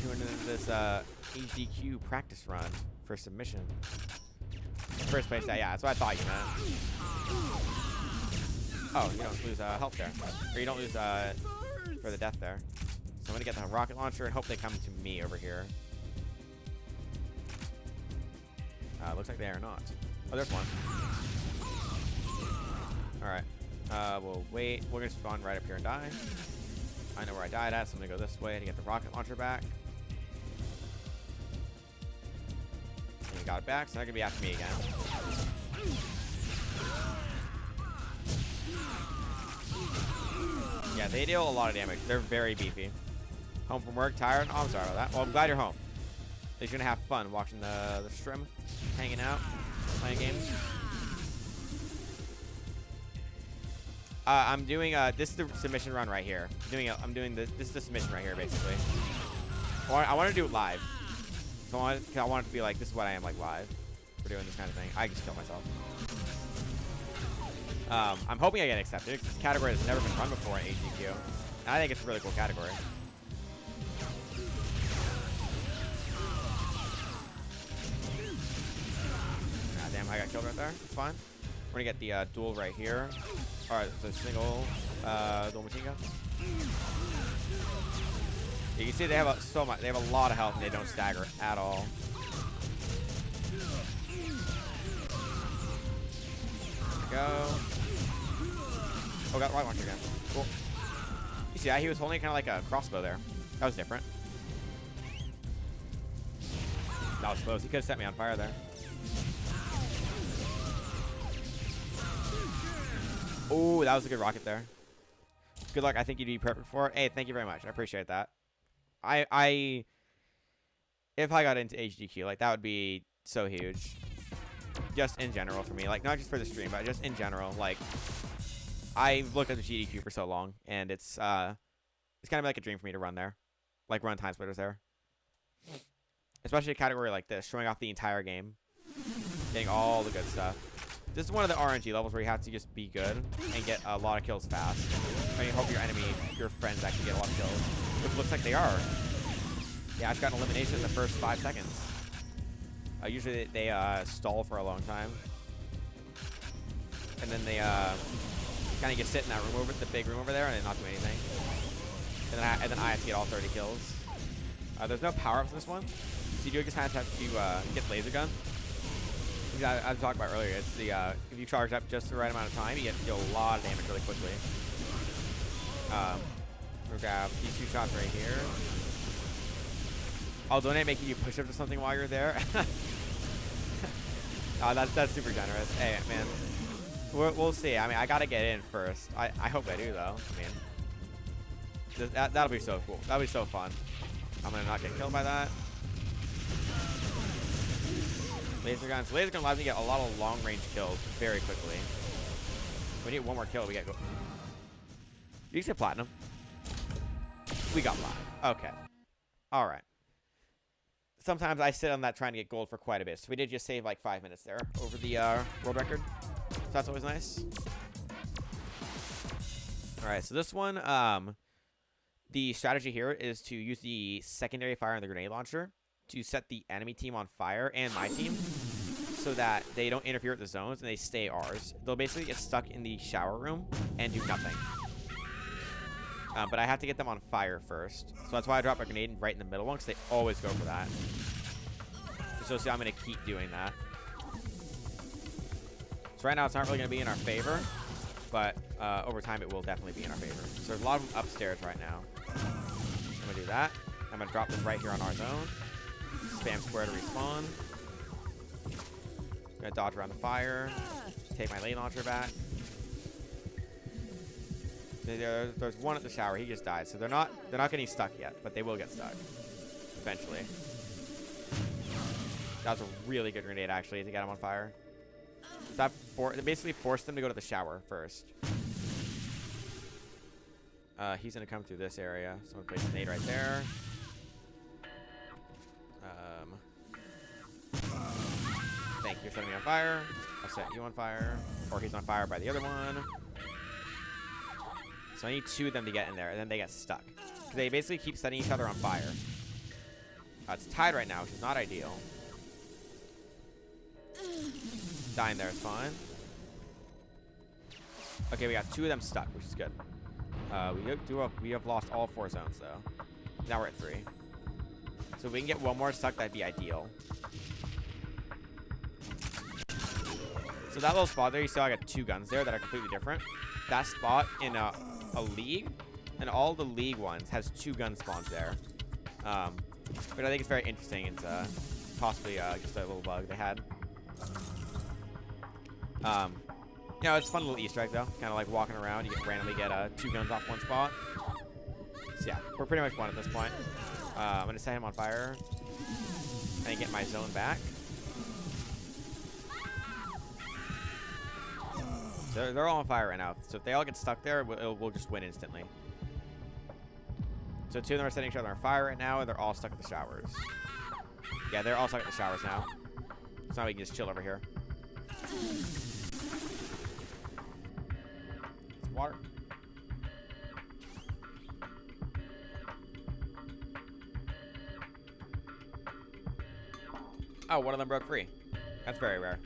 Speaker 1: Tuning into this AGDQ practice run for submission. First place, yeah, that's what I thought you meant. Oh, you don't lose health there. Or you don't lose for the death there. So I'm going to get the rocket launcher and hope they come to me over here. Looks like they are not. Oh, there's one. Alright. We'll wait. We're going to spawn right up here and die. I know where I died at, so I'm going to go this way to get the rocket launcher back. And you got it back, so they're going to be after me again. Yeah, they deal a lot of damage. They're very beefy. Home from work, tired? Oh, I'm sorry about that. Well, I'm glad you're home. At least you're going to have fun watching the stream, hanging out, playing games. I'm doing this is the submission run right here. I'm doing this is the submission right here basically. I want to do it live. So I want it to be like this is what I am like live for doing this kind of thing. I just kill myself. I'm hoping I get accepted. This category has never been run before in AGDQ. And I think it's a really cool category. God damn, I got killed right there. It's fine. We're gonna get the duel right here. Alright, so single dual machine gun. You can see they have so much. They have a lot of health and they don't stagger at all. There we go. Oh, got right launcher again. Cool. You see that? He was holding kind of like a crossbow there. That was different. That was close. He could have set me on fire there. Oh, that was a good rocket there. Good luck. I think you'd be perfect for it. Hey, thank you very much. I appreciate that. If I got into HGQ, like that would be so huge. Just in general for me, like not just for the stream, but just in general. Like I've looked at the GDQ for so long, and it's kind of like a dream for me to run there, like run Timesplitters there. especially a category like this, showing off the entire game, getting all the good stuff. This is one of the RNG levels where you have to just be good and get a lot of kills fast. I mean, hope your friends actually get a lot of kills, which looks like they are. Yeah, I've gotten elimination in the first 5 seconds. Usually they stall for a long time, and then they kind of just sit in that room the big room over there, and they not do anything. And then I have to get all 30 kills. There's no power-ups in this one, so you do just have to get laser gun. I was talking about earlier. It's the if you charge up just the right amount of time, you get deal a lot of damage really quickly. We'll grab these 2 shots right here. I'll donate making you push up to something while you're there. That's super generous. Hey man, we'll see. I mean, I gotta get in first. I hope I do though. I mean, that'll be so cool. That'll be so fun. I'm gonna not get killed by that. Laser guns. Laser gun allows me to get a lot of long range kills very quickly. We need one more kill. We get go. You can say platinum. We got platinum. Okay. All right. Sometimes I sit on that trying to get gold for quite a bit. So we did just save like 5 minutes there over the world record. So that's always nice. All right. So this one, the strategy here is to use the secondary fire on the grenade launcher to set the enemy team on fire and my team so that they don't interfere with the zones and they stay ours. They'll basically get stuck in the shower room and do nothing. But I have to get them on fire first. So that's why I drop a grenade right in the middle one, because they always go for that. So see, I'm going to keep doing that. So right now it's not really going to be in our favor, but over time it will definitely be in our favor. So there's a lot of them upstairs right now. I'm going to do that. I'm going to drop them right here on our zone. Spam square to respawn. I'm going to dodge around the fire. Take my lane launcher back. There's one at the shower. He just died. So they're not getting stuck yet, but they will get stuck eventually. That was a really good grenade actually to get him on fire. So that basically forced them to go to the shower first. He's gonna come through this area. So I'm gonna place a nade right there. Thank you for setting me on fire. I'll set you on fire. Or he's on fire by the other one. So I need 2 of them to get in there, and then they get stuck. They basically keep setting each other on fire. It's tied right now, which is not ideal. Dying there is fine. Okay, we got 2 of them stuck, which is good. We have lost all 4 zones, though. Now we're at 3. So if we can get 1 more stuck, that'd be ideal. So that little spot there, you see I got 2 guns there that are completely different. That spot in a league, and all the league ones has 2 gun spawns there. But I think it's very interesting. It's possibly just a little bug they had. You know, it's a fun little Easter egg though. Kind of like walking around, you randomly get 2 guns off 1 spot. So yeah, we're pretty much won at this point. I'm gonna set him on fire and get my zone back. They're all on fire right now. So if they all get stuck there, we'll just win instantly. So 2 of them are setting each other on fire right now, and they're all stuck at the showers. Yeah, they're all stuck at the showers now. So now we can just chill over here. Water. Oh, one of them broke free. That's very rare.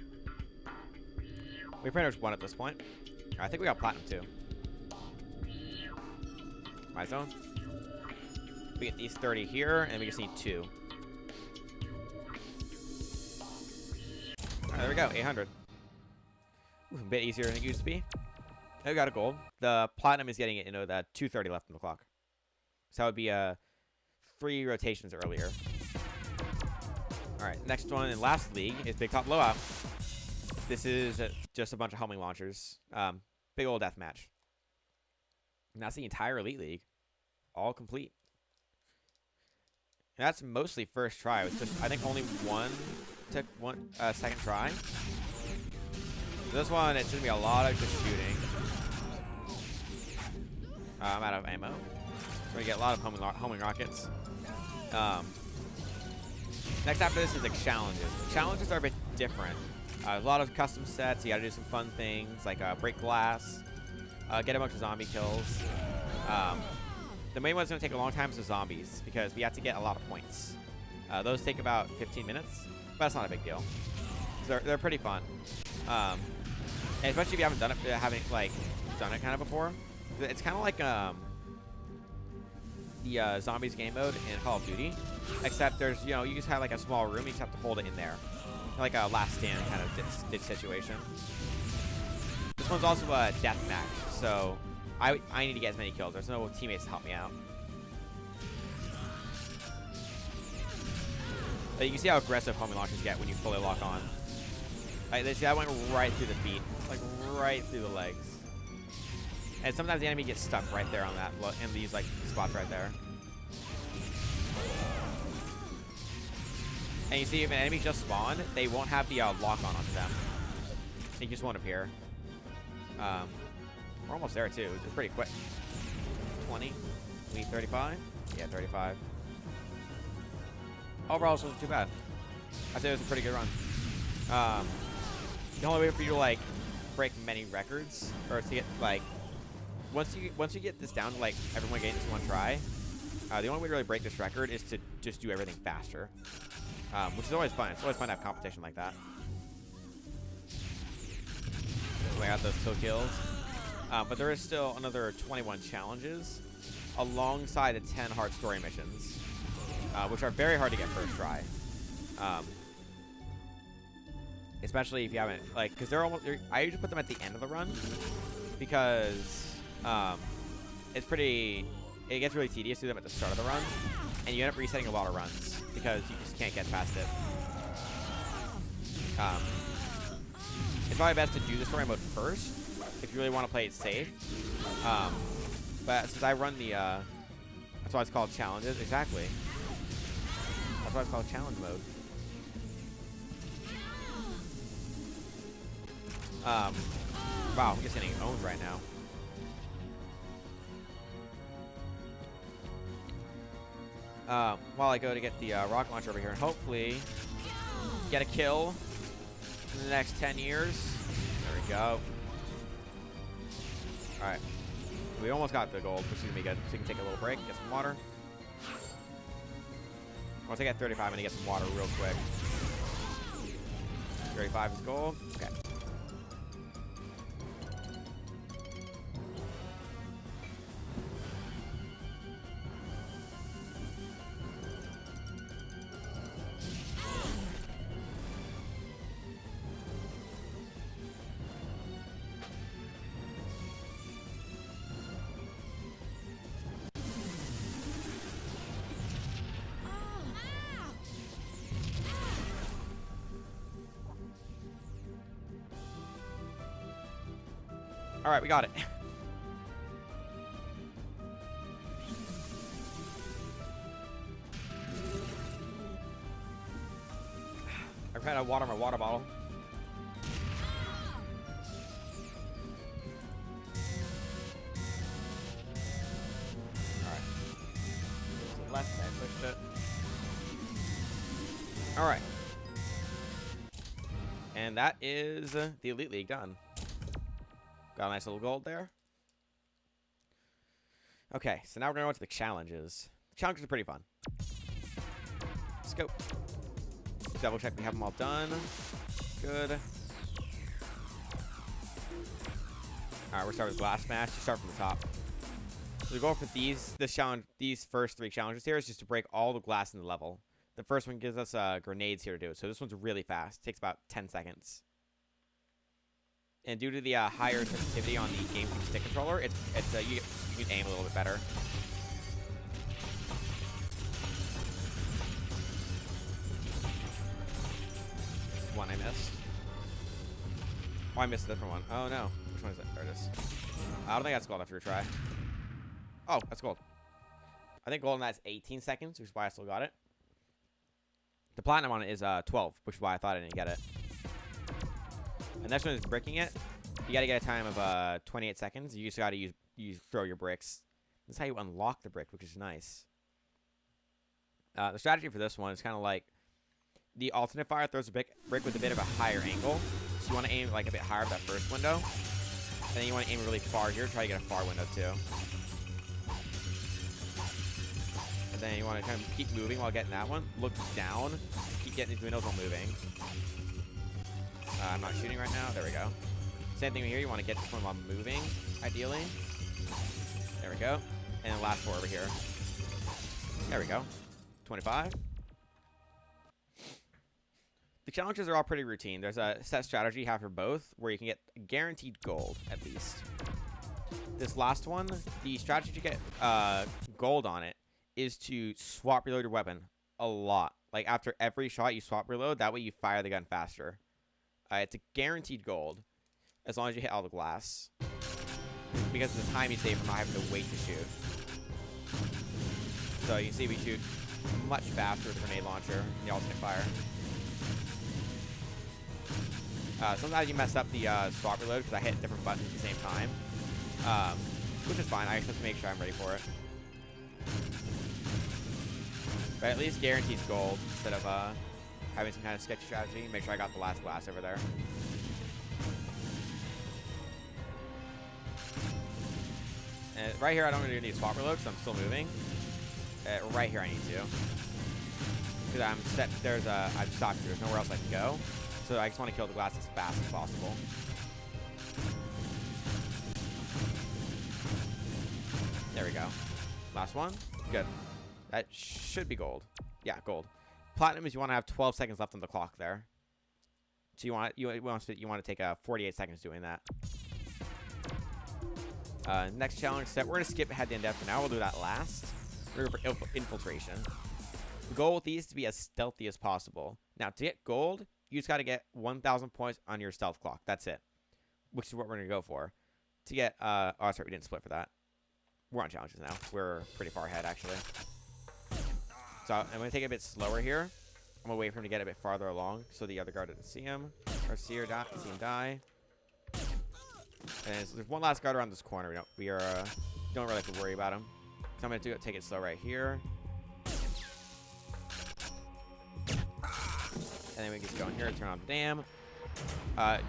Speaker 1: We pretty much won at this point. I think we got platinum too. My zone. We get these 30 here, and we just need 2. Alright, there we go. 800. Ooh, a bit easier than it used to be. Now we got a gold. The platinum is getting it, you know, that 230 left on the clock. So that would be 3 rotations earlier. Alright, next one in last league is Big Top Blowout. This is just a bunch of homing launchers. Big old death match. And that's the entire Elite League. All complete. And that's mostly first try. It was just, I think only one took second try. This one, it's going to be a lot of just shooting. I'm out of ammo. We're going to get a lot of homing rockets. Next after this is the challenges. The challenges are a bit different. A lot of custom sets. You gotta do some fun things like break glass, get a bunch of zombie kills. The main one's gonna take a long time is the zombies because we have to get a lot of points. Those take about 15 minutes, but that's not a big deal. They're pretty fun, and especially if you haven't done it kind of before. It's kind of like the zombies game mode in Call of Duty, except there's you just have like a small room. You just have to hold it in there, like a last stand kind of ditch situation. This one's also a death match, so I need to get as many kills. There's no teammates to help me out. But you can see how aggressive homing launchers get when you fully lock on. See, I went right through the feet, like right through the legs. And sometimes the enemy gets stuck right there on that, in these like spots right there. And you see, if an enemy just spawned, they won't have the lock on onto them. They just won't appear. We're almost there too. It's pretty quick. 20. We need 35. Yeah, 35. Overall, this wasn't too bad. I'd say it was a pretty good run. The only way for you to like break many records, or to get like once you get this down to like everyone getting this one try, the only way to really break this record is to just do everything faster, which is always fun. It's always fun to have competition like that. So I got those 2 kills, but there is still another 21 challenges alongside the 10 hard story missions, which are very hard to get first try. Especially if you haven't, like, because I usually put them at the end of the run because it gets really tedious to do them at the start of the run, and you end up resetting a lot of runs because you just can't get past it. It's probably best to do the story mode first if you really want to play it safe. But since I run the, that's why it's called challenges. Exactly. That's why it's called challenge mode. Wow, I'm just getting owned right now. While I go to get the rocket launcher over here and hopefully get a kill in the next 10 years. There we go. Alright. We almost got the gold, which is going to be good. So we can take a little break, get some water. Once I get 35, I'm going to get some water real quick. 35 is gold. Okay. All right, we got it. I ran out of water in my water bottle. All right. To the left, I pushed it. All right. And that is the Elite League done. Got a nice little gold there. Okay, so now we're going to go into the challenges. The challenges are pretty fun. Let's go. Double check we have them all done. Good. Alright, we're starting with glass smash. Just start from the top. So the goal for these first 3 challenges here is just to break all the glass in the level. The first one gives us grenades here to do it. So this one's really fast. It takes about 10 seconds. And due to the higher sensitivity on the GameCube stick controller, you can aim a little bit better. One I missed. Oh, I missed a different one. Oh no. Which one is it? There it is. I don't think that's gold after a try. Oh, that's gold. I think gold on that's 18 seconds, which is why I still got it. The platinum on it is 12, which is why I thought I didn't get it. And next one is bricking it. You got to get a time of 28 seconds. You just got to throw your bricks. This is how you unlock the brick, which is nice. The strategy for this one is kind of like The alternate fire throws a brick with a bit of a higher angle. So you want to aim like a bit higher for that first window. And then you want to aim really far here, try to get a far window too. And then you want to kind of keep moving while getting that one. Look down, keep getting these windows while moving. I'm not shooting right now. There we go. Same thing here. You want to get this one while moving, ideally. There we go. And the last 4 over here. There we go. 25. The challenges are all pretty routine. There's a set strategy you have for both where you can get guaranteed gold, at least. This last one, the strategy to get gold on it is to swap reload your weapon a lot. Like, after every shot, you swap reload. That way you fire the gun faster. It's a guaranteed gold as long as you hit all the glass. Because of the time you save from not having to wait to shoot. So you can see we shoot much faster with the grenade launcher and the alternate fire. Sometimes you mess up the swap reload because I hit different buttons at the same time. Which is fine. I just have to make sure I'm ready for it. But at least guarantees gold instead of having some kind of sketchy strategy. Make sure I got the last glass over there. And right here, I don't really need swap reload because I'm still moving. Right here, I need to. Because I'm set. I've stopped here. There's nowhere else I can go. So I just want to kill the glass as fast as possible. There we go. Last one. Good. That should be gold. Yeah, gold. Platinum is you want to have 12 seconds left on the clock there. So you want to take 48 seconds doing that. Next challenge set. We're going to skip ahead to in-depth for now. We'll do that last. We're going for infiltration. The goal with these is to be as stealthy as possible. Now, to get gold, you just got to get 1,000 points on your stealth clock. That's it. Which is what we're going to go for. To get, oh, sorry, we didn't split for that. We're on challenges now. We're pretty far ahead, actually. So I'm going to take it a bit slower here. I'm going to wait for him to get a bit farther along so the other guard doesn't see him. Or see him die. And so there's one last guard around this corner. We don't really have to worry about him. So I'm going to take it slow right here. And then we get going here, turn on the dam. I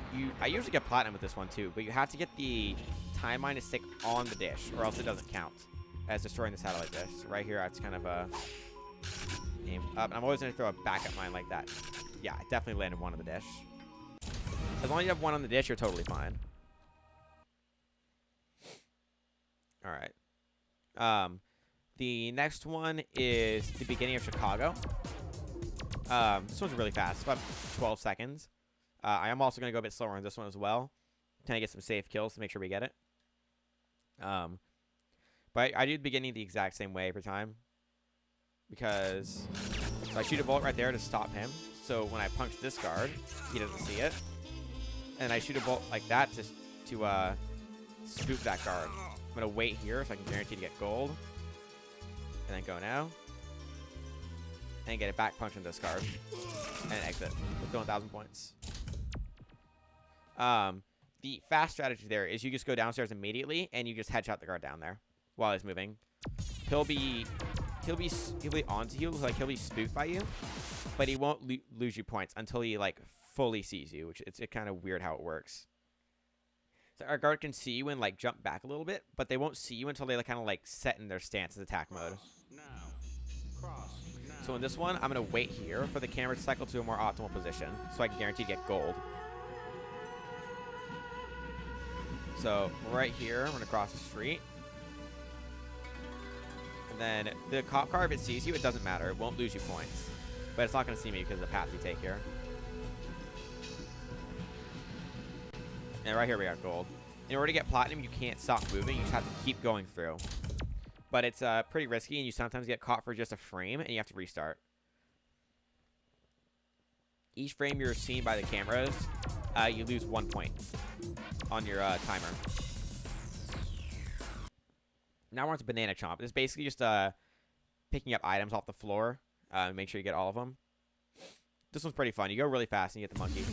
Speaker 1: usually get platinum with this one too, but you have to get the time mine to stick on the dish, or else it doesn't count as destroying the satellite dish. So right here, it's kind of aimed up. And I'm always going to throw a backup mine like that. Yeah, I definitely landed one on the dish. As long as you have one on the dish, you're totally fine. All right. The next one is the beginning of Chicago. This one's really fast. It's about 12 seconds. I am also going to go a bit slower on this one as well. Kind of get some safe kills to make sure we get it. But I do the beginning the exact same way every time. Because so I shoot a bullet right there to stop him. So when I punch this guard, he doesn't see it. And I shoot a bolt like that to spook that guard. I'm going to wait here so I can guarantee to get gold. And then go now. And get a back punch on this guard. And exit with 1,000 points. The fast strategy there is you just go downstairs immediately and you just headshot the guard down there while he's moving. He'll be onto you, like he'll be spooked by you, but he won't lose you points until he like fully sees you, which it's kind of weird how it works. So our guard can see you and like jump back a little bit, but they won't see you until they kind of like set in their stance as attack mode. So in this one, I'm gonna wait here for the camera to cycle to a more optimal position, so I can guarantee to get gold. So right here, I'm gonna cross the street. And then the cop car, if it sees you, it doesn't matter. It won't lose you points. But it's not gonna see me because of the path we take here. And right here we got gold. In order to get platinum, you can't stop moving. You just have to keep going through. But it's pretty risky, and you sometimes get caught for just a frame, and you have to restart. Each frame you're seen by the cameras, you lose 1 point on your timer. Now we're on to Banana Chomp. It's basically just picking up items off the floor. Make sure you get all of them. This one's pretty fun. You go really fast and you get the monkey.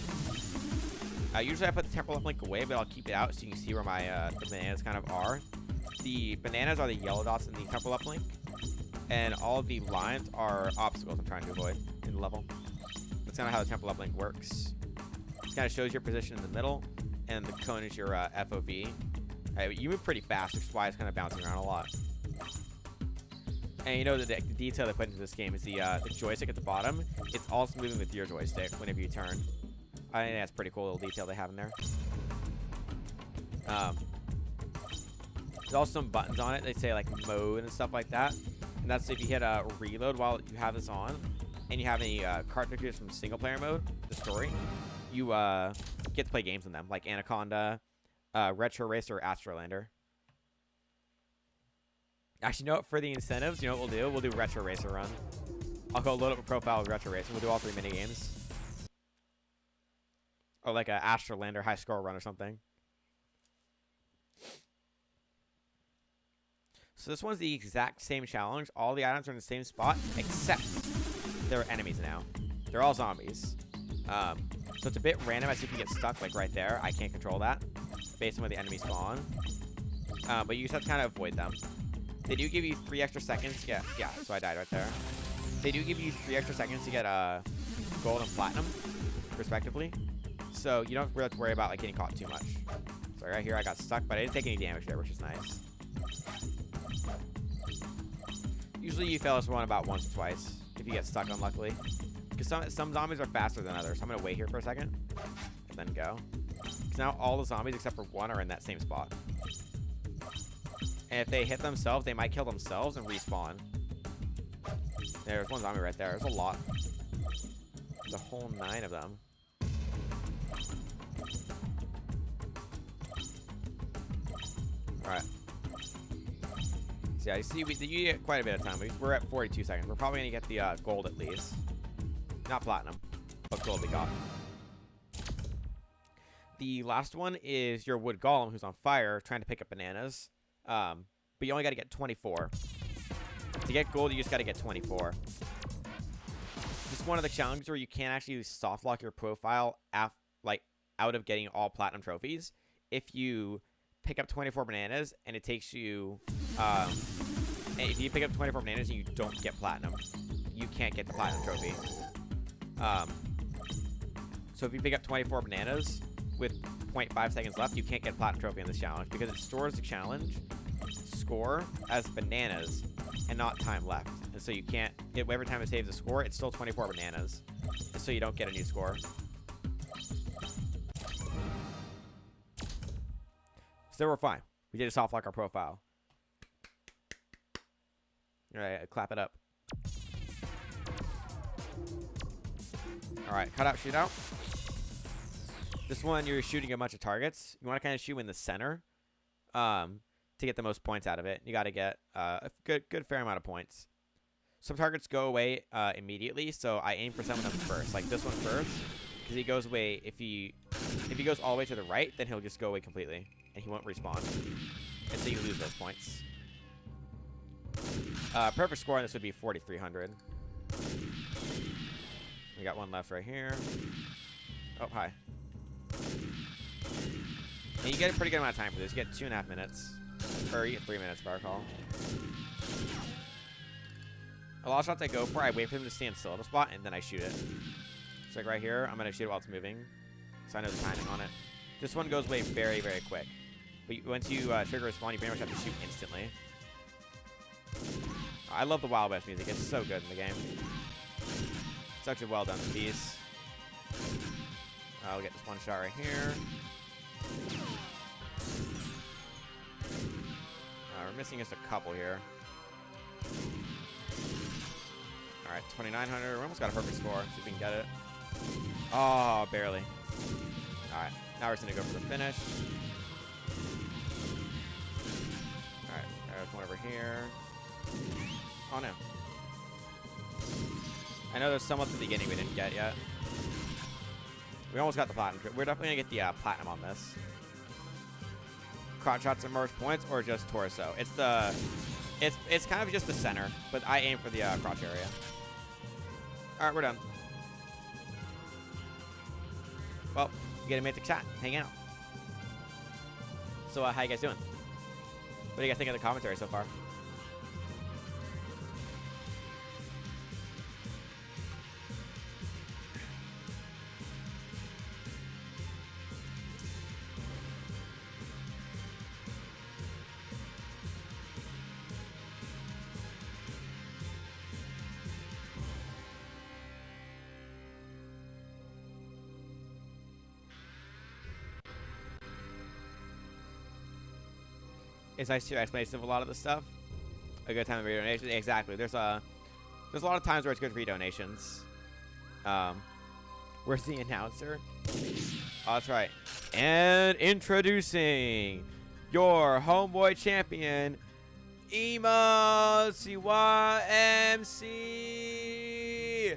Speaker 1: Usually I put the temporal uplink away, but I'll keep it out so you can see where my the bananas kind of are. The bananas are the yellow dots in the temporal uplink, and all of the lines are obstacles I'm trying to avoid in the level. kind of how the tempo leveling works. It kind of shows your position in the middle, and the cone is your FOV. You move pretty fast, which is why it's kind of bouncing around a lot. And you know the detail they put into this game is the joystick at the bottom. It's also moving with your joystick whenever you turn. I think that's pretty cool little detail they have in there. There's also some buttons on it. They say like mode and stuff like that. And that's if you hit a reload while you have this on, and you have any cartridges from single player mode, the story, you get to play games in them, like Anaconda, Retro Racer, or Astrolander. Actually, you know what? For the incentives, you know what we'll do? We'll do Retro Racer run. I'll go load up a profile with Retro Racer. We'll do all 3 minigames. Or like a Astrolander high score run or something. So this one's the exact same challenge. All the items are in the same spot, except they're enemies now. They're all zombies. So it's a bit random as if you get stuck like right there. I can't control that based on where the enemies spawn. But you just have to kind of avoid them. They do give you 3 extra seconds. Yeah, so I died right there. They do give you 3 extra seconds to get gold and platinum, respectively. So you don't really have to worry about like getting caught too much. So right here I got stuck, but I didn't take any damage there, which is nice. Usually you fail this one about once or twice if you get stuck, unluckily. Because some zombies are faster than others. So I'm going to wait here for a second and then go. Because now all the zombies except for one are in that same spot. And if they hit themselves, they might kill themselves and respawn. There's one zombie right there. There's a lot. There's a whole 9 of them. Alright. So yeah, you see, you get quite a bit of time. We're at 42 seconds. We're probably going to get the gold at least. Not platinum, but gold we got. The last one is your wood golem who's on fire trying to pick up bananas. But you only got to get 24. To get gold, you just got to get 24. This is one of the challenges where you can't actually soft lock your profile out of getting all platinum trophies. If you pick up 24 bananas and it takes you, if you pick up 24 bananas and you don't get platinum, you can't get the platinum trophy. So if you pick up 24 bananas with 0.5 seconds left, you can't get a platinum trophy in this challenge because it stores the challenge score as bananas and not time left. And so you can't, every time it saves a score, it's still 24 bananas. And so you don't get a new score. So we're fine. We did a soft lock our profile. Alright, clap it up. Alright, cut out, shootout. This one, you're shooting a bunch of targets. You want to kind of shoot in the center to get the most points out of it. You got to get a good fair amount of points. Some targets go away immediately, so I aim for some of them first. Like this one first, because he goes away. If he goes all the way to the right, then he'll just go away completely, and he won't respawn. And so you lose those points. Perfect score on this would be 4,300. We got one left right here. Oh, hi. And you get a pretty good amount of time for this. You get 2.5 minutes. Or you get 3 minutes, if I recall. A lot of shots I go for, I wait for them to stand still at a spot, and then I shoot it. So like right here, I'm going to shoot it while it's moving. So I know the timing on it. This one goes away very, very quick. But once you trigger a spawn, you pretty much have to shoot instantly. I love the Wild West music. It's so good in the game. Such a well done piece. I'll get this one shot right here. We're missing just a couple here. Alright, 2,900. We almost got a perfect score. See if we can get it. Oh, barely. Alright, now we're just going to go for the finish. Alright, there's one over here. Oh, no. I know there's some at the beginning we didn't get yet. We almost got the platinum. We're definitely going to get the platinum on this. Crotch shots and merge points, or just torso. It's kind of just the center, but I aim for the crotch area. All right, we're done. Well, you get a mythic chat, hang out. So, how you guys doing? What do you guys think of the commentary so far? it's nice to hear explanation of a lot of this stuff. A good time to read donations. Exactly. There's a lot of times where it's good to read donations. Where's the announcer? Oh, that's right. And introducing your homeboy champion, EmosewaMC.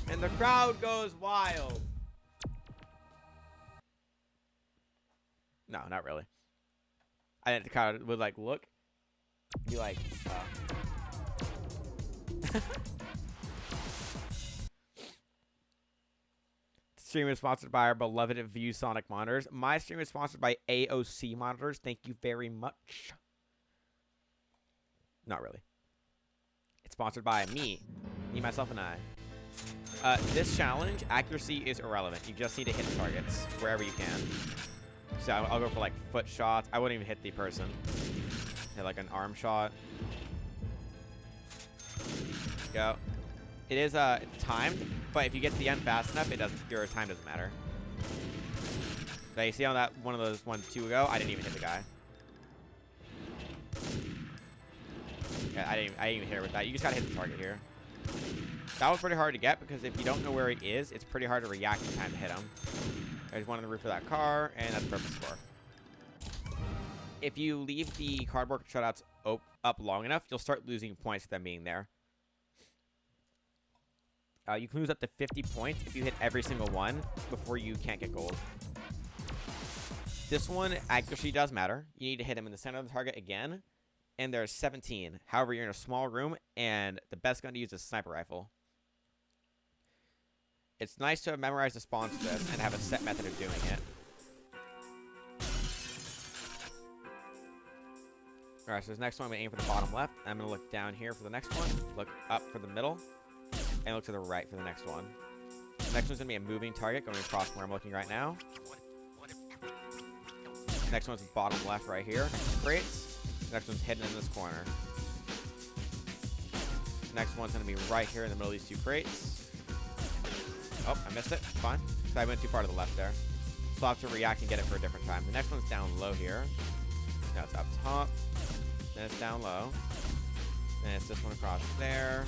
Speaker 1: And the crowd goes wild. No, not really. I think the crowd would like look, be like, Stream is sponsored by our beloved ViewSonic monitors. My stream is sponsored by AOC monitors. Thank you very much. Not really. It's sponsored by me, myself, and I. This challenge, accuracy is irrelevant. You just need to hit the targets wherever you can. So I'll go for like foot shots. I wouldn't even hit the person. Hit like an arm shot. Go. It is timed, but if you get to the end fast enough, your time doesn't matter. So you see on that one of those 1-2 ago, I didn't even hit the guy. Yeah, I didn't even hit her with that. You just gotta hit the target here. That was pretty hard to get because if you don't know where he is, it's pretty hard to react in time to hit him. There's one on the roof of that car, and that's perfect score. If you leave the cardboard shutouts up long enough, you'll start losing points with them being there. You can lose up to 50 points if you hit every single one before you can't get gold. This one, accuracy does matter. You need to hit him in the center of the target again, and there's 17. However, you're in a small room, and the best gun to use is a sniper rifle. It's nice to have memorized the spawns for this and have a set method of doing it. Alright, so this next one, I'm going to aim for the bottom left. I'm going to look down here for the next one, look up for the middle, and look to the right for the next one. The next one's going to be a moving target going across where I'm looking right now. Next one's bottom left right here. Crates. Next one's hidden in this corner. Next one's going to be right here in the middle of these two crates. Oh, I missed it. Fine. So I went too far to the left there. So I'll have to react and get it for a different time. The next one's down low here. Now it's up top. Then it's down low. Then it's this one across there.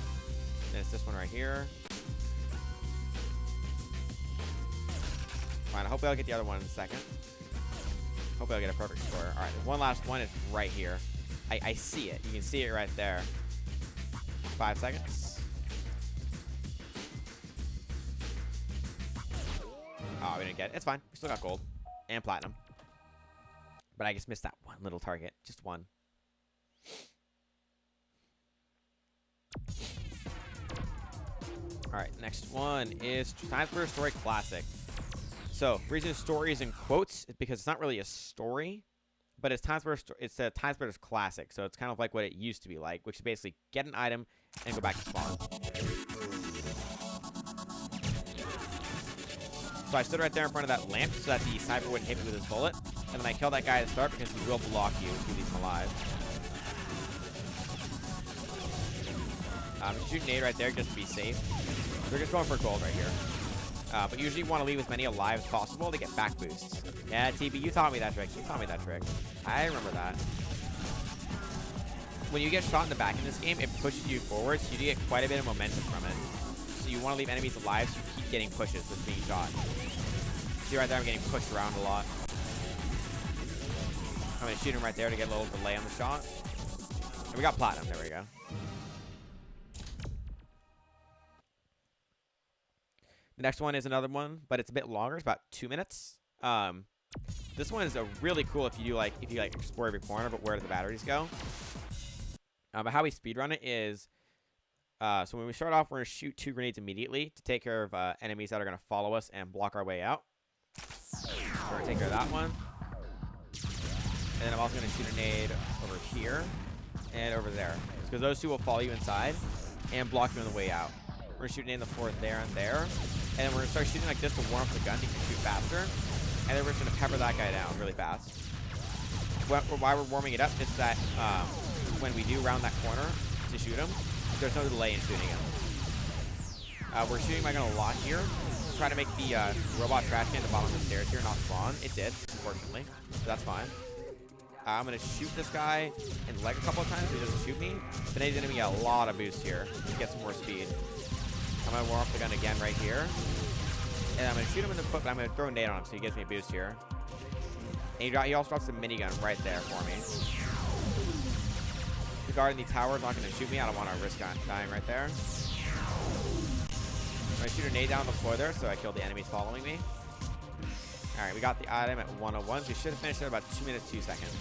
Speaker 1: Then it's this one right here. Fine. I hope I'll get the other one in a second. Hopefully I'll get a perfect score. Alright, the one last one is right here. I see it. You can see it right there. 5 seconds. Oh, we didn't get it. It's fine. We still got gold. And platinum. But I just missed that one little target. Just one. Alright, next one is Timesplitters Story Classic. So, the reason the story is in quotes is because it's not really a story, but it's a Timesplitters Classic, so it's kind of like what it used to be like, which is basically get an item and go back to spawn. So I stood right there in front of that lamp so that the sniper wouldn't hit me with his bullet, and then I killed that guy at the start because he will block you if you leave him alive. I'm shooting nade right there just to be safe. We're just going for gold right here. But usually you want to leave as many alive as possible to get back boosts. Yeah, TB, you taught me that trick. You taught me that trick. I remember that. When you get shot in the back in this game, it pushes you forward, so you do get quite a bit of momentum from it. So you want to leave enemies alive so you keep getting pushes with being shot. See right there, I'm getting pushed around a lot. I'm going to shoot him right there to get a little delay on the shot. And we got platinum. There we go. The next one is another one, but it's a bit longer. It's about 2 minutes. This one is really cool if you explore every corner, but where do the batteries go? But how we speedrun it is, so when we start off, we're going to shoot 2 grenades immediately to take care of enemies that are going to follow us and block our way out. So we're going to take care of that one. And then I'm also going to shoot a nade over here and over there. Because those two will follow you inside and block you on the way out. We're shooting in the floor there and there. And then we're going to start shooting like this to warm up the gun so you can shoot faster. And then we're just going to pepper that guy down really fast. Why we're warming it up is that when we do round that corner to shoot him, there's no delay in shooting him. We're shooting my gun a lot here. Try to make the robot trash can at the bottom of the stairs here not spawn. It did, unfortunately. So that's fine. I'm going to shoot this guy in the leg a couple of times so he doesn't shoot me. But then he's going to get a lot of boost here to get some more speed. I'm going to warm up the gun again right here. And I'm going to shoot him in the foot, but I'm going to throw a nade on him so he gives me a boost here. And he also drops a minigun right there for me. The guard in the tower is not going to shoot me. I don't want to risk dying right there. I'm going to shoot a nade down on the floor there so I kill the enemies following me. Alright, we got the item at 101. So we should have finished it in about 2 minutes, 2 seconds.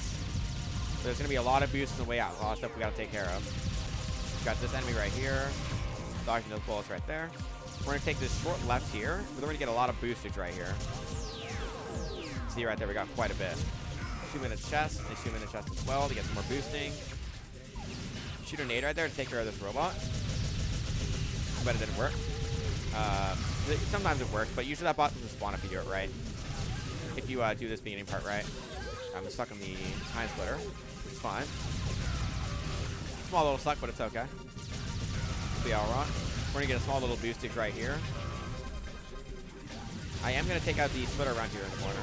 Speaker 1: So there's going to be a lot of boosts on the way out. A lot of stuff we got to take care of. We got this enemy right here. Dodging those bullets right there. We're going to take this short left here. We're going to get a lot of boostage right here. See right there, we got quite a bit. Shoot him in the chest. And shoot him in the chest as well to get some more boosting. Shoot a nade right there to take care of this robot. But it didn't work. Sometimes it works, but usually that bot doesn't spawn if you do it right. If you do this beginning part right. I'm stuck in the time splitter. It's fine. Small little suck, but it's okay. It'll be alright. We're gonna get a small little boostage right here. I am gonna take out the splitter around here in the corner.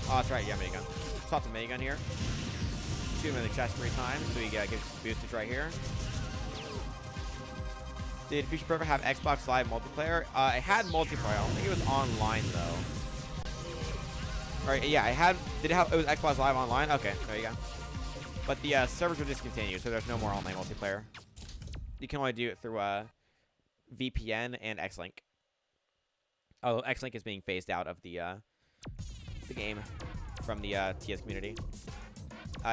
Speaker 1: Oh, that's right. Yeah, minigun. Swap the minigun here. Shoot him in the chest 3 times, so he gives boostage right here. Did Future Perfect have Xbox Live multiplayer? It had multiplayer. I don't think it was online though. Alright, yeah, it was Xbox Live online? Okay, there you go. But the servers were discontinued, so there's no more online multiplayer. You can only do it through VPN and X-Link. Oh, X-Link is being phased out of the game from the TS community.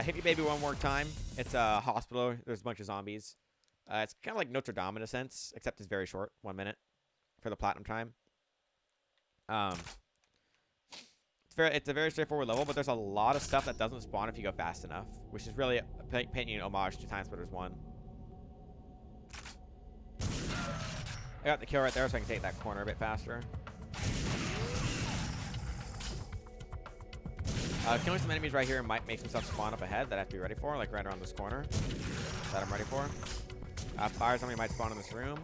Speaker 1: Hit Me Baby one more time. It's a hospital. There's a bunch of zombies. It's kind of like Notre Dame in a sense, except it's very short, 1 minute for the platinum time. It's a very straightforward level, but there's a lot of stuff that doesn't spawn if you go fast enough, which is really painting an homage to Timesplitters 1. I got the kill right there, so I can take that corner a bit faster. Killing some enemies right here might make some stuff spawn up ahead that I have to be ready for, like right around this corner that I'm ready for. Fire zombie might spawn in this room,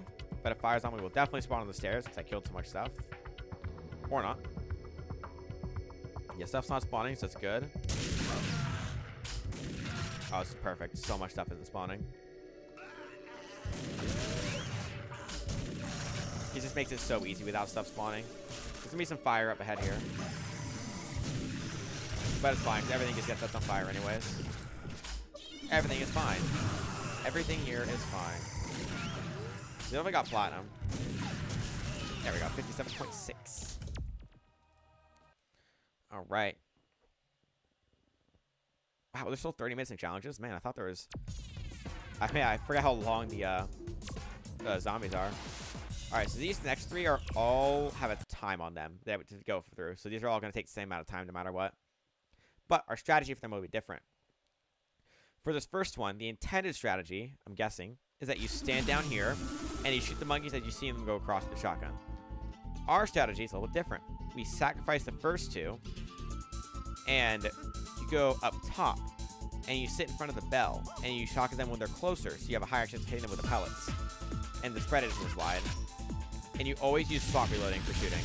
Speaker 1: but a fire zombie will definitely spawn on the stairs since I killed so much stuff. Or not. Yeah, stuff's not spawning, so it's good. Oh, this is perfect. So much stuff isn't spawning. It just makes it so easy without stuff spawning. There's gonna be some fire up ahead here. But it's fine, because everything just gets set on fire anyways. Everything is fine. Everything here is fine. See if I got platinum. There we go, 57.6. Alright. Wow, there's still 30 minutes in challenges? Man, I thought there was... I forgot how long the zombies are. Alright, so these next 3 are all have a time on them that to go through. So these are all going to take the same amount of time no matter what. But our strategy for them will be different. For this first one, the intended strategy, I'm guessing, is that you stand down here and you shoot the monkeys as you see them go across the shotgun. Our strategy is a little different. We sacrifice the first 2 and you go up top and you sit in front of the bell and you shotgun them when they're closer so you have a higher chance of hitting them with the pellets. And the spread isn't as wide. And you always use swap reloading for shooting.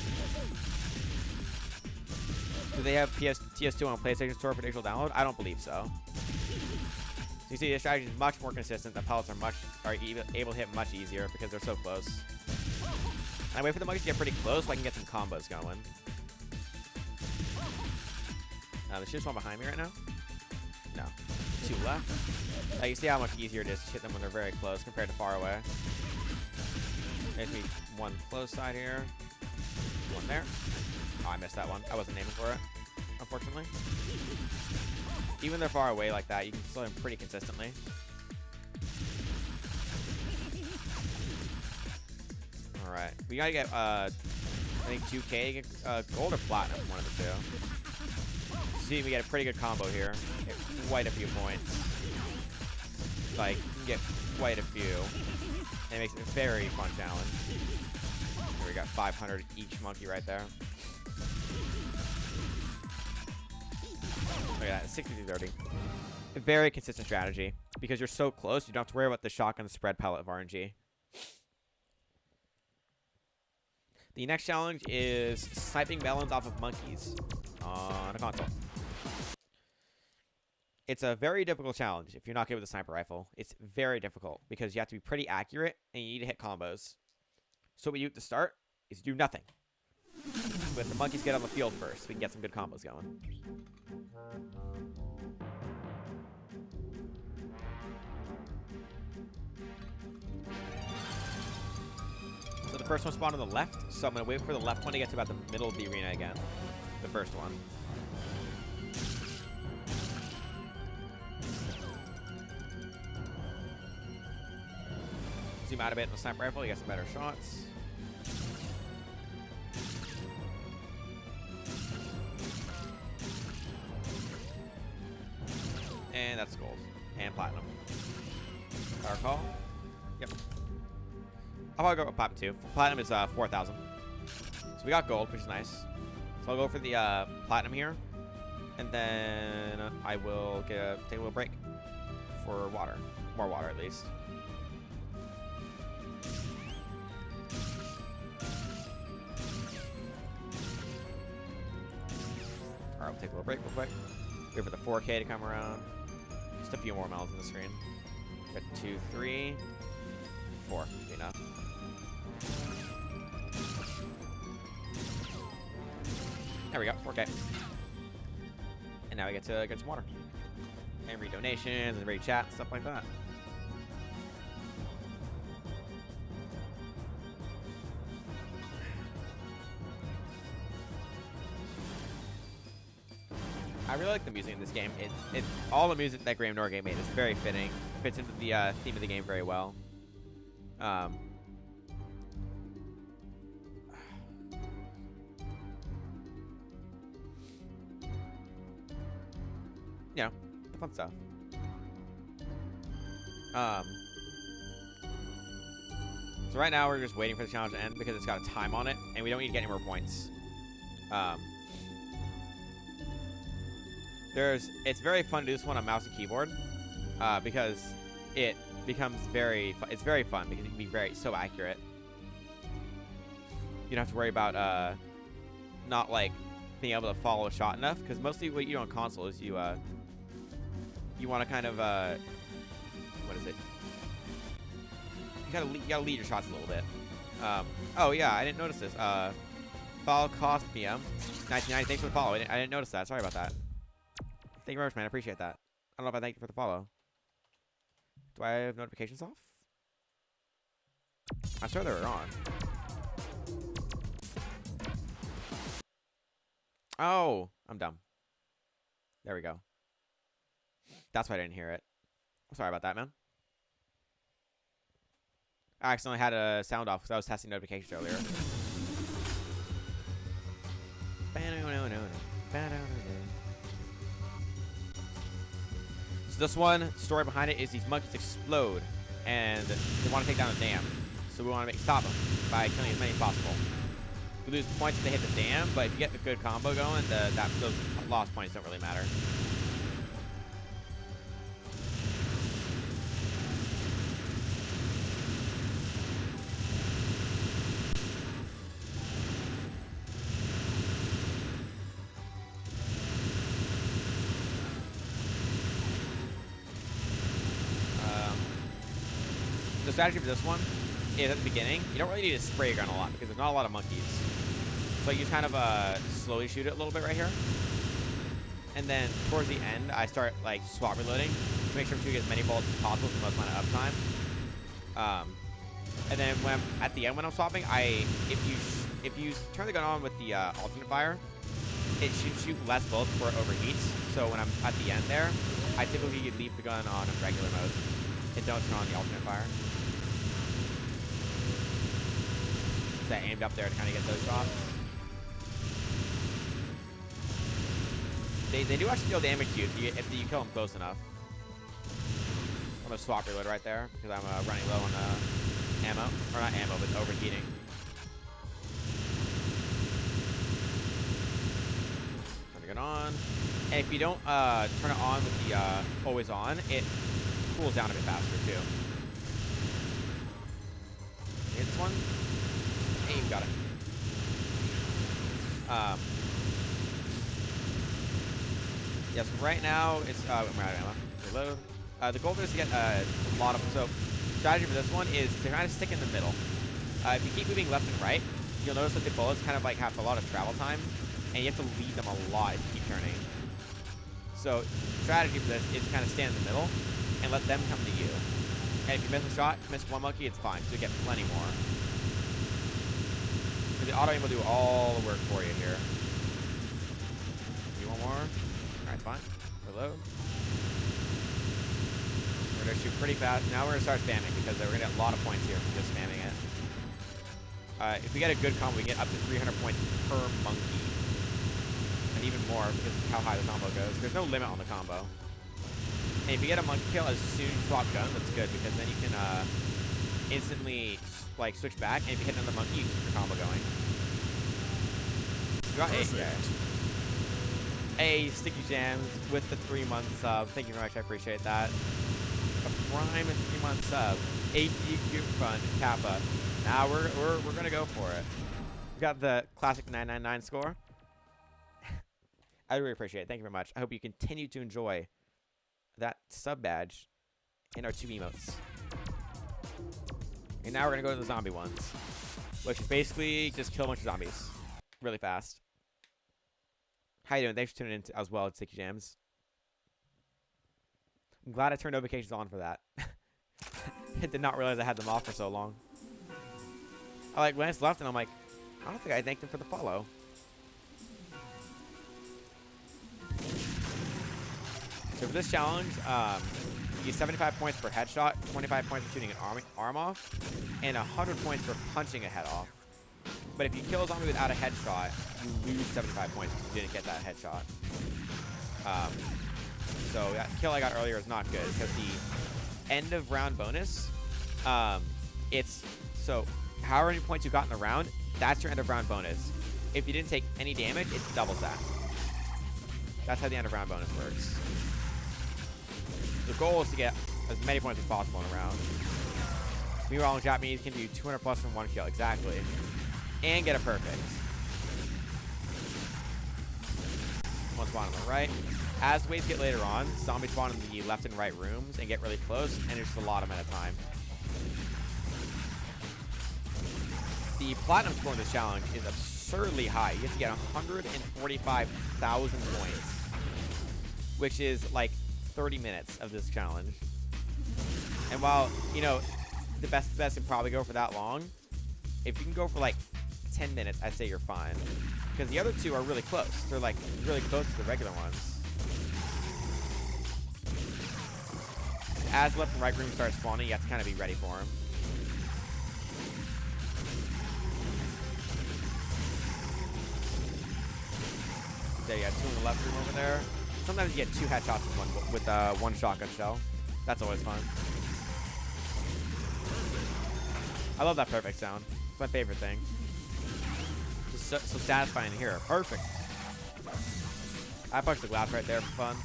Speaker 1: Do they have TS2 on PlayStation Store for digital download? I don't believe so. You see, the strategy is much more consistent. The pellets are able to hit much easier because they're so close. And I wait for the monkeys to get pretty close so I can get some combos going. There's just one behind me right now. No. 2 left. You see how much easier it is to hit them when they're very close compared to far away. There's me 1 close side here. 1 there. Oh, I missed that one. I wasn't aiming for it, unfortunately. Even if they're far away like that, you can still aim pretty consistently. Alright. We gotta get, I think 2k gold or platinum, one of the 2. See, we get a pretty good combo here. Get quite a few points. Like, you can get quite a few. And it makes it a very fun challenge. Here we got 500 each monkey right there. Look at that, 60-30. A very consistent strategy. Because you're so close, you don't have to worry about the shotgun spread pellet of RNG. The next challenge is sniping melons off of monkeys on a console. It's a very difficult challenge if you're not good with a sniper rifle. It's very difficult because you have to be pretty accurate and you need to hit combos. So what we do at the start is do nothing. Let the monkeys get on the field first so we can get some good combos going. So the first one spawned on the left, so I'm going to wait for the left one to get to about the middle of the arena again. The first one. Zoom out a bit with a sniper rifle, you get some better shots. And that's gold. And platinum. Our call. Yep. I'll probably go with platinum too. Platinum is 4,000. So we got gold, which is nice. So I'll go for the platinum here. And then I will take a little break for water. More water at least. Alright, we'll take a little break real quick. Wait for the 4K to come around. Just a few more mouths on the screen. Got 2, 3, 4. Good enough. There we go, 4K. And now we get to get some water. And read donations and read chat, stuff like that. I really like the music in this game. It's all the music that Graham Norgate made is very fitting. Fits into the theme of the game very well. You know, the fun stuff. So right now we're just waiting for the challenge to end because it's got a time on it, and we don't need to get any more points. It's very fun to do this one on mouse and keyboard, because it becomes it's very fun because it can be so accurate. You don't have to worry about not like being able to follow a shot enough, because mostly what you do on console is you want to kind of what is it? You gotta lead your shots a little bit. Oh yeah, I didn't notice this. Follow cost PM 1990. Thanks for the follow. I didn't notice that. Sorry about that. Thank you very much, man. I appreciate that. I don't know if I thank you for the follow. Do I have notifications off? I'm sure they were on. Oh, I'm dumb. There we go. That's why I didn't hear it. I'm sorry about that, man. I accidentally had a sound off because I was testing notifications earlier. So this one, story behind it is these monkeys explode and they want to take down the dam. So we want to stop them by killing as many as possible. We lose points if they hit the dam, but if you get a good combo going, those lost points don't really matter. The strategy for this one is at the beginning, you don't really need to spray your gun a lot because there's not a lot of monkeys. So you just kind of slowly shoot it a little bit right here. And then towards the end, I start like swap reloading to make sure I'm shooting as many bullets as possible for the most amount of uptime. And then when at the end when I'm swapping, if you turn the gun on with the alternate fire, it should shoot less bullets before it overheats. So when I'm at the end there, I typically leave the gun on a regular mode and don't turn on the alternate fire. So I aimed up there to kind of get those shots. They do actually deal damage to you if you kill them close enough. I'm gonna swap reload right there because I'm running low on ammo, or not ammo, but overheating. Turning it on, and if you don't turn it on with the always on, it cools down a bit faster too. Hit this one. Hey, you got it. Yes, right now it's we're out of ammo. Reload. The goal is to get a lot of. So strategy for this one is to kind of stick in the middle. If you keep moving left and right, you'll notice that the bullets kind of like have a lot of travel time, and you have to lead them a lot if you keep turning. So strategy for this is to kind of stand in the middle and let them come to you. And if you miss a shot, miss one monkey, it's fine. So you get plenty more. Because the auto aim will do all the work for you here. You want more? Alright, fine. Reload. We're going to shoot pretty fast. Now we're going to start spamming because we're going to get a lot of points here from just spamming it. If we get a good combo, we get up to 300 points per monkey. And even more because of how high the combo goes. There's no limit on the combo. And if you get a monkey kill as soon as you swap guns, that's good because then you can instantly like switch back, and if you hit another monkey, you keep your combo going. You got Hey, Sticky Jams with the 3-month sub. Thank you very much. I appreciate that. A prime 3-month sub. AGDQ fund Kappa. Now we're gonna go for it. We got the classic 999 score. I really appreciate it. Thank you very much. I hope you continue to enjoy that sub badge in our 2 emotes. And now we're gonna go to the zombie ones, which is basically just kill a bunch of zombies really fast. How you doing? Thanks for tuning in as well, Sticky Jams. I'm glad I turned notifications on for that. I did not realize I had them off for so long. I like glanced left and I'm like, I don't think I thanked him for the follow. So for this challenge, you get 75 points per headshot, 25 points for shooting an arm off, and 100 points for punching a head off. But if you kill a zombie without a headshot, you lose 75 points because you didn't get that headshot. So that kill I got earlier is not good because the end of round bonus, it's so however many points you got in the round, that's your end of round bonus. If you didn't take any damage, it doubles that. That's how the end of round bonus works. The goal is to get as many points as possible in a round. Meanwhile, in Japanese, can do 200 plus from 1 kill, exactly. And get a perfect. One spawn on the right. As waves get later on, zombies spawn in the left and right rooms and get really close, and there's just a lot of them at a time. The platinum score in this challenge is absurdly high. You have to get 145,000 points, which is like 30 minutes of this challenge. And while, you know, the best can probably go for that long, if you can go for like 10 minutes, I say you're fine. Because the other two are really close. They're like really close to the regular ones. As left and right room start spawning, you have to kind of be ready for them. There you got 2 in the left room over there. Sometimes you get 2 headshots with one shotgun shell. That's always fun. I love that perfect sound. It's my favorite thing. It's so satisfying to hear. Perfect. I punched the glass right there for fun.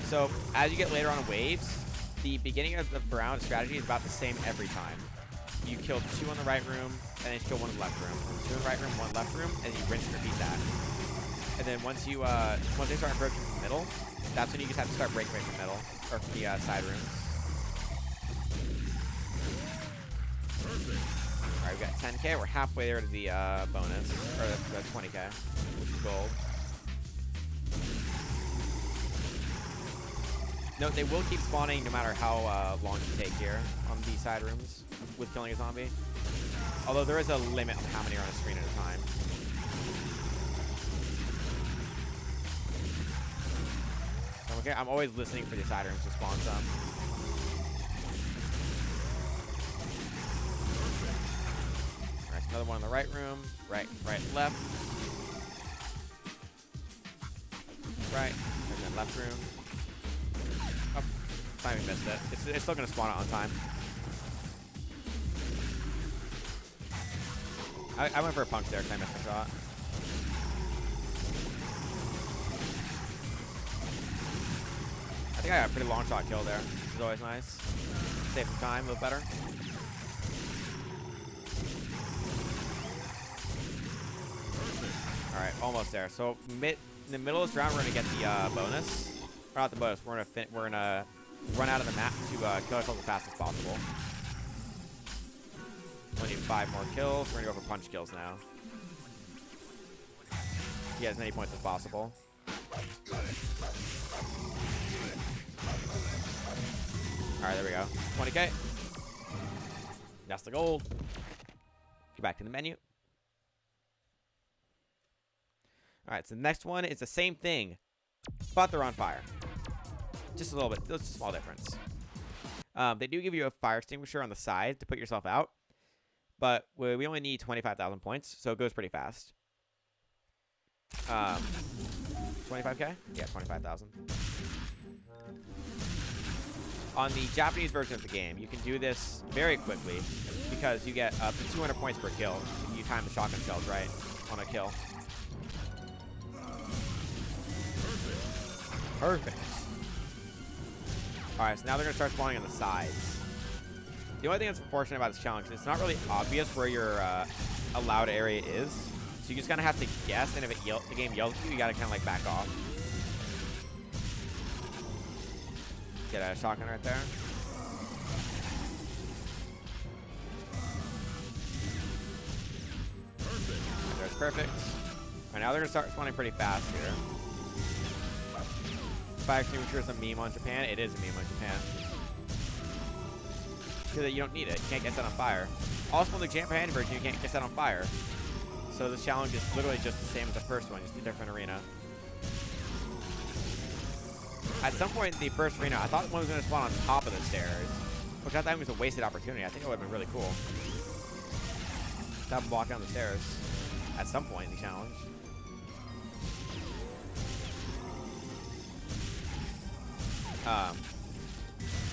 Speaker 1: So as you get later on in waves, the beginning of the round strategy is about the same every time. You kill 2 in the right room, and then you kill 1 in the left room. 2 in the right room, 1 left room, and you rinse and repeat that. And then once they start approaching the middle, that's when you just have to start breaking away from the middle, or from the side rooms. Alright, we got 10k. We're halfway there to the bonus, or the 20k, which is gold. Note, they will keep spawning no matter how long you take here on the side rooms with killing a zombie. Although there is a limit on how many are on a screen at a time. Okay, I'm always listening for the side rooms to spawn some. Alright, another one in the right room. Right, left. Right, and then left room. Oh, finally missed it. It's still gonna spawn it on time. I went for a punch there because I missed the shot. I think I got a pretty long shot kill there, which is always nice. Save some time, a little better. Alright, almost there. So in the middle of this round, we're gonna get the bonus. Or not the bonus. We're gonna run out of the map to kill ourselves as fast as possible. We need 5 more kills. We're gonna go for punch kills now. Get as many points as possible. Alright, there we go. 20k. That's the goal. Get back to the menu. Alright, so the next one is the same thing, but they're on fire. Just a little bit. That's a small difference. They do give you a fire extinguisher on the side to put yourself out, but we only need 25,000 points, so it goes pretty fast. 25k? Yeah, 25,000. On the Japanese version of the game, you can do this very quickly because you get up to 200 points per kill if you time the shotgun shells right on a kill. Perfect. Alright, so now they're going to start spawning on the sides. The only thing that's unfortunate about this challenge is it's not really obvious where your allowed area is. So you just kind of have to guess, and if the game yells at you, you got to kind of like back off. Get a shotgun right there. There's perfect. Alright, now they're going to start spawning pretty fast here. Fire extinguisher is a meme on Japan. It is a meme on Japan. Because you don't need it. You can't get set on fire. Also, in the Japan version, you can't get set on fire. So this challenge is literally just the same as the first one, just a different arena. At some point in the first arena, I thought one was going to spawn on top of the stairs, which I thought was a wasted opportunity. I think it would have been really cool to have them walk down the stairs at some point in the challenge.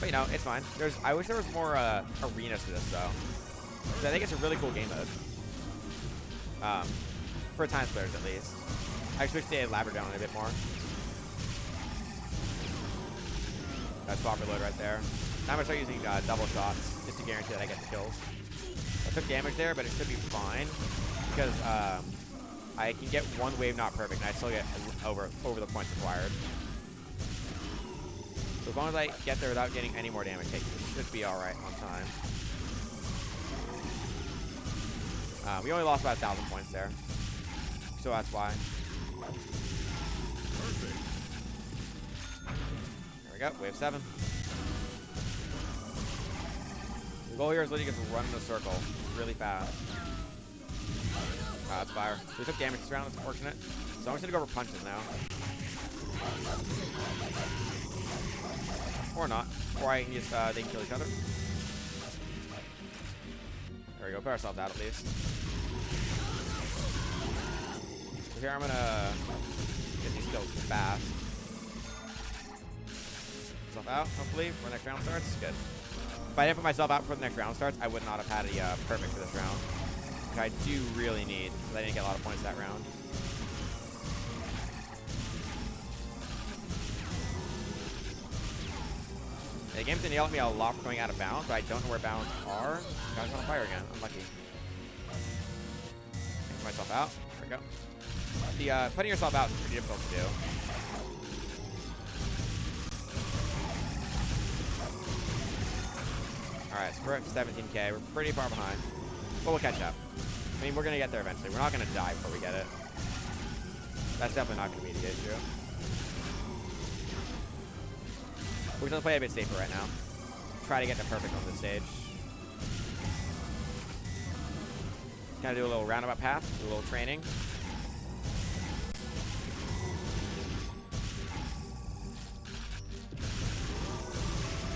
Speaker 1: But you know, it's fine. I wish there was more arenas to this though. I think it's a really cool game mode. For Timesplitters at least. I just wish they elaborated on it a bit more. That's swap reload right there. Now I'm gonna start using double shots just to guarantee that I get the kills. I took damage there, but it should be fine because I can get one wave not perfect, and I still get over the points required. So as long as I get there without getting any more damage taken, it should be alright on time. We only lost about 1,000 points there. So that's why. There we go, wave 7. The goal here is letting you get to run in a circle really fast. That's fire. So we took damage this round, that's unfortunate. So I'm just gonna go for punches now. Or not. Or I can just, they can kill each other. There we go, put ourselves out at least. So here I'm gonna get these kills fast. Myself out, hopefully, before the next round starts. Good. If I didn't put myself out before the next round starts, I would not have had a perfect for this round. Which I do really need, because I didn't get a lot of points that round. The game's gonna yell at me a lot for going out of bounds, but I don't know where bounds are. I was on fire again. Unlucky. Take myself out. There we go. Putting yourself out is pretty difficult to do. Alright, so we're at 17k. We're pretty far behind. But we'll catch up. I mean, we're gonna get there eventually. We're not gonna die before we get it. That's definitely not gonna be the issue. We're going to play a bit safer right now. Try to get to perfect on this stage. Kind of do a little roundabout path, do a little training.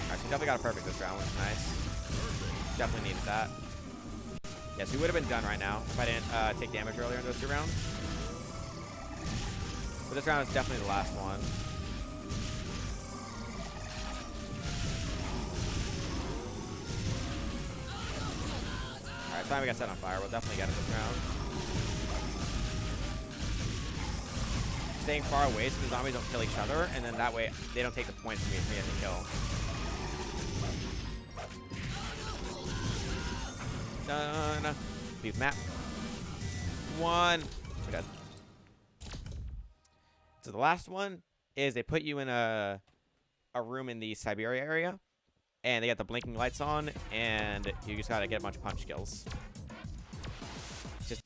Speaker 1: Alright, so we definitely got a perfect this round, which is nice. Definitely needed that. Yes, we would have been done right now if I didn't take damage earlier in those 2 rounds. But this round is definitely the last one. Time we got set on fire. We'll definitely get it this round. Staying far away so the zombies don't kill each other, and then that way they don't take the points from me if we get the kill. Done. Leave map. 1. We're dead. So the last one is they put you in a room in the Siberia area, and they got the blinking lights on, and you just gotta get a bunch of punch skills.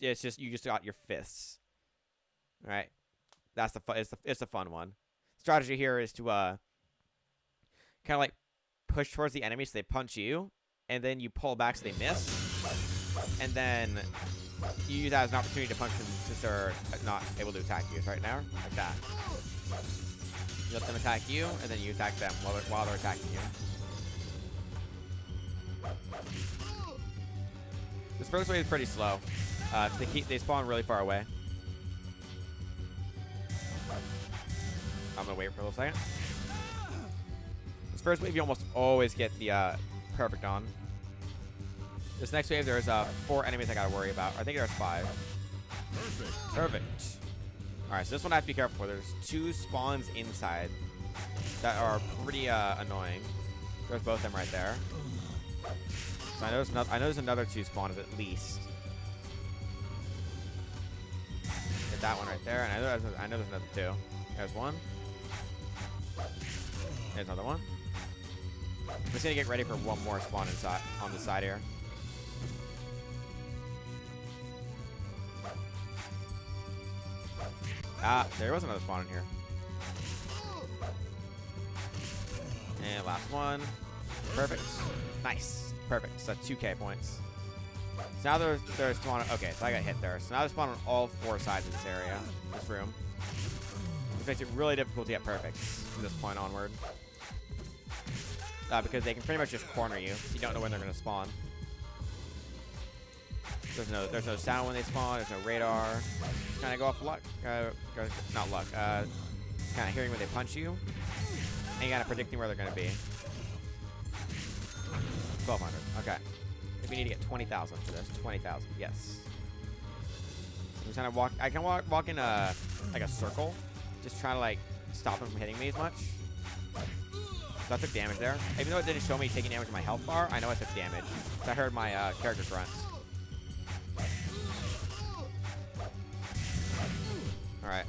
Speaker 1: It's just you just got your fists. All right, that's it's the fun one. Strategy here is to kind of like push towards the enemy so they punch you, and then you pull back so they miss, and then you use that as an opportunity to punch them since they're not able to attack you right now, like that. You let them attack you, and then you attack them while they're attacking you. This first wave is pretty slow. They spawn really far away. I'm gonna wait for a little second. This first wave you almost always get the perfect on. This next wave there's 4 enemies I gotta worry about. I think there's 5. Perfect. Alright, so this one I have to be careful for. There's 2 spawns inside that are pretty annoying. There's both of them right there. So I know there's another 2 spawns at least. Get that one right there, and I know there's another 2. There's one. There's another one. I'm just gonna get ready for one more spawn inside on the side here. Ah, there was another spawn in here. And last one. Perfect. Nice. Perfect. So 2k points. So now they're spawning. Okay, so I got hit there. So now they're spawning on all 4 sides of this area, this room. Which makes it really difficult to get perfects from this point onward. Because they can pretty much just corner you. You don't know when they're going to spawn. There's no sound when they spawn. There's no radar. Kind of go off luck. Not luck. Kind of hearing when they punch you. And kind of predicting where they're going to be. 1,200. Okay. We need to get 20,000 for this. 20,000. Yes. So I'm kind of walk. I can walk in like a circle. Just trying to like stop them from hitting me as much. So I took damage there. Even though it didn't show me taking damage on my health bar, I know I took damage. So I heard my character grunt. Alright,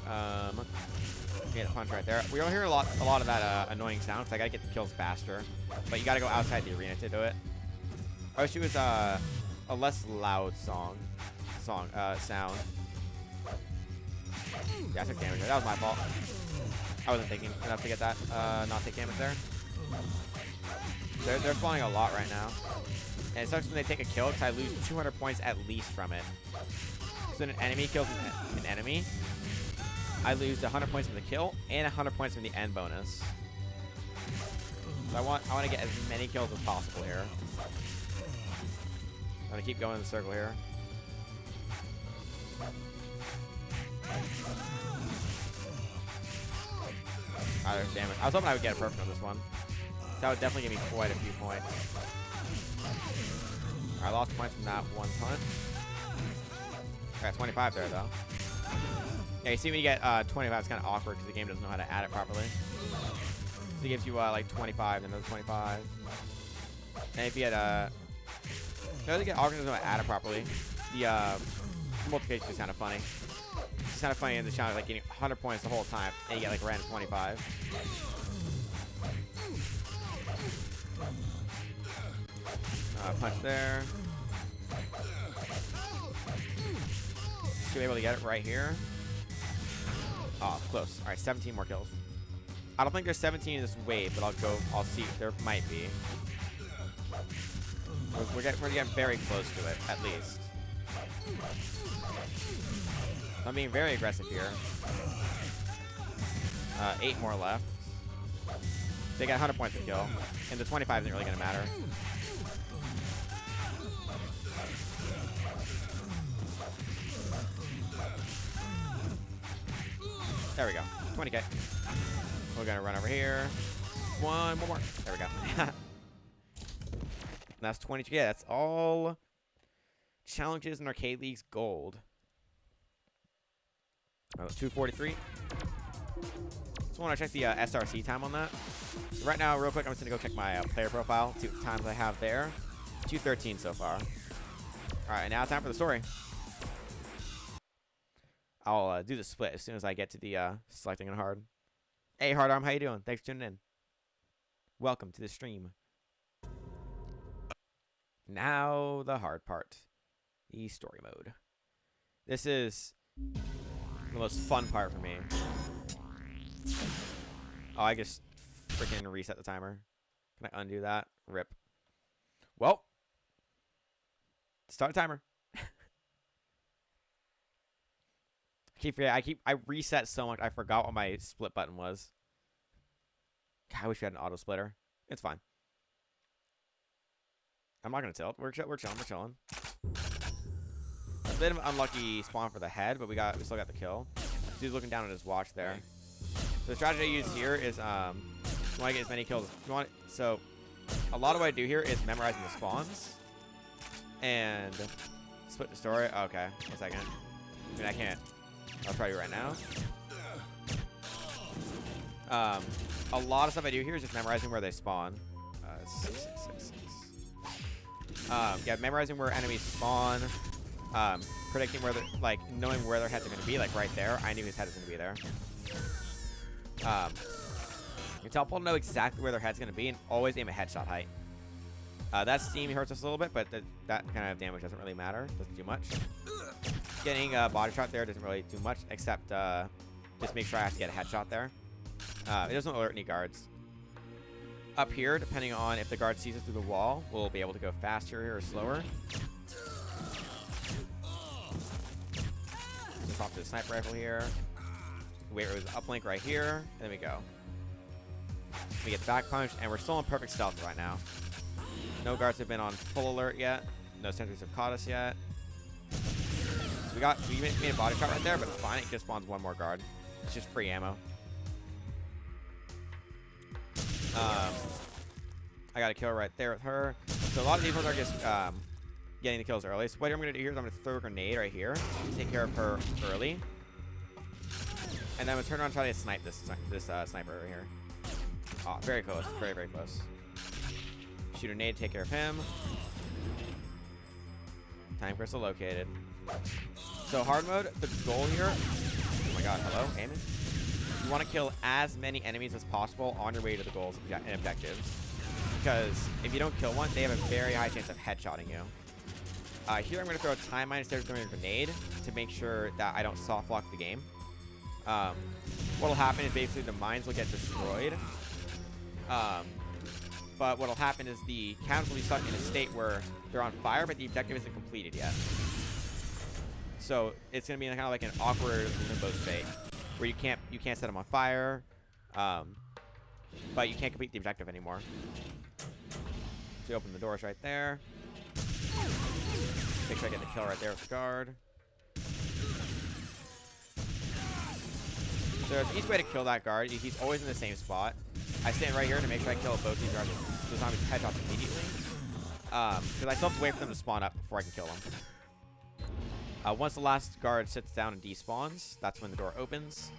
Speaker 1: get a punch right there. We don't hear a lot of that annoying sound because I gotta get the kills faster. But you gotta go outside the arena to do it. I wish it was a less loud sound. Yeah, I took damage there. That was my fault. I wasn't thinking enough to get that, not take damage there. They're spawning a lot right now. And it sucks when they take a kill because I lose 200 points at least from it. So when an enemy kills an enemy, I lose 100 points from the kill and 100 points from the end bonus. So I want to get as many kills as possible here. I'm gonna keep going in the circle here. There's damage. I was hoping I would get a perfect on this one. That would definitely give me quite a few points. I lost points from that one punch. I got 25 there, though. Yeah, you see when you get 25, it's kind of awkward because the game doesn't know how to add it properly. So it gives you like 25 and another 25. And if you had it doesn't get awkward, doesn't know how to add it properly. The multiplication is kind of funny. It's kind of funny in the challenge, like getting 100 points the whole time, and you get like random 25. Punch there. Should be able to get it right here. Oh, close. All right, 17 more kills. I don't think there's 17 in this wave, but I'll see. There might be. We're getting very close to it, at least. I'm being very aggressive here. 8 more left. They got 100 points to kill, and the 25 isn't really going to matter. There we go. 20k. We're going to run over here. One more. There we go. That's 22k. That's all challenges in Arcade League's gold. 243. Just want to check the SRC time on that. So right now, real quick, I'm just going to go check my player profile, see what times I have there. 213 so far. All right, now time for the story. I'll do the split as soon as I get to the selecting on hard. Hey, Hard Arm, how you doing? Thanks for tuning in. Welcome to the stream. Now the hard part, the story mode. This is the most fun part for me. Oh, I just freaking reset the timer. Can I undo that? Rip. Well, start a timer. I reset so much. I forgot what my split button was. God, I wish we had an auto splitter. It's fine. I'm not gonna tilt. We're chilling. We're chilling. A bit of an unlucky spawn for the head, but we still got the kill. He's looking down at his watch there. So the strategy I use here is you want to get as many kills. So a lot of what I do here is memorizing the spawns and split the story. Okay, 1 second. I mean, I can't. I'll try you right now. A lot of stuff I do here is just memorizing where they spawn. 6. Yeah, memorizing where enemies spawn. Predicting where they're, like, knowing where their heads are going to be. Like, right there. I knew his head was going to be there. It's helpful to know exactly where their head's going to be and always aim at headshot height. That steam hurts us a little bit, but that kind of damage doesn't really matter. Doesn't do much. Getting a body shot there doesn't really do much, except just make sure I have to get a headshot there. It doesn't alert any guards. Up here, depending on if the guard sees us through the wall, we'll be able to go faster or slower. Just off to the sniper rifle here. Wait for the uplink right here. And there we go. We get the back punch, and we're still in perfect stealth right now. No guards have been on full alert yet. No sentries have caught us yet. So we made a body shot right there, but it's fine. It just spawns one more guard. It's just free ammo. I got a kill right there with her. So a lot of these ones are just getting the kills early. So what I'm going to do here is I'm going to throw a grenade right here to take care of her early. And then I'm going to turn around and try to snipe this sniper over here. Oh, very close. Very, very close. Shoot a nade, take care of him. Time crystal located. So hard mode, the goal here... Oh my god, hello? Aiming? You want to kill as many enemies as possible on your way to the goals and objectives. Because if you don't kill one, they have a very high chance of headshotting you. Here I'm going to throw a time mine instead of throwing a grenade to make sure that I don't soft lock the game. What will happen is basically the mines will get destroyed. But what will happen is the cannons will be stuck in a state where they're on fire, but the objective isn't completed yet. So it's going to be kind of like an awkward limbo state where you can't set them on fire, but you can't complete the objective anymore. So you open the doors right there. Make sure I get the kill right there with the guard. So there's an easy way to kill that guard. He's always in the same spot. I stand right here to make sure I kill both these guards. The zombies headshots immediately. Because I still have to wait for them to spawn up before I can kill them. Once the last guard sits down and despawns, that's when the door opens.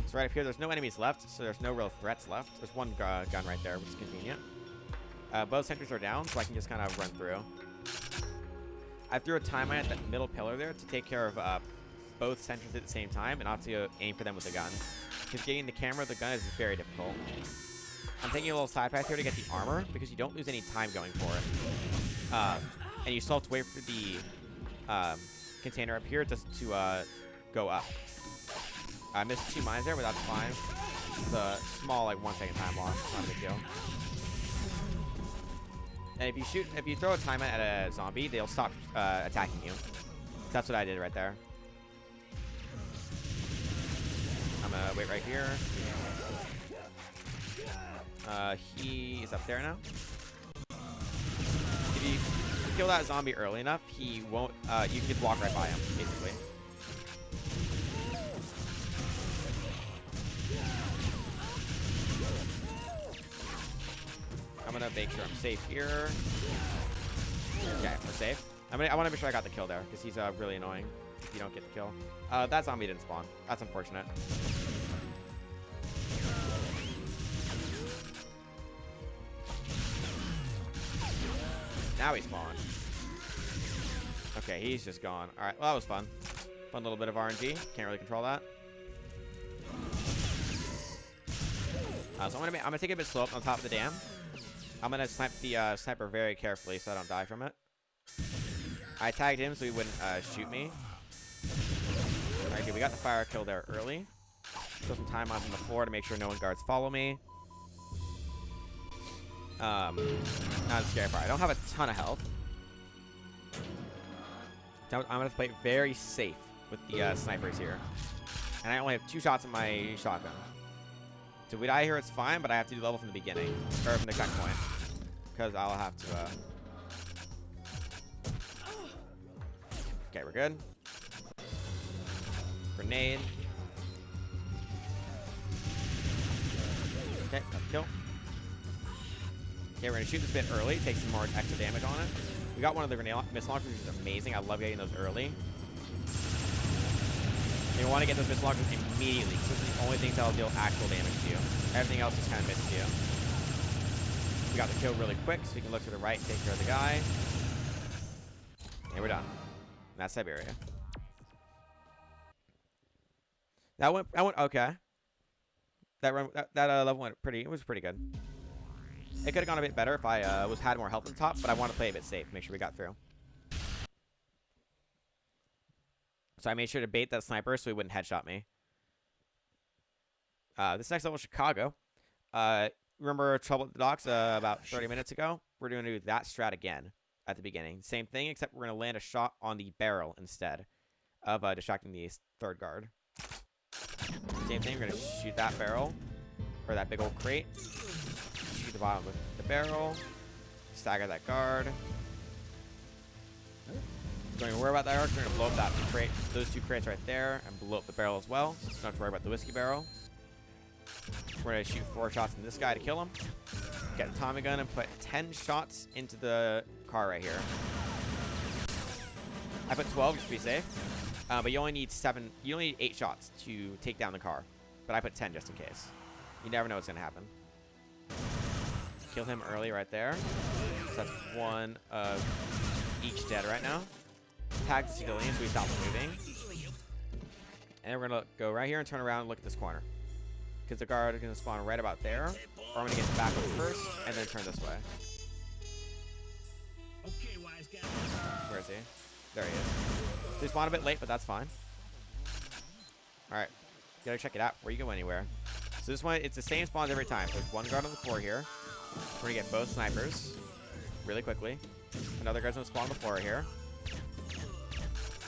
Speaker 1: So right up here, there's no enemies left, so there's no real threats left. There's one gun right there, which is convenient. Both sentries are down, so I can just kind of run through. I threw a time mine at that middle pillar there to take care of both sentries at the same time, and not to aim for them with the gun. Because getting the camera with the gun is very difficult. I'm taking a little side path here to get the armor, because you don't lose any time going for it. And you still have to wait for the container up here just to go up. I missed 2 mines there, but that's fine. It's a small, like, 1 second time loss. Not a big deal. And if you throw a time at a zombie, they'll stop attacking you. That's what I did right there. I'm gonna wait right here. He is up there now. If you kill that zombie early enough, he won't. You can just walk right by him, basically. I'm gonna make sure I'm safe here. Okay, we're safe. I want to make sure I got the kill there because he's really annoying if you don't get the kill. That zombie didn't spawn. That's unfortunate. Now he spawned. Okay, he's just gone. All right, well, that was fun. Fun little bit of RNG. Can't really control that. So I'm gonna take it a bit slow up on top of the dam. I'm gonna snipe the sniper very carefully so I don't die from it. I tagged him so he wouldn't shoot me. Alright, dude, we got the fire kill there early. Throw some time on the floor to make sure no one guards follow me. Not a scary part. I don't have a ton of health. I'm gonna play it very safe with the snipers here. And I only have 2 shots in my shotgun. So if we die here, it's fine, but I have to do level from the beginning. Or from the checkpoint. Because I'll have to, Okay, we're good. Grenade. Okay, got the kill. Okay, we're gonna shoot this bit early, take some more extra damage on it. We got one of the grenade missile launchers, which is amazing. I love getting those early. And you want to get those missile launchers immediately, because those are the only things that'll deal actual damage to you. Everything else just kind of misses you. We got the kill really quick, so we can look to the right, take care of the guy. And we're done. And that's Siberia. That went okay. That level went pretty. It was pretty good. It could have gone a bit better if I had more health on top, but I want to play a bit safe. Make sure we got through. So I made sure to bait that sniper so he wouldn't headshot me. This next level is Chicago. Remember Trouble at the Docks about 30 minutes ago? We're going to do that strat again at the beginning. Same thing, except we're going to land a shot on the barrel instead of distracting the third guard. Same thing, we're going to shoot that barrel, or that big old crate. Shoot the bottom with the barrel. Stagger that guard. Don't even worry about that arc. We're going to blow up that crate, those 2 crates right there, and blow up the barrel as well. So don't have to worry about the whiskey barrel. We're going to shoot 4 shots in this guy to kill him. Get a Tommy gun and put 10 shots into the car right here. I put 12 just to be safe. But you only need 7. You only need 8 shots to take down the car. But I put 10 just in case. You never know what's going to happen. Kill him early right there. So that's 1 of each dead right now. Tag the civilians so we stop moving. And then we're going to go right here and turn around and look at this corner. Because the guard is going to spawn right about there. Or I'm going to get back up first and then turn this way. Where is he? There he is. So he spawned a bit late, but that's fine. Alright. You gotta check it out before you go anywhere. So this one, it's the same spawns every time. There's 1 guard on the floor here. We're going to get both snipers really quickly. Another guard's going to spawn on the floor here.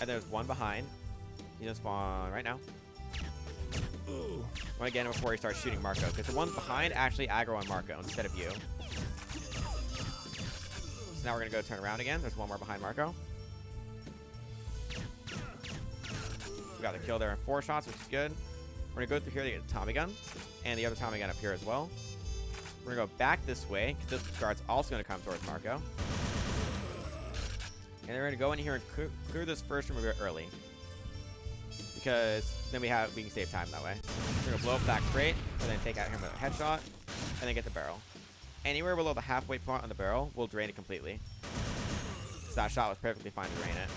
Speaker 1: And there's 1 behind. He's going to spawn right now. I want to get him before he starts shooting Marco. Because the ones behind actually aggro on Marco instead of you. So now we're going to go turn around again. There's 1 more behind Marco. We got the kill there in 4 shots, which is good. We're going to go through here to get a Tommy gun. And the other Tommy gun up here as well. We're going to go back this way. Because this guard's also going to come towards Marco. And then we're going to go in here and clear this first room a bit early. Because then we can save time that way. We're going to blow up that crate. And then take out him with a headshot. And then get the barrel. Anywhere below the halfway point on the barrel, we'll drain it completely. So that shot was perfectly fine to drain it.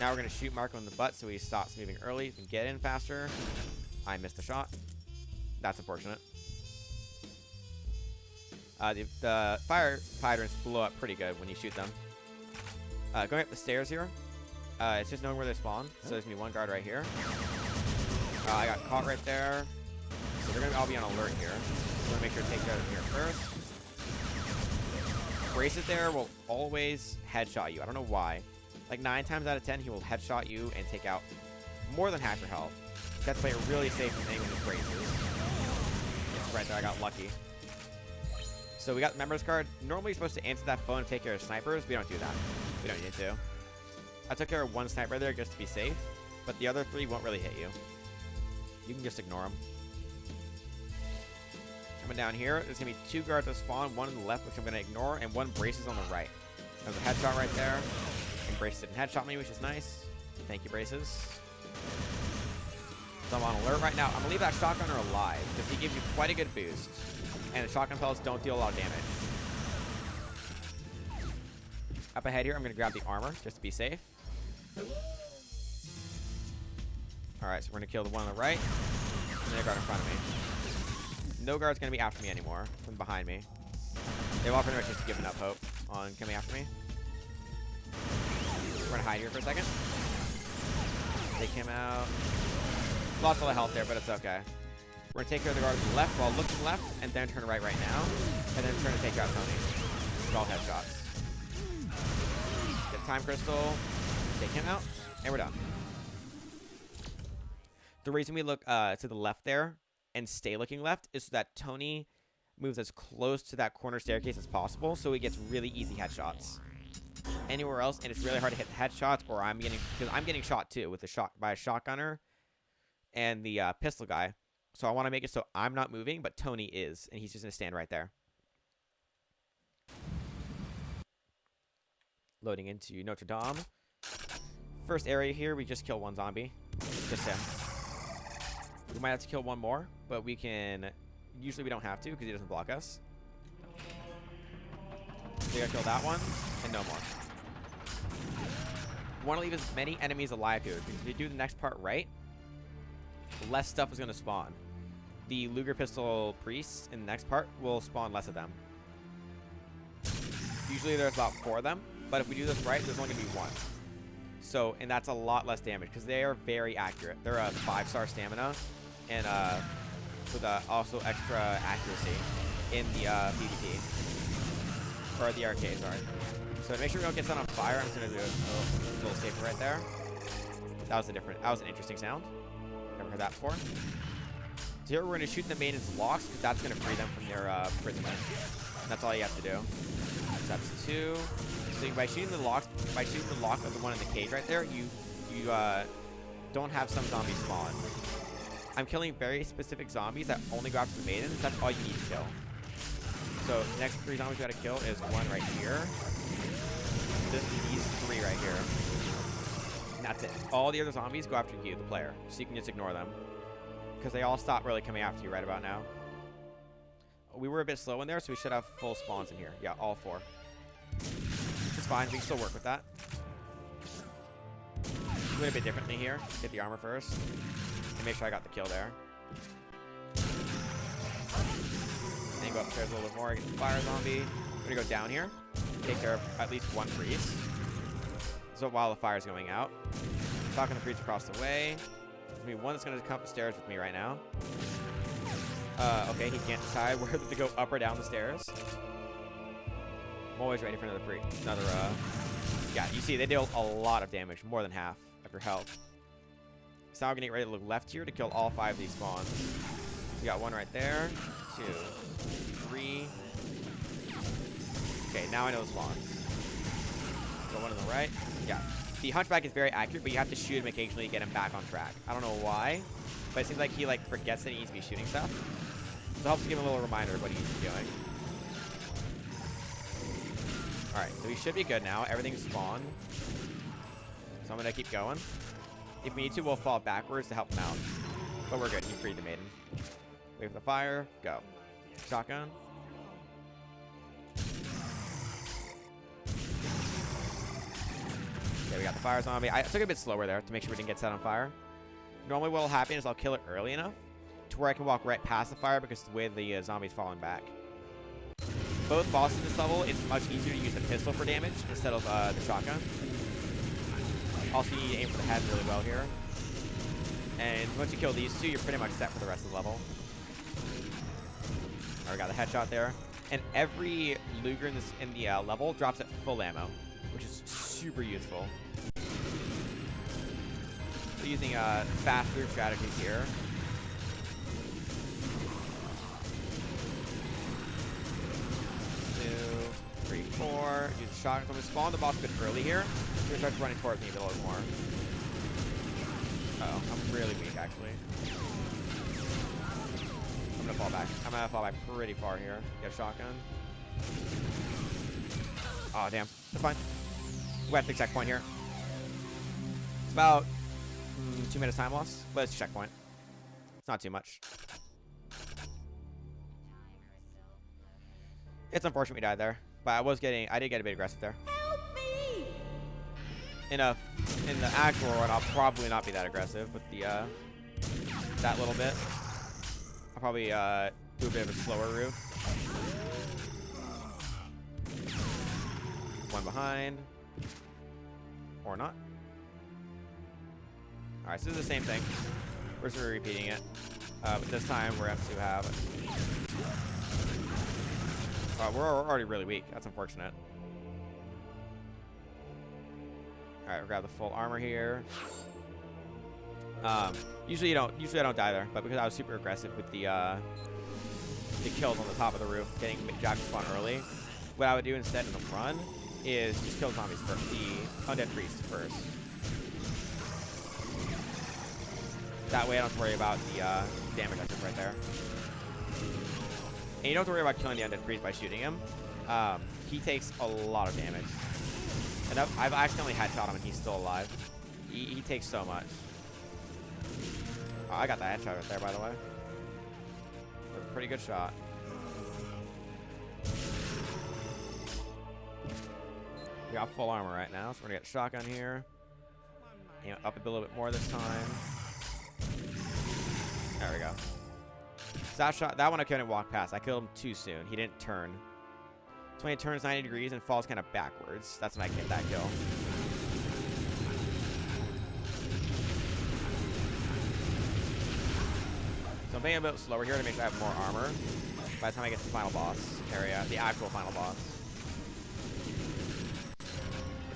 Speaker 1: Now we're going to shoot Marco in the butt so he stops moving early. He can get in faster. I missed the shot. That's unfortunate. The fire hydrants blow up pretty good when you shoot them. Going up the stairs here. It's just knowing where they spawn. So there's going to be 1 guard right here. I got caught right there. So they're going to all be on alert here. So I'm going to make sure to take care of them here first. Braces there will always headshot you. I don't know why. Like 9 times out of 10, he will headshot you and take out more than half your health. You have to play it really safe with aiming with braces. It's right there, I got lucky. So we got the members card. Normally you're supposed to answer that phone and take care of snipers. We don't do that. We don't need to. I took care of 1 sniper there just to be safe. But the other 3 won't really hit you. You can just ignore them. Coming down here, there's going to be 2 guards to spawn. 1 on the left, which I'm going to ignore. And 1 braces on the right. There's a headshot right there. And braces didn't headshot me, which is nice. Thank you, braces. So I'm on alert right now. I'm going to leave that shotgunner alive. Because he gives you quite a good boost. And the shotgun pellets don't deal a lot of damage. Up ahead here, I'm going to grab the armor just to be safe. Alright, so we're gonna kill the one on the right. And then a guard in front of me. No guard's gonna be after me anymore from behind me. They've all pretty much just given up hope on coming after me. We're gonna hide here for a second. Take him out. Lost all the health there, but it's okay. We're gonna take care of the guard to the left while looking left, and then turn right now. And then turn to take out Tony. With all headshots. Get time crystal. Take him out. And we're done. The reason we look to the left there and stay looking left is so that Tony moves as close to that corner staircase as possible, so he gets really easy headshots. Anywhere else, and it's really hard to hit the headshots, or because I'm getting shot too with by a shotgunner and the pistol guy. So I want to make it so I'm not moving, but Tony is, and he's just gonna stand right there. Loading into Notre Dame. First area here, we just kill one zombie, just him. We might have to kill one more, but we can. Usually we don't have to because he doesn't block us. So we gotta kill that one and no more. Want to leave as many enemies alive here because if you do the next part right, less stuff is gonna spawn. The Luger pistol priests in the next part will spawn less of them. Usually there's about 4 of them, but if we do this right, there's only gonna be 1. So, and that's a lot less damage because they are very accurate. They're a 5-star stamina and with also extra accuracy in the PvP. Or the arcade, sorry. So to make sure we don't get set on fire, I'm just gonna do a little safer right there. That was an interesting sound. Never heard that before. So here we're gonna shoot the maidens' locks because that's gonna free them from their imprisonment. And that's all you have to do. So that's 2. So by shooting the lock of the one in the cage right there, you don't have some zombies spawn. I'm killing very specific zombies that only go after the maidens. That's all you need to kill. So the next 3 zombies we gotta kill is one right here. These 3 right here. And that's it. All the other zombies go after you, the player. So you can just ignore them. Because they all stop really coming after you right about now. We were a bit slow in there, so we should have full spawns in here. Yeah, all 4. It's fine. We can still work with that. Do it a bit differently here. Get the armor first. And make sure I got the kill there. And go upstairs a little bit more. Get the fire zombie. We're going to go down here. Take care of at least 1 priest. So while the fire's going out. Talking the priest across the way. There's going to be one that's going to come up the stairs with me right now. Okay, he can't decide whether to go up or down the stairs. I'm always ready for another yeah, you see, they deal a lot of damage, more than half of your health. So now we're gonna get ready to look left here to kill all 5 of these spawns. We got 1 right there, 2, 3. Okay, now I know the spawns. Got 1 on the right. Yeah, the Hunchback is very accurate, but you have to shoot him occasionally to get him back on track. I don't know why, but it seems like he forgets that he needs to be shooting stuff. So it helps give him a little reminder of what he needs to be doing. Alright, so we should be good now. Everything's spawned. So I'm going to keep going. If we need to, we'll fall backwards to help him out. But we're good. He freed the maiden. Wait for the fire. Go. Shotgun. Okay, we got the fire zombie. I took it a bit slower there to make sure we didn't get set on fire. Normally what will happen is I'll kill it early enough to where I can walk right past the fire because of the way the zombie's falling back. Both bosses in this level, it's much easier to use the pistol for damage instead of the shotgun. Also, you need to aim for the head really well here. And once you kill these 2, you're pretty much set for the rest of the level. Alright, we got the headshot there. And every Luger in the level drops at full ammo, which is super useful. So using fast move strategies here. 3, 4. Use the shotgun. So I'm going to spawn the boss a bit early here. He's going to start running towards me a little more. Uh-oh. I'm really weak, actually. I'm going to fall back. I'm going to fall back pretty far here. Get a shotgun. Oh, damn. That's fine. We have to checkpoint here. It's about 2 minutes time loss, but it's a checkpoint. It's not too much. It's unfortunate we died there, but I did get a bit aggressive there.
Speaker 2: Help me!
Speaker 1: In a in the actual run, I'll probably not be that aggressive with the that little bit. I'll probably do a bit of a slower route. One behind, or not. All right, so this is the same thing. We're just repeating it, but this time we're going to have. We're already really weak. That's unfortunate. All right, we'll grab the full armor here. Usually I don't die there, but because I was super aggressive with the kills on the top of the roof, getting Jack to spawn early, what I would do instead in the run is just kill zombies first, the undead priests first. That way I don't have to worry about the damage I took right there. And you don't have to worry about killing the undead priest by shooting him. He takes a lot of damage. And I've accidentally headshot him and he's still alive. He takes so much. Oh, I got the headshot right there, by the way. That was a pretty good shot. We got full armor right now, so we're gonna get shotgun here. You know, up a little bit more this time. There we go. So that one I couldn't walk past. I killed him too soon. He didn't turn. So when he turns 90 degrees and falls kind of backwards, that's when I get that kill. So I'm being a bit slower here to make sure I have more armor by the time I get to the final boss area, the actual final boss.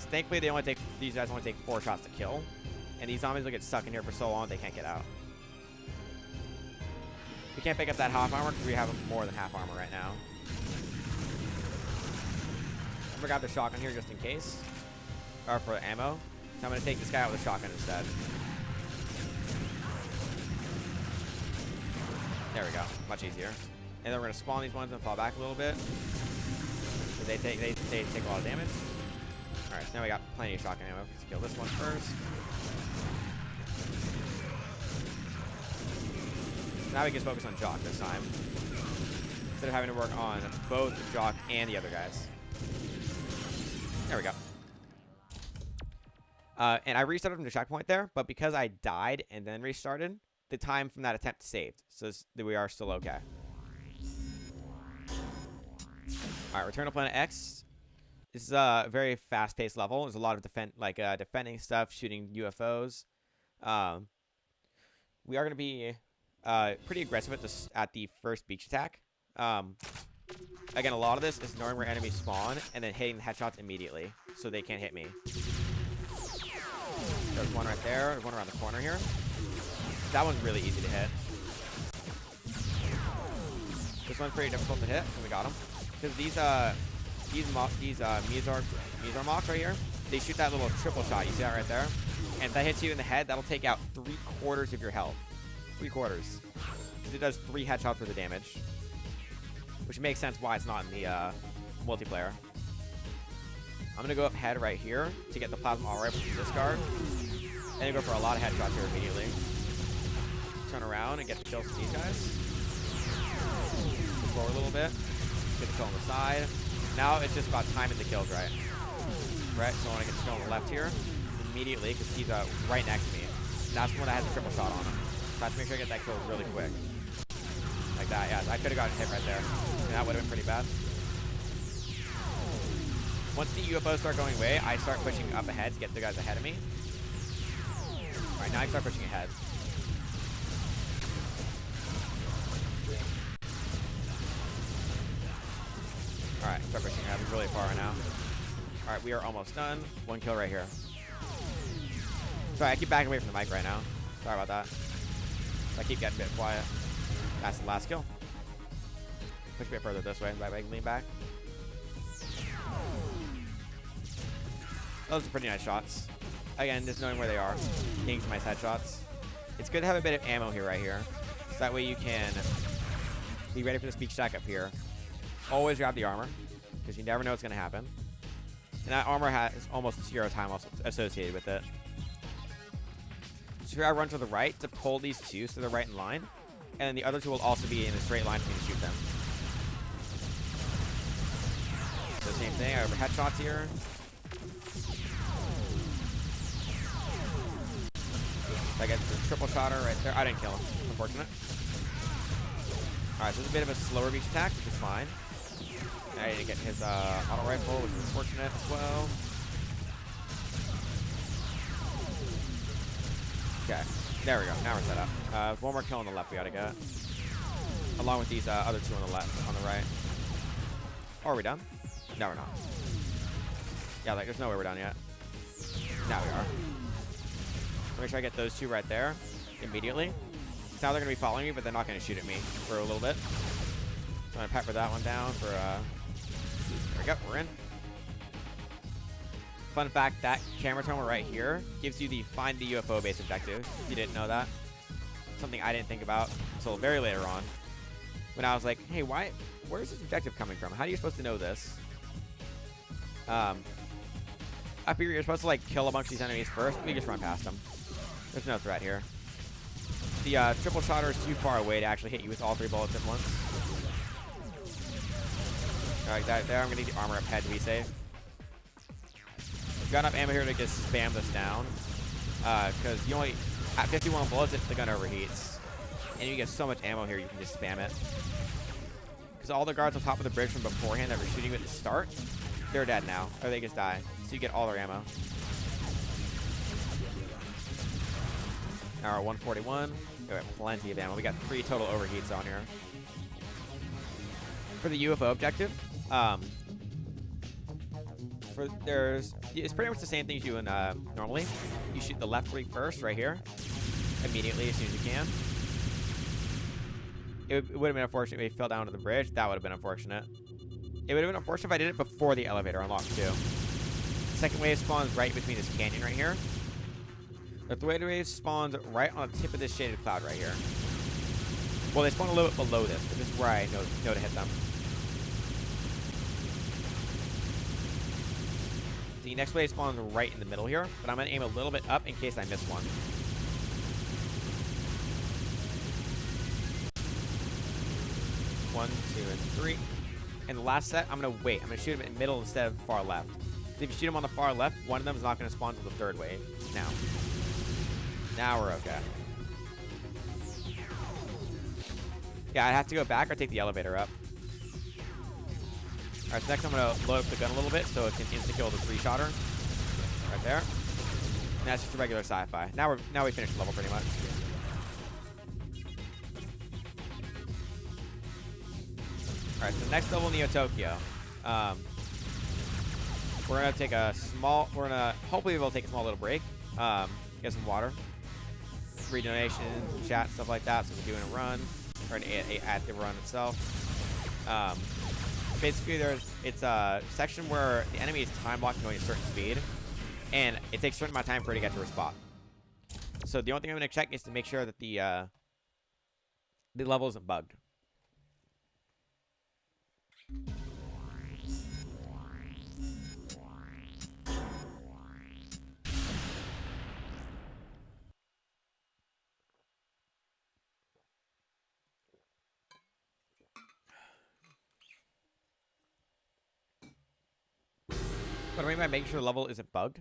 Speaker 1: Thankfully, these guys only take 4 shots to kill, and these zombies will get stuck in here for so long they can't get out. We can't pick up that half armor because we have more than half armor right now. I'm gonna grab the shotgun here just in case, or for ammo. So I'm gonna take this guy out with a shotgun instead. There we go, much easier. And then we're gonna spawn these ones and fall back a little bit. So they take a lot of damage. All right, so now we got plenty of shotgun ammo. Let's kill this one first. Now we can focus on Jock this time, instead of having to work on both Jock and the other guys. There we go. And I restarted from the checkpoint there, but because I died and then restarted, the time from that attempt saved, so we are still okay. All right, Return to Planet X. This is a very fast-paced level. There's a lot of defending stuff, shooting UFOs. We are going to be pretty aggressive at the first beach attack. Again, a lot of this is knowing where enemies spawn and then hitting the headshots immediately so they can't hit me. There's one right there. There's one around the corner here. That one's really easy to hit. This one's pretty difficult to hit, and we got him. Because these Mezar right here, they shoot that little triple shot. You see that right there? And if that hits you in the head, that'll take out 3/4 of your health. 3/4. Because it does 3 headshots worth of damage. Which makes sense why it's not in the multiplayer. I'm going to go up head right here to get the plasma all right with the discard. And go for a lot of headshots here immediately. Turn around and get the kills from these guys. Move forward a little bit. Get the kill on the side. Now it's just about timing the kills right. Right, so I want to get the kill on the left here immediately because he's right next to me. That's the one that has a triple shot on him. So I have to make sure I get that kill really quick. Like that, yeah. I could have gotten hit right there. And that would have been pretty bad. Once the UFOs start going away, I start pushing up ahead to get the guys ahead of me. Alright, now I start pushing ahead. Alright, start pushing ahead. We're really far right now. Alright, we are almost done. 1 kill right here. Sorry, I keep backing away from the mic right now. Sorry about that. I keep getting a bit quiet. That's the last kill. Push a bit further this way. Right, I can lean back. Those are pretty nice shots. Again, just knowing where they are. Getting some nice headshots. It's good to have a bit of ammo here, right here. So that way you can be ready for this beach stack up here. Always grab the armor, because you never know what's going to happen. And that armor has almost 0 time also associated with it. So here I run to the right to pull these 2 so they're right in line. And then the other 2 will also be in a straight line for me to shoot them. So same thing, I have headshots here. I get the triple shotter right there. I didn't kill him. Unfortunate. Alright, so it's a bit of a slower beach attack, which is fine. I didn't get his auto rifle, which is unfortunate as well. Okay, there we go. Now we're set up. One more kill on the left we gotta get. Along with these other two on the left, on the right. Oh, are we done? No, we're not. Yeah, like, there's no way we're done yet. Now we are. Make sure I get those two right there immediately. So now they're going to be following me, but they're not going to shoot at me for a little bit. So I'm going to pepper that one down for, there we go, we're in. Fun fact, that camera terminal right here gives you the find the UFO base objective. If you didn't know that. Something I didn't think about until very later on. When I was like, hey, where's this objective coming from? How are you supposed to know this? Up here, you're supposed to, like, kill a bunch of these enemies first. We just run past them. There's no threat here. The triple shotter is too far away to actually hit you with all 3 bullets at once. Alright, there, I'm going to need the armor up head to be safe. We've got enough ammo here to just spam this down. Because you only, at 51 bullets, the gun overheats. And you get so much ammo here, you can just spam it. Because all the guards on top of the bridge from beforehand that were shooting you at the start, they're dead now. Or they just die. So you get all their ammo. Now we're 141. We have plenty of ammo. We got 3 total overheats on here. For the UFO objective, it's pretty much the same thing you do in normally. You shoot the left rig first, right here, immediately as soon as you can. It would have been unfortunate if he fell down to the bridge. That would have been unfortunate. It would have been unfortunate if I did it before the elevator unlocked too. The second wave spawns right between this canyon right here. The third wave spawns right on the tip of this shaded cloud right here. Well, they spawn a little bit below this, but this is where I know to hit them. The next wave spawns right in the middle here, but I'm going to aim a little bit up in case I miss one. One, 2, and 3. And the last set, I'm going to wait. I'm going to shoot him in the middle instead of far left. If you shoot him on the far left, one of them is not going to spawn until the third wave. Now we're okay. Yeah, I have to go back or take the elevator up. Alright, so next I'm going to load up the gun a little bit so it can insta-kill the 3-shotter. Right there. And that's just a regular sci-fi. Now we finished the level pretty much. Alright, so next level, Neo Tokyo. We're going to take a small... hopefully be able to take a small little break. Get some water. Free donations, chat, stuff like that. So we're doing a run. Or at the run itself. Basically, it's a section where the enemy is time blocking going at a certain speed. And it takes a certain amount of time for it to get to her spot. So the only thing I'm going to check is to make sure that the level isn't bugged. What I mean by making sure the level isn't bugged,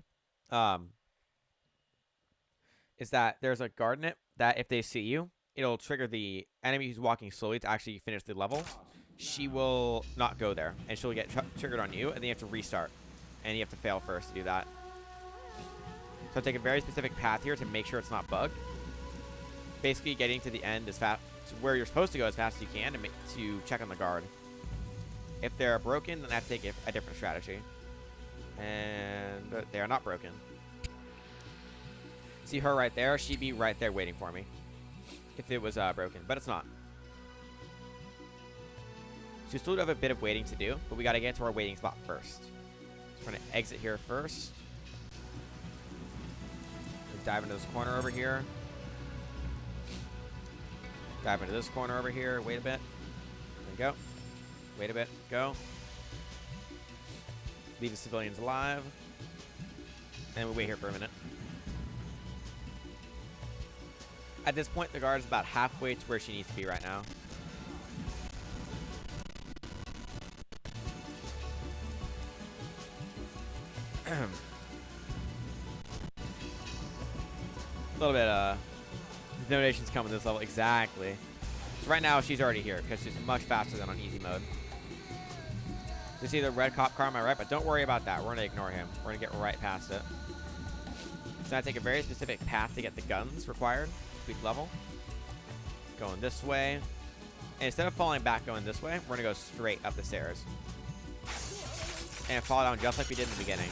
Speaker 1: is that there's a guard in it that if they see you, it'll trigger the enemy who's walking slowly to actually finish the level. She will not go there, and she'll get triggered on you, and then you have to restart. And you have to fail first to do that. So take a very specific path here to make sure it's not bugged. Basically getting to the end as fast, to where you're supposed to go as fast as you can to check on the guard. If they're broken, then I have to take a different strategy. And they are not broken. See her right there? She'd be right there waiting for me if it was broken, but it's not. So we still have a bit of waiting to do, but we got to get to our waiting spot first. So we're going to exit here first. We'll dive into this corner over here. Dive into this corner over here. Wait a bit. There we go. Wait a bit. Go. Leave the civilians alive. And we'll wait here for a minute. At this point, the guard is about halfway to where she needs to be right now. A little bit, intimidation's coming this level. Exactly. So right now, she's already here because she's much faster than on easy mode. You see the red cop car on my right, but don't worry about that. We're going to ignore him. We're going to get right past it. So I take a very specific path to get the guns required. Sweet level. Going this way. And instead of falling back going this way, we're going to go straight up the stairs. And fall down just like we did in the beginning.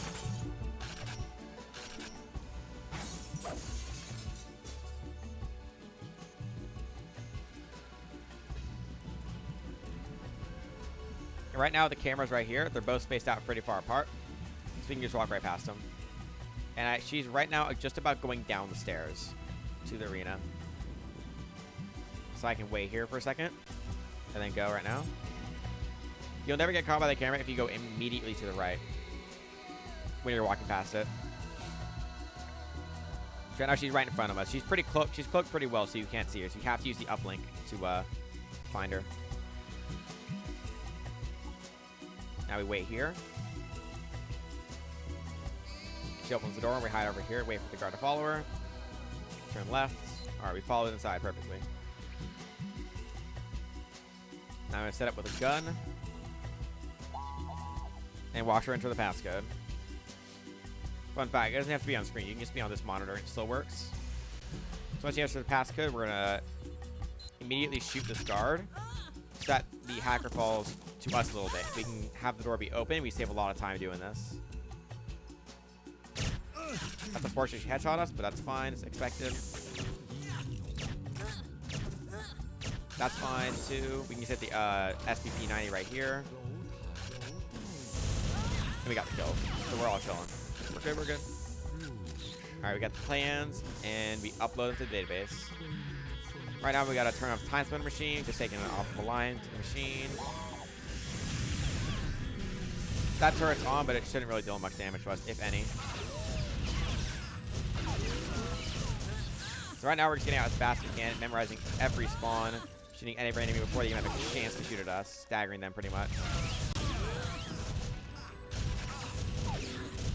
Speaker 1: And right now, the camera's right here. They're both spaced out pretty far apart. So we can just walk right past them. And she's right now just about going down the stairs to the arena. So I can wait here for a second. And then go right now. You'll never get caught by the camera if you go immediately to the right. When you're walking past it. Right now, she's right in front of us. She's pretty cloaked. She's cloaked pretty well, so you can't see her. So you have to use the uplink to find her. Now we wait here. She opens the door and we hide over here. Wait for the guard to follow her. Turn left. Alright, we followed inside perfectly. Now I'm going to set up with a gun. And watch her enter the passcode. Fun fact, it doesn't have to be on screen. You can just be on this monitor. It still works. So once you enter the passcode, we're going to immediately shoot this guard. So that the hacker falls to us a little bit. We can have the door be open. We save a lot of time doing this. That's unfortunate she headshot us, but that's fine. It's expected. That's fine, too. We can set the SPP 90 right here. And we got the kill. So we're all chilling. We're good, we're good. Alright, we got the plans, and we upload them to the database. Right now, we got to turn off the Timesplitter machine, just taking it off the line to the machine. That turret's on, but it shouldn't really deal much damage to us, if any. So right now, we're just getting out as fast as we can, memorizing every spawn, shooting any enemy before they even have a chance to shoot at us, staggering them pretty much.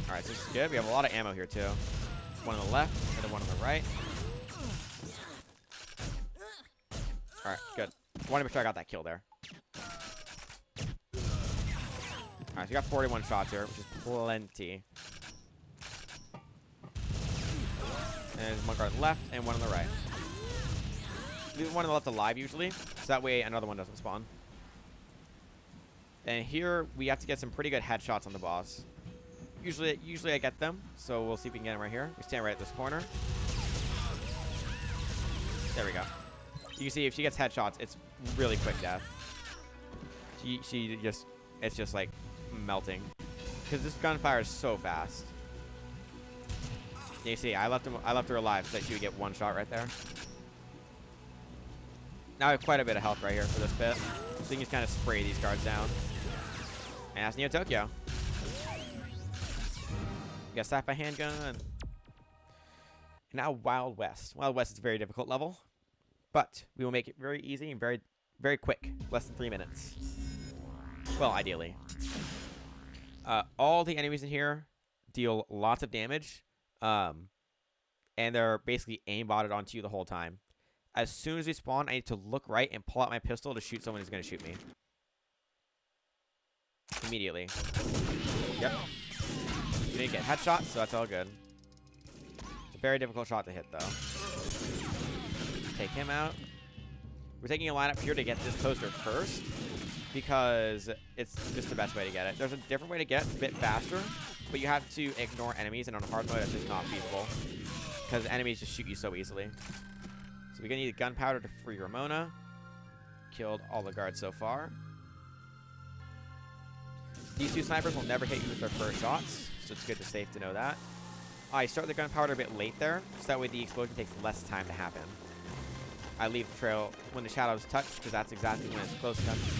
Speaker 1: Alright, so this is good. We have a lot of ammo here, too. One on the left, and then one on the right. Alright, good. I want to make sure I got that kill there. Alright, so we got 41 shots here, which is plenty. And there's one guard on the left and one on the right. Leave one on the left alive usually, so that way another one doesn't spawn. And here we have to get some pretty good headshots on the boss. Usually I get them, so we'll see if we can get him right here. We stand right at this corner. There we go. You can see if she gets headshots, it's really quick death. It's just like melting. Because this gunfire is so fast. You see, I left her alive so that she would get one shot right there. Now I have quite a bit of health right here for this bit. So you can just kind of spray these guards down. And that's Neo Tokyo. We got Sapphire handgun. Now Wild West. Wild West is a very difficult level. But we will make it very easy and very, very quick. Less than 3 minutes. Well, ideally. All the enemies in here deal lots of damage. And they're basically aimbotted onto you the whole time. As soon as we spawn, I need to look right and pull out my pistol to shoot someone who's going to shoot me. Immediately. Yep. You didn't get headshots, so that's all good. It's a very difficult shot to hit, though. Take him out. We're taking a lineup here to get this poster first because it's just the best way to get it. There's a different way to get it, a bit faster, but you have to ignore enemies, and on hard mode, that's just not feasible because enemies just shoot you so easily. So we're going to need gunpowder to free Ramona. Killed all the guards so far. These two snipers will never hit you with their first shots, so it's good to safe to know that. I start the gunpowder a bit late there, so that way the explosion takes less time to happen. I leave the trail when the shadows touch, because that's exactly when it's close enough to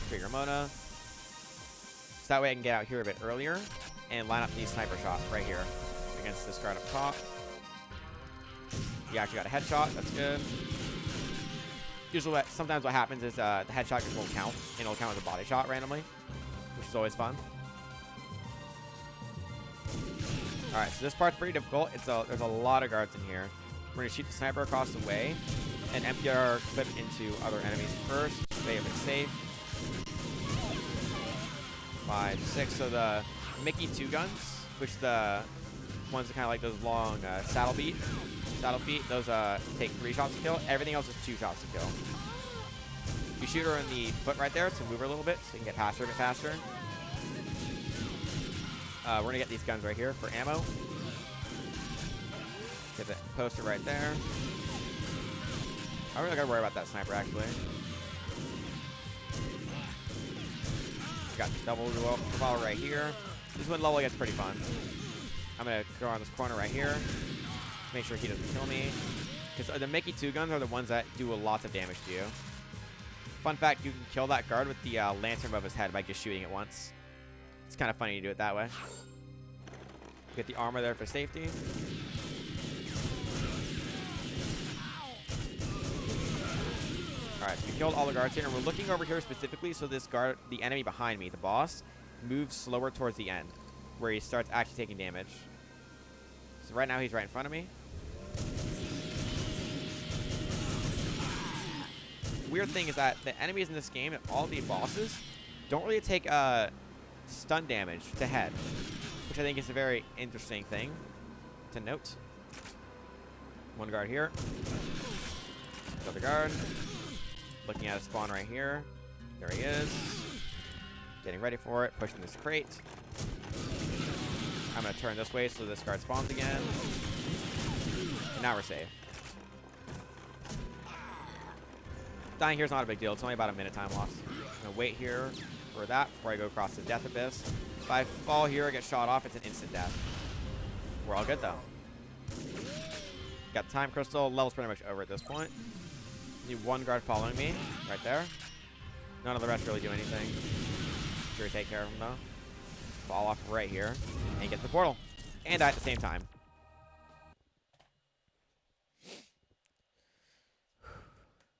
Speaker 1: free Ramona. So that way I can get out here a bit earlier and line up these sniper shots right here against this guard up top. You actually got a headshot. That's good. Usually, sometimes what happens is the headshot just won't count, and it'll count as a body shot randomly, which is always fun. All right, so this part's pretty difficult. There's a lot of guards in here. We're going to shoot the sniper across the way and empty our clip into other enemies first. They have it safe. 5, 6. So the Mickey 2 guns, which the ones that kind of like those long saddle feet, those take 3 shots to kill. Everything else is 2 shots to kill. You shoot her in the foot right there to move her a little bit so you can get past her a bit faster. We're going to get these guns right here for ammo. Get the poster right there. I really got to worry about that sniper, actually. Got double revolver right here. This is when level gets pretty fun. I'm going to go around this corner right here. Make sure he doesn't kill me. Because the Mickey 2 guns are the ones that do lots of damage to you. Fun fact, you can kill that guard with the lantern above his head by just shooting it once. It's kind of funny to do it that way. Get the armor there for safety. Alright, so we killed all the guards here, and we're looking over here specifically so this guard, the enemy behind me, the boss, moves slower towards the end, where he starts actually taking damage. So right now he's right in front of me. Weird thing is that the enemies in this game, all the bosses, don't really take stun damage to head, which I think is a very interesting thing to note. One guard here. Another guard. Looking at a spawn right here. There he is. Getting ready for it. Pushing this crate. I'm going to turn this way so this guard spawns again. And now we're safe. Dying here is not a big deal. It's only about a minute time loss. I'm going to wait here for that before I go across the death abyss. If I fall here or get shot off, it's an instant death. We're all good, though. Got the time crystal. Level's pretty much over at this point. Need one guard following me right there. None of the rest really do anything. Sure, take care of him, though. Fall off right here and get to the portal. And die at the same time.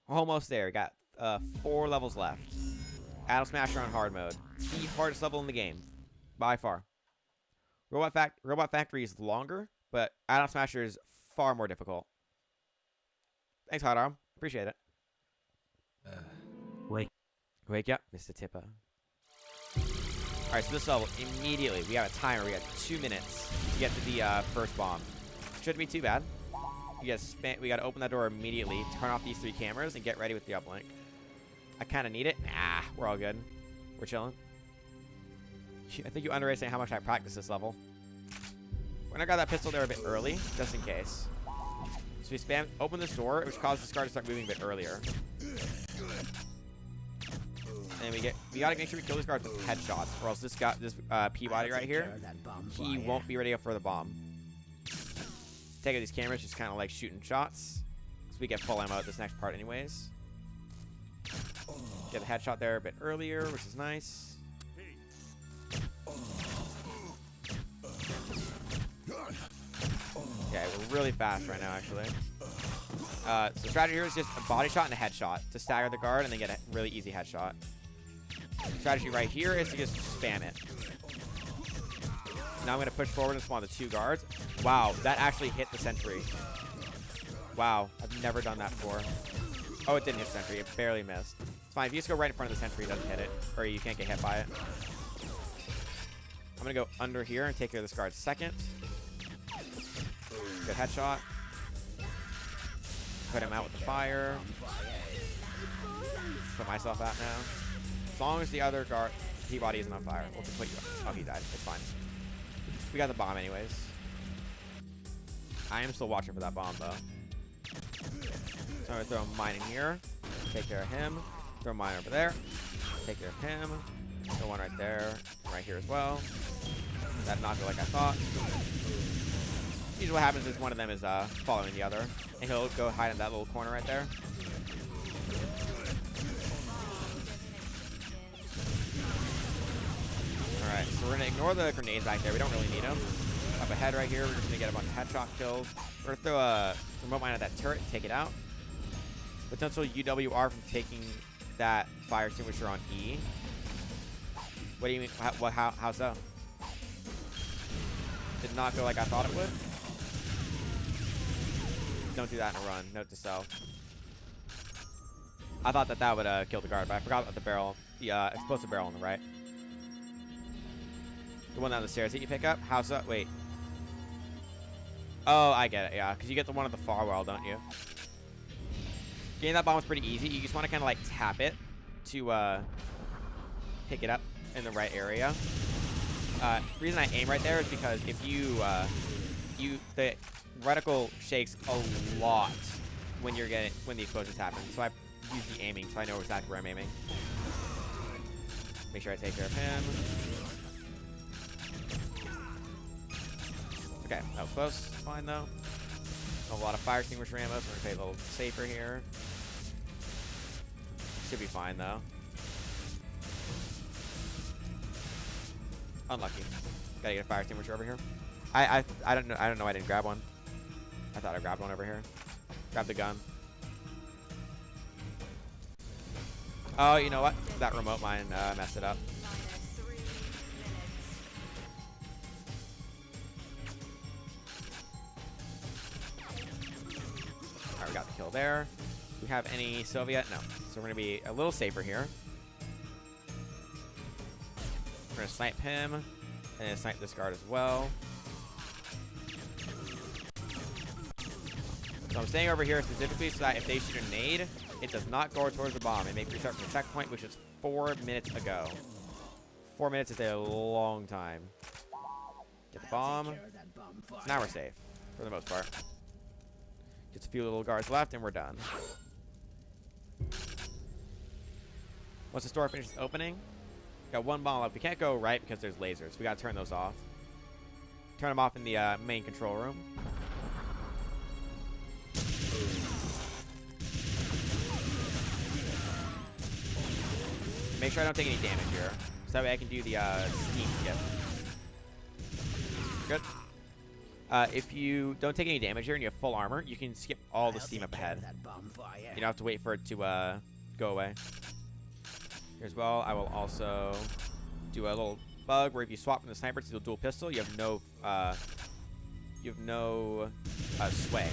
Speaker 1: Almost there. Got 4 levels left. Atom Smasher on hard mode. The hardest level in the game. By far. Robot Factory is longer, but Atom Smasher is far more difficult. Thanks, Hot Arm. Appreciate it. Wake up, Mr. Tipper. Alright, so this level, immediately, we have a timer. We got 2 minutes to get to the first bomb. Shouldn't be too bad. We got to open that door immediately, turn off these 3 cameras, and get ready with the uplink. I kind of need it. Nah, we're all good. We're chilling. I think you underestimate how much I practice this level. When I got that pistol there a bit early, just in case. So we open this door, which causes this guard to start moving a bit earlier. And we gotta make sure we kill this guard with headshots, or else this Peabody right here, he won't be ready for the bomb. Take out these cameras, just kind of like shooting shots. So we get full ammo at this next part anyways. Get a headshot there a bit earlier, which is nice. Okay, we're really fast right now, actually. So strategy here is just a body shot and a headshot to stagger the guard and then get a really easy headshot. Strategy right here is to just spam it. Now I'm going to push forward and spawn the 2 guards. Wow, that actually hit the sentry. Wow, I've never done that before. Oh, it didn't hit the sentry. It barely missed. It's fine. If you just go right in front of the sentry, it doesn't hit it. Or you can't get hit by it. I'm going to go under here and take care of this guard second. Good headshot. Put him out with the fire. Put myself out now. As long as the other guard, Peabody isn't on fire, we'll just put you out. Oh, he died. It's fine. We got the bomb anyways. I am still watching for that bomb, though. So I'm going to throw a mine in here. Take care of him. Throw a mine over there. Take care of him. Throw one right there. Right here as well. That knocked it like I thought. Usually what happens is one of them is following the other. And he'll go hide in that little corner right there. Alright, so we're going to ignore the grenades back there. We don't really need them. Up ahead right here, we're just going to get a bunch of headshot kills. We're going to throw a remote mine at that turret and take it out. Potential UWR from taking that fire extinguisher on E. What do you mean? How so? Did not go like I thought it would. don't do that in a run. Note to self. I thought that would kill the guard, but I forgot about the barrel. The explosive barrel on the right. The one down the stairs that you pick up. How's that? Wait. Oh, I get it. Yeah, because you get the one at the far wall, don't you? Getting that bomb is pretty easy. You just want to kind of like tap it to pick it up in the right area. The reason I aim right there is because if the reticle shakes a lot when the explosions happen. So I use the aiming, so I know exactly where I'm aiming. Make sure I take care of him. Okay, that was close. Fine though. A lot of fire extinguisher ammo, so we're gonna play a little safer here. Should be fine though. Unlucky. Gotta get a fire extinguisher over here. I don't know. I don't know. I didn't grab one. I thought I grabbed one over here. Grab the gun. Oh, you know what? That remote mine messed it up. Alright, we got the kill there. Do we have any Soviet? No. So we're going to be a little safer here. We're going to snipe him. And snipe this guard as well. So I'm staying over here specifically so that if they shoot a nade, it does not go towards the bomb. It may restart from the checkpoint, which is 4 minutes ago. 4 minutes is a long time. Get the bomb. So now we're safe, for the most part. Just a few little guards left, and we're done. Once the store finishes opening, got one bomb left. We can't go right because there's lasers. We gotta turn those off. Turn them off in the main control room. Make sure I don't take any damage here. So that way I can do the steam skip. Good. If you don't take any damage here and you have full armor, you can skip all the steam up ahead. You don't have to wait for it to go away. Here as well, I will also do a little bug where if you swap from the sniper to the dual pistol, you have no sway.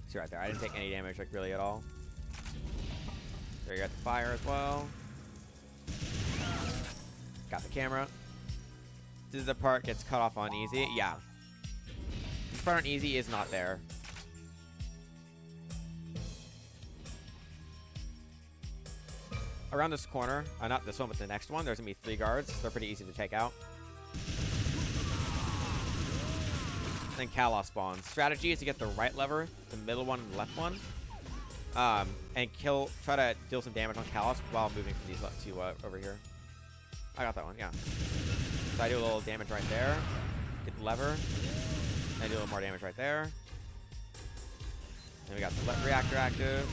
Speaker 1: See right there, I didn't take any damage like really at all. There you got the fire as well. Got the camera. This is the part gets cut off on easy. Yeah. This part on easy is not there. Around this corner, not this one, but the next one, there's going to be 3 guards. They're pretty easy to take out. Then Kalos spawns. Strategy is to get the right lever, the middle one, and the left one. And try to deal some damage on Kalos while moving from these left to over here. I got that one, yeah. So I do a little damage right there. Get the lever. And I do a little more damage right there. And we got the reactor active.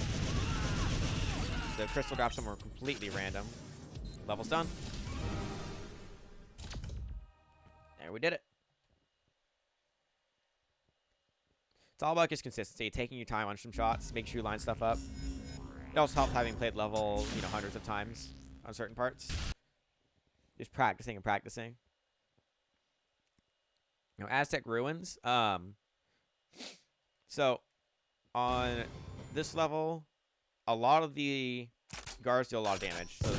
Speaker 1: The crystal drops somewhere completely random. Level's done. And we did it. It's all about just consistency, taking your time on some shots, make sure you line stuff up. It also helps having played level, hundreds of times on certain parts. Just practicing and practicing. Aztec Ruins. So, on this level, a lot of the guards deal a lot of damage. So,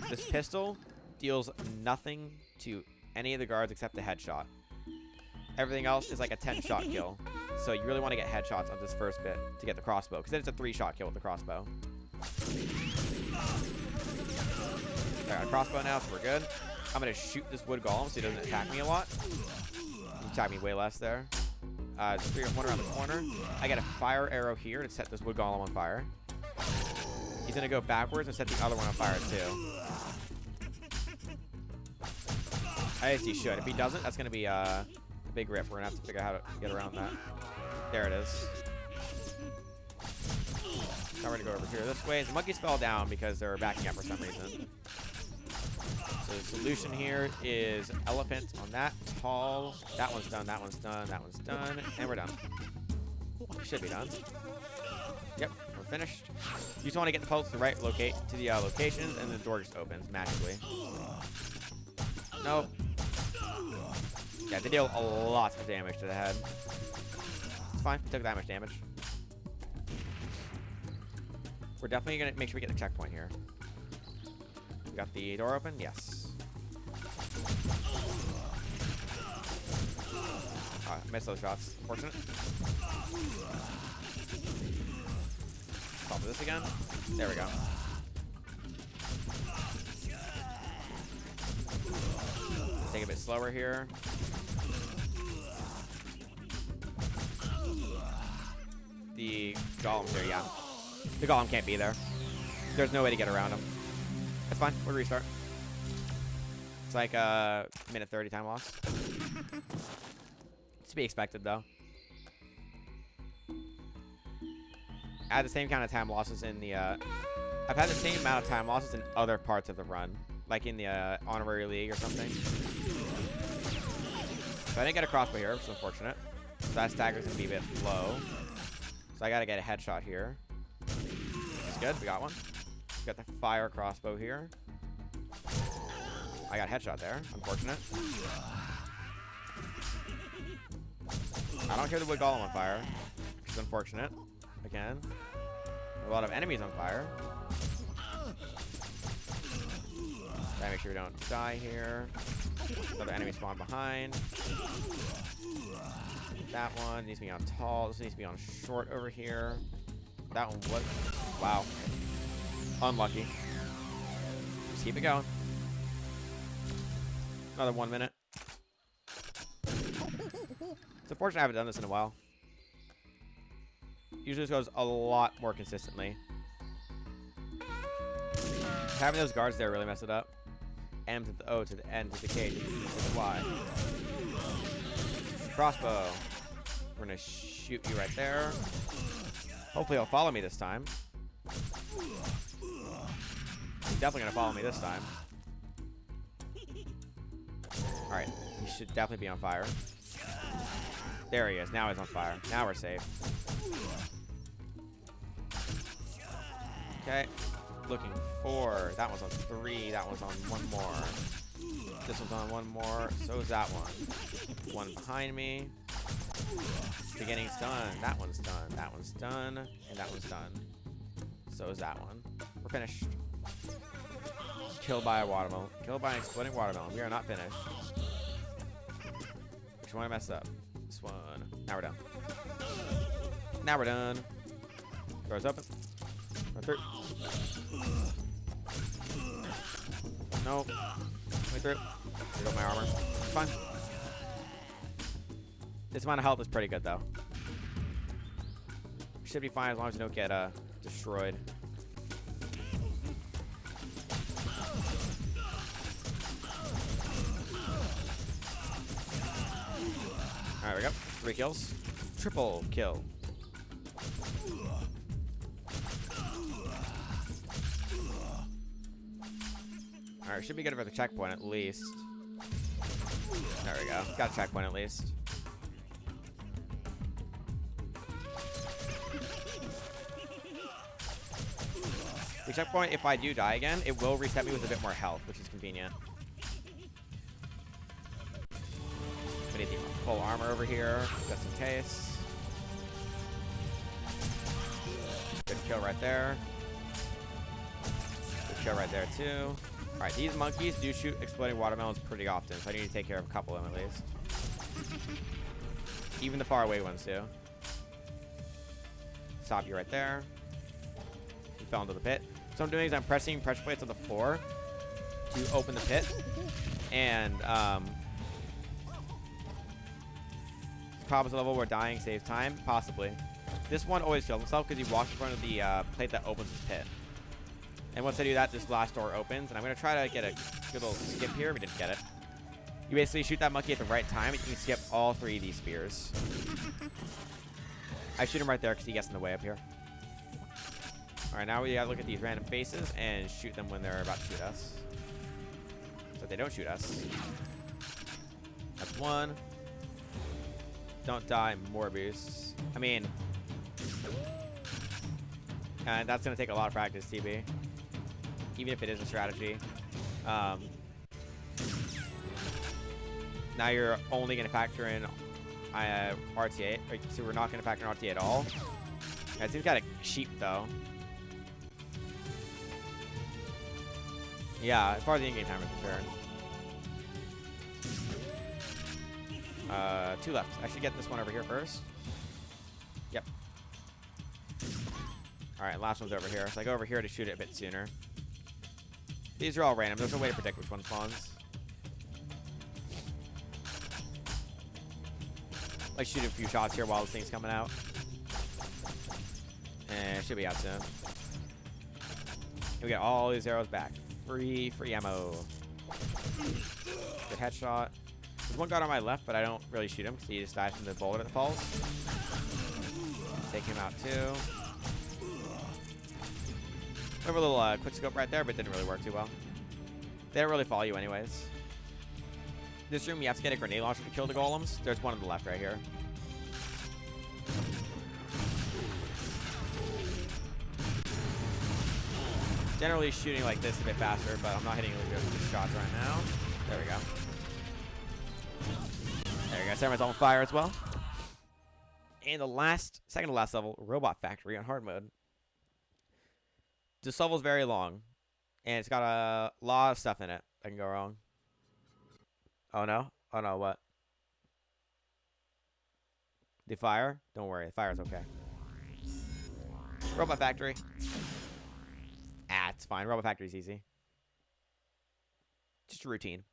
Speaker 1: this pistol deals nothing to any of the guards except the headshot. Everything else is like a 10-shot kill. So you really want to get headshots on this first bit to get the crossbow, because then it's a 3-shot kill with the crossbow. I got a crossbow now, so we're good. I'm going to shoot this wood golem so he doesn't attack me a lot. He attacked me way less there. There's one around the corner. I get a fire arrow here to set this wood golem on fire. He's going to go backwards and set the other one on fire too. I guess he should. If he doesn't, that's going to be a big rip. We're going to have to figure out how to get around that. There it is. Now we're going to go over here this way. The monkeys fell down because they were backing up for some reason. So the solution here is elephant on that. Tall. That one's done. That one's done. That one's done. And we're done. Should be done. Yep. We're finished. You just want to get the pulse to the right locations, and the door just opens magically. Nope. Yeah, they deal a lot of damage to the head. It's fine. We took that much damage. We're definitely going to make sure we get the checkpoint here. We got the door open? Yes. I missed those shots. Unfortunate. Top of this again. There we go. Take it a bit slower here. The golem's there, yeah. The golem can't be there. There's no way to get around him. That's fine. We'll restart. It's like a minute 30 time loss. It's to be expected, though. I had the same kind of time losses in the... I've had the same amount of time losses in other parts of the run. Like in the Honorary League or something. So I didn't get a crossbow here, which is unfortunate. So that stagger's going to be a bit low. So I got to get a headshot here. That's good. We got one. We got the fire crossbow here. I got a headshot there. Unfortunate. I don't hear the wood golem on fire, which is unfortunate. Again. A lot of enemies on fire. Gotta make sure we don't die here. Another enemy spawn behind. That one needs to be on tall. This needs to be on short over here. That one was... Wow. Unlucky. Just keep it going. Another 1 minute. It's unfortunate I haven't done this in a while. Usually this goes a lot more consistently. Having those guards there really messed it up. M to the O to the N to the K to the Y. Crossbow. We're gonna shoot you right there. Hopefully he'll follow me this time. He's definitely gonna follow me this time. Alright, he should definitely be on fire. There he is. Now he's on fire. Now we're safe. Okay. Looking for... That one's on 3. That one's on 1 more. This one's on 1 more. So is that one. One behind me. Beginning's done. That one's done. That one's done. And that one's done. So is that one. We're finished. Killed by a watermelon. Killed by an exploding watermelon. We are not finished. Which one I messed up? This one. Now we're done. Now we're done. Doors open. Go through. Nope. Way through. There goes my armor. It's fine. This amount of health is pretty good, though. Should be fine as long as you don't get destroyed. Alright, we go. 3 kills. Triple kill. Alright, should be good for the checkpoint at least. There we go. Got a checkpoint at least. The checkpoint, if I do die again, it will reset me with a bit more health, which is convenient. We need the full armor over here, just in case. Good kill right there. Good kill right there, too. Alright, these monkeys do shoot exploding watermelons pretty often, so I need to take care of a couple of them at least. Even the far away ones, too. Stop you right there. You fell into the pit. So what I'm doing is I'm pressing pressure plates on the floor to open the pit. And, probably a level where dying saves time. Possibly. This one always kills himself because he walks in front of the plate that opens his pit. And once I do that, this last door opens. And I'm going to try to get a good little skip here. We didn't get it. You basically shoot that monkey at the right time, and you can skip all 3 of these spears. I shoot him right there because he gets in the way up here. Alright, now we gotta look at these random faces and shoot them when they're about to shoot us. So they don't shoot us. That's 1. Don't die, Morbius. I mean... And that's gonna take a lot of practice, TB. Even if it is a strategy. Now you're only going to factor in RTA. So we're not going to factor in RTA at all. It seems kind of cheap, though. Yeah, as far as the in-game time is concerned. 2 left. I should get this one over here first. Yep. Alright, last one's over here. So I go over here to shoot it a bit sooner. These are all random. There's no way to predict which one spawns. Like shoot a few shots here while this thing's coming out. And it should be out soon. And we get all these arrows back. Free ammo. Good headshot. There's one guard on my left, but I don't really shoot him because he just dies from the bullet that falls. Take him out too. We have a little quick scope right there, but it didn't really work too well. They don't really follow you anyways. This room, you have to get a grenade launcher to kill the golems. There's one on the left right here. Generally shooting like this a bit faster, but I'm not hitting really good shots right now. There we go. There we go. Set myself on fire as well. And the second to last level, Robot Factory on hard mode. This level is very long, and it's got a lot of stuff in it that can go wrong. Oh no? Oh no, what? The fire? Don't worry, the fire's okay. Robot Factory. Ah, it's fine. Robot Factory's easy. Just a routine.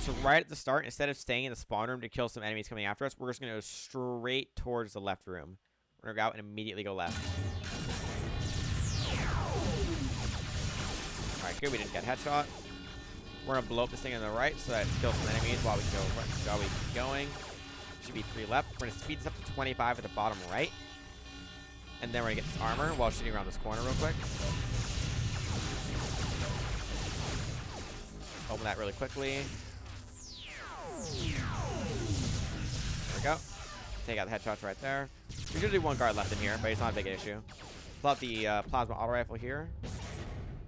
Speaker 1: So right at the start, instead of staying in the spawn room to kill some enemies coming after us, we're just going to go straight towards the left room. We're going to go out and immediately go left. Alright, good. We didn't get headshot. We're going to blow up this thing on the right so that it kills some enemies while we keep going. Should be 3 left. We're going to speed this up to 25 at the bottom right. And then we're going to get this armor while shooting around this corner real quick. Open that really quickly. There we go. Take out the headshots right there. There's usually one guard left in here, but it's not a big issue. Pull out the plasma auto rifle here.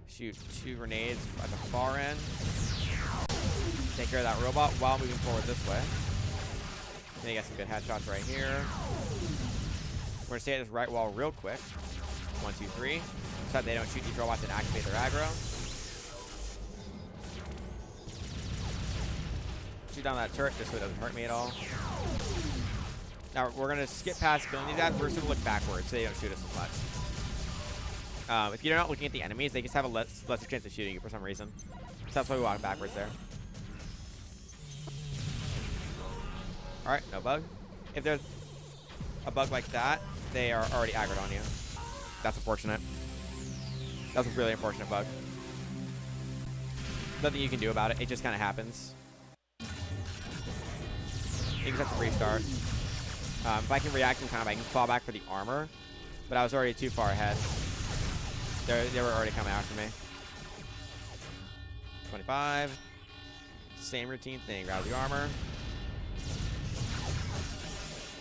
Speaker 1: Shoot 2 grenades at the far end. Take care of that robot while moving forward this way. Then you get some good headshots right here. We're going to stay at this right wall real quick. 1, 2, 3. So that they don't shoot these robots and activate their aggro. Shoot down that turret just so it doesn't hurt me at all. Now we're going to skip past killing these guys. We're just going to look backwards so they don't shoot us as much. If you're not looking at the enemies, they just have a lesser chance of shooting you for some reason. So that's why we walk backwards there. Alright, no bug. If there's a bug like that, they are already aggroed on you. That's unfortunate. That's a really unfortunate bug. Nothing you can do about it. It just kind of happens. You just have to restart. If I can react in time, I can fall back for the armor. But I was already too far ahead. They were already coming after me. 25. Same routine thing. Grab the armor.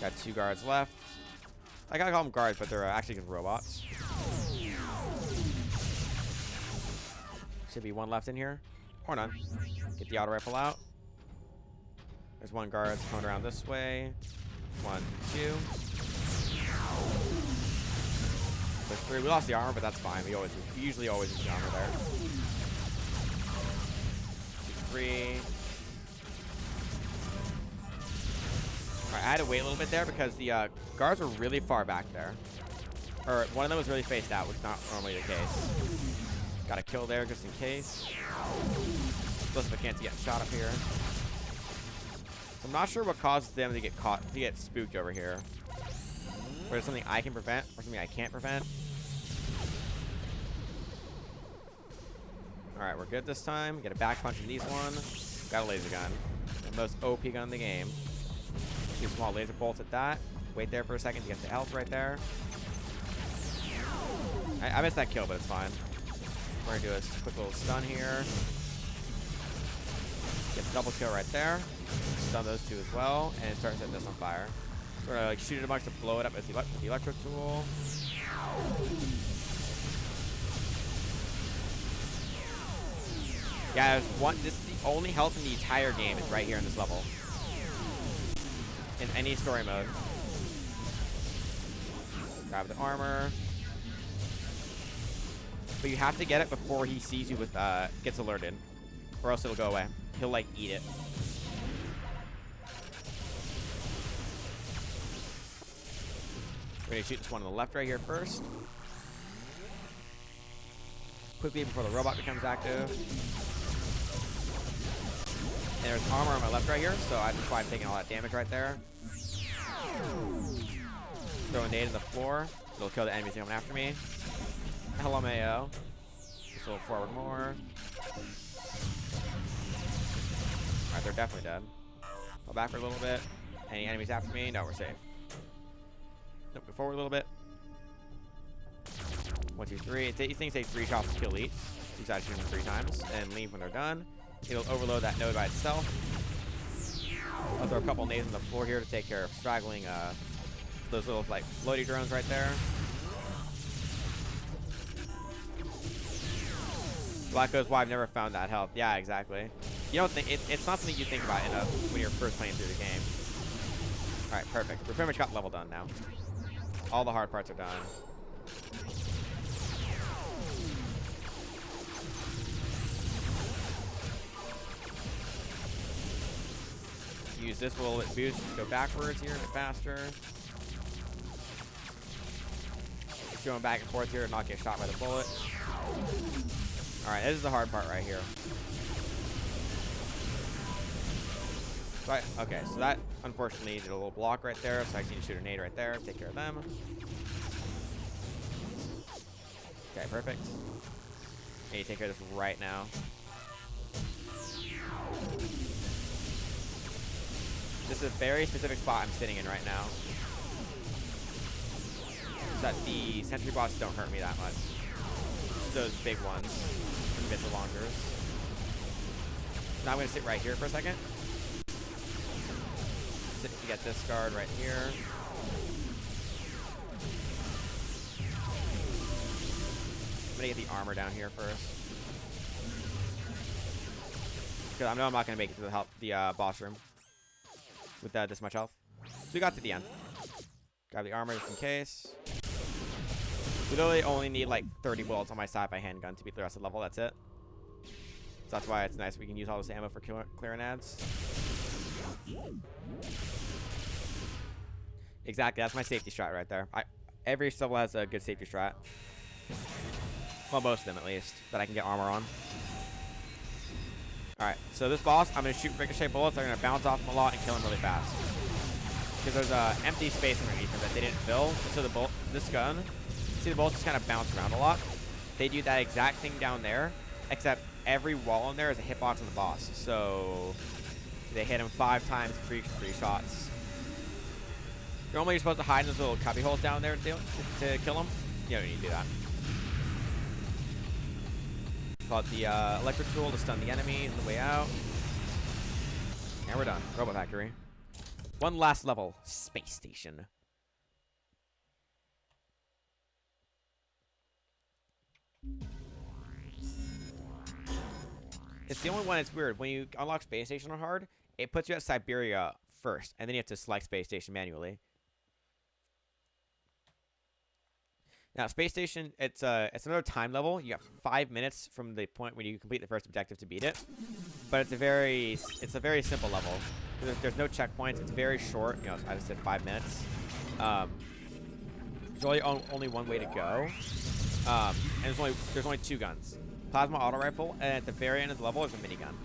Speaker 1: Got 2 guards left. I gotta call them guards, but they're actually just robots. Should be 1 left in here. Or none. Get the auto rifle out. There's 1 guard coming around this way. 1, 2. There's 3. We lost the armor, but that's fine. We usually always use the armor there. 2, 3. Alright, I had to wait a little bit there because the guards were really far back there. Or one of them was really faced out, which is not normally the case. Got a kill there just in case. Plus if I can't get shot up here. So I'm not sure what causes them to get spooked over here. Or is something I can prevent or something I can't prevent. Alright, we're good this time. Get a back punch in these one. Got a laser gun. The most OP gun in the game. 2 small laser bolts at that. Wait there for a second to get the health right there. I missed that kill, but it's fine. We're going to do a quick little stun here. Get the double kill right there. Stun those 2 as well. And start setting this on fire. Sort of like shoot it a bunch to blow it up with the electro tool. Yeah, this is the only health in the entire game is right here in this level. In any story mode. Grab the armor. But you have to get it before he sees you with, gets alerted. Or else it'll go away. He'll, like, eat it. We're gonna shoot this one on the left right here first. Quickly before the robot becomes active. And there's armor on my left right here, so that's why I'm taking all that damage right there. Throw a nade in the floor. It'll kill the enemies coming after me. LMAO. Just a little forward more. Alright, they're definitely dead. Go backward a little bit. Any enemies after me? No, we're safe. Nope, go forward a little bit. 1, 2, 3. These things take 3 shots to kill each. You gotta shoot them 3 times and leave when they're done. It'll overload that node by itself. I'll throw a couple nades on the floor here to take care of straggling those little like floaty drones right there. Black goes, well, I've never found that help. Yeah, exactly. You don't think it's not something you think about when you're first playing through the game. All right, perfect. We're pretty much got level done now. All the hard parts are done. Use this little boost to go backwards here a bit faster. Just going back and forth here and not get shot by the bullet. Alright, this is the hard part right here. Right, okay, so that unfortunately did a little block right there, so I just need to shoot a nade right there, take care of them. Okay, perfect. I need to take care of this right now. This is a very specific spot I'm sitting in right now. So that the sentry bots don't hurt me that much. Those big ones. The missile launchers. Now I'm going to sit right here for a second. Sit to get this guard right here. I'm going to get the armor down here first. Because I know I'm not going to make it to the boss room with this much health. So we got to the end. Grab the armor just in case. We literally only need like 30 bullets on my sci-fi handgun to beat the rest of the level. That's it. So that's why it's nice we can use all this ammo for clearing ads. Exactly, that's my safety strat right there. Every level has a good safety strat. Well, most of them at least, that I can get armor on. Alright, so this boss, I'm going to shoot ricochet bullets. They're going to bounce off him a lot and kill him really fast. Because there's an empty space underneath him that they didn't fill. So this gun, see the bullets just kind of bounce around a lot. They do that exact thing down there, except every wall in there is a hitbox on the boss. So they hit him 5 times for each 3 shots. Normally you're supposed to hide in those little cubby holes down there to kill him. You don't need to do that. Pull out the electric tool to stun the enemies on the way out. And we're done. Robot Factory. One last level. Space Station. It's the only one that's weird. When you unlock Space Station on hard, it puts you at Siberia first, and then you have to select Space Station manually. Now, Space Station, it's another time level. You got 5 minutes from the point when you complete the first objective to beat it. But it's a very simple level. There's no checkpoints. It's very short. You know, I just said 5 minutes. There's really only one way to go. And there's only 2 guns. Plasma auto rifle, and at the very end of the level is a minigun.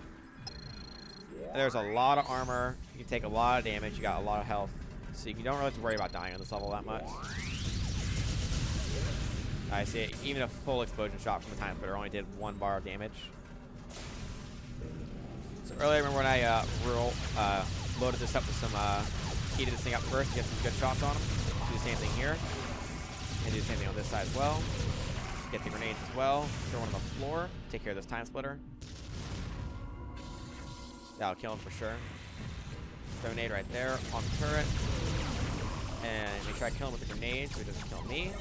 Speaker 1: There's a lot of armor. You can take a lot of damage. You got a lot of health. So you don't really have to worry about dying on this level that much. I see. Even a full explosion shot from the Timesplitter only did 1 bar of damage. So earlier, remember when I loaded this up with some, heated this thing up first to get some good shots on him? Do the same thing here. And do the same thing on this side as well. Get the grenades as well. Throw one on the floor. Take care of this Timesplitter. That'll kill him for sure. Throw a grenade right there on the turret. And make sure I kill him with the grenade so he doesn't kill me.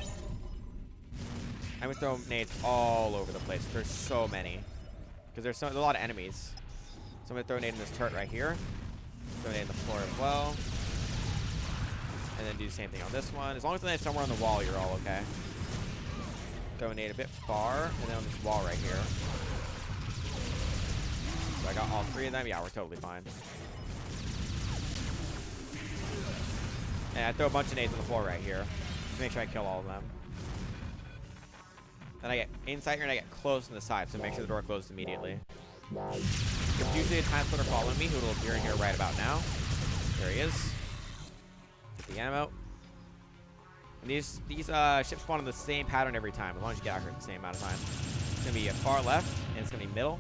Speaker 1: I'm gonna throw nades all over the place. There's so many. Because there's a lot of enemies. So I'm going to throw a nade in this turret right here. Throw a nade in the floor as well. And then do the same thing on this one. As long as the nade's somewhere on the wall, you're all okay. Throw a nade a bit far, and then on this wall right here. So I got all 3 of them. Yeah, we're totally fine. And I throw a bunch of nades on the floor right here. To make sure I kill all of them. Then I get inside here and I get close on the side, so make sure the door closes immediately. There's usually a Timesplitter following me, who will appear in here right about now. There he is. Get the ammo. And these ships spawn in the same pattern every time, as long as you get out here at the same amount of time. It's going to be a far left, and it's going to be middle.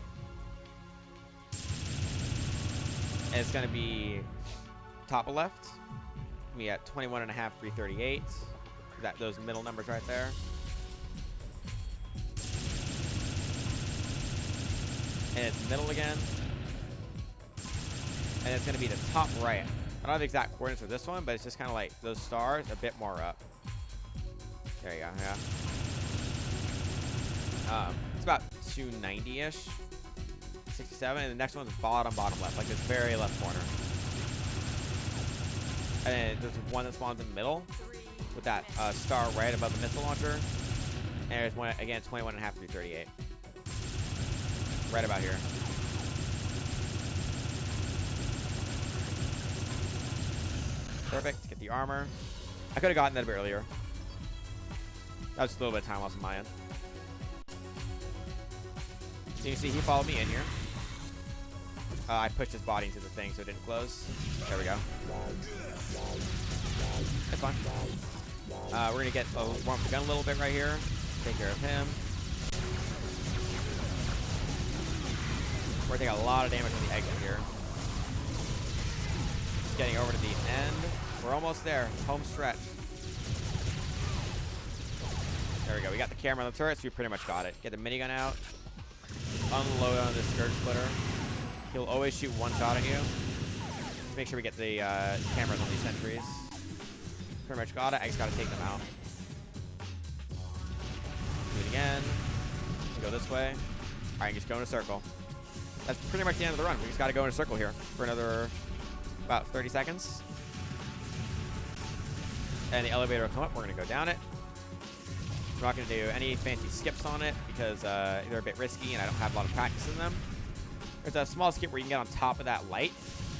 Speaker 1: And it's going to be top of left. We at 21.5, 338. Those middle numbers right there. And it's middle again. And it's going to be the top right. I don't have the exact coordinates for this one, but it's just kind of like those stars a bit more up. There you go, yeah. It's about 290-ish. 67, and the next one's bottom left, like this very left corner. And then there's one that spawns in the middle with that star right above the missile launcher. And there's one, again, 21.5, 338. Right about here. Perfect. Get the armor. I could have gotten that a bit earlier. That was just a little bit of time loss on my end. So you can see he followed me in here. I pushed his body into the thing so it didn't close. There we go. That's fine. We're going to get warm up the gun a little bit right here. Take care of him. We're taking a lot of damage on the exit here. Just getting over to the end. We're almost there. Home stretch. There we go. We got the camera on the turret, so we pretty much got it. Get the minigun out. Unload on this Scourge Splitter. He'll always shoot one shot at you. Just make sure we get the cameras on these sentries. Pretty much got it. I just got to take them out. Do it again. Go this way. All right, just go in a circle. That's pretty much the end of the run. We just got to go in a circle here for another about 30 seconds. And the elevator will come up. We're going to go down it. We're not going to do any fancy skips on it because they're a bit risky and I don't have a lot of practice in them. There's a small skip where you can get on top of that light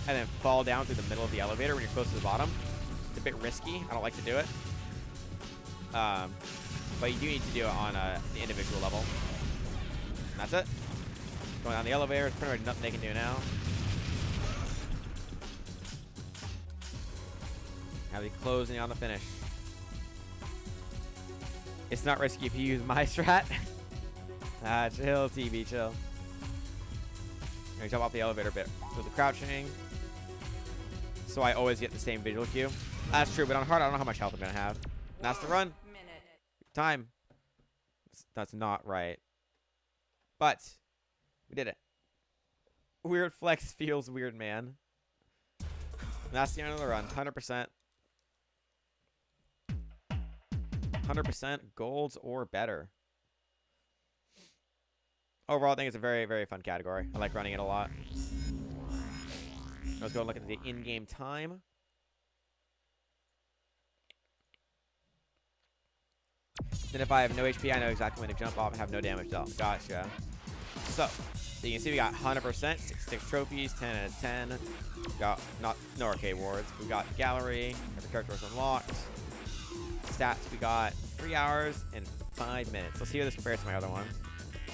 Speaker 1: and then fall down through the middle of the elevator when you're close to the bottom. It's a bit risky. I don't like to do it. But you do need to do it on the individual level. And that's it. Going down the elevator. It's pretty much nothing they can do now. Now they're closing on the finish. It's not risky if you use my strat. Chill, TB, chill. I'm gonna jump off the elevator a bit with the crouching. So I always get the same visual cue. That's true, but on hard, I don't know how much health I'm gonna have. And that's the run. Time. That's not right. But we did it. Weird flex feels weird, man. And that's the end of the run. 100%. 100% golds or better. Overall, I think it's a very, very fun category. I like running it a lot. Let's go and look at the in-game time. Then if I have no HP, I know exactly when to jump off and have no damage dealt. Gotcha. So you can see we got 100%, 66 trophies, 10 out of 10. We got no arcade awards. We got gallery. Every character was unlocked. Stats, we got 3 hours and 5 minutes. Let's see how this compares to my other one.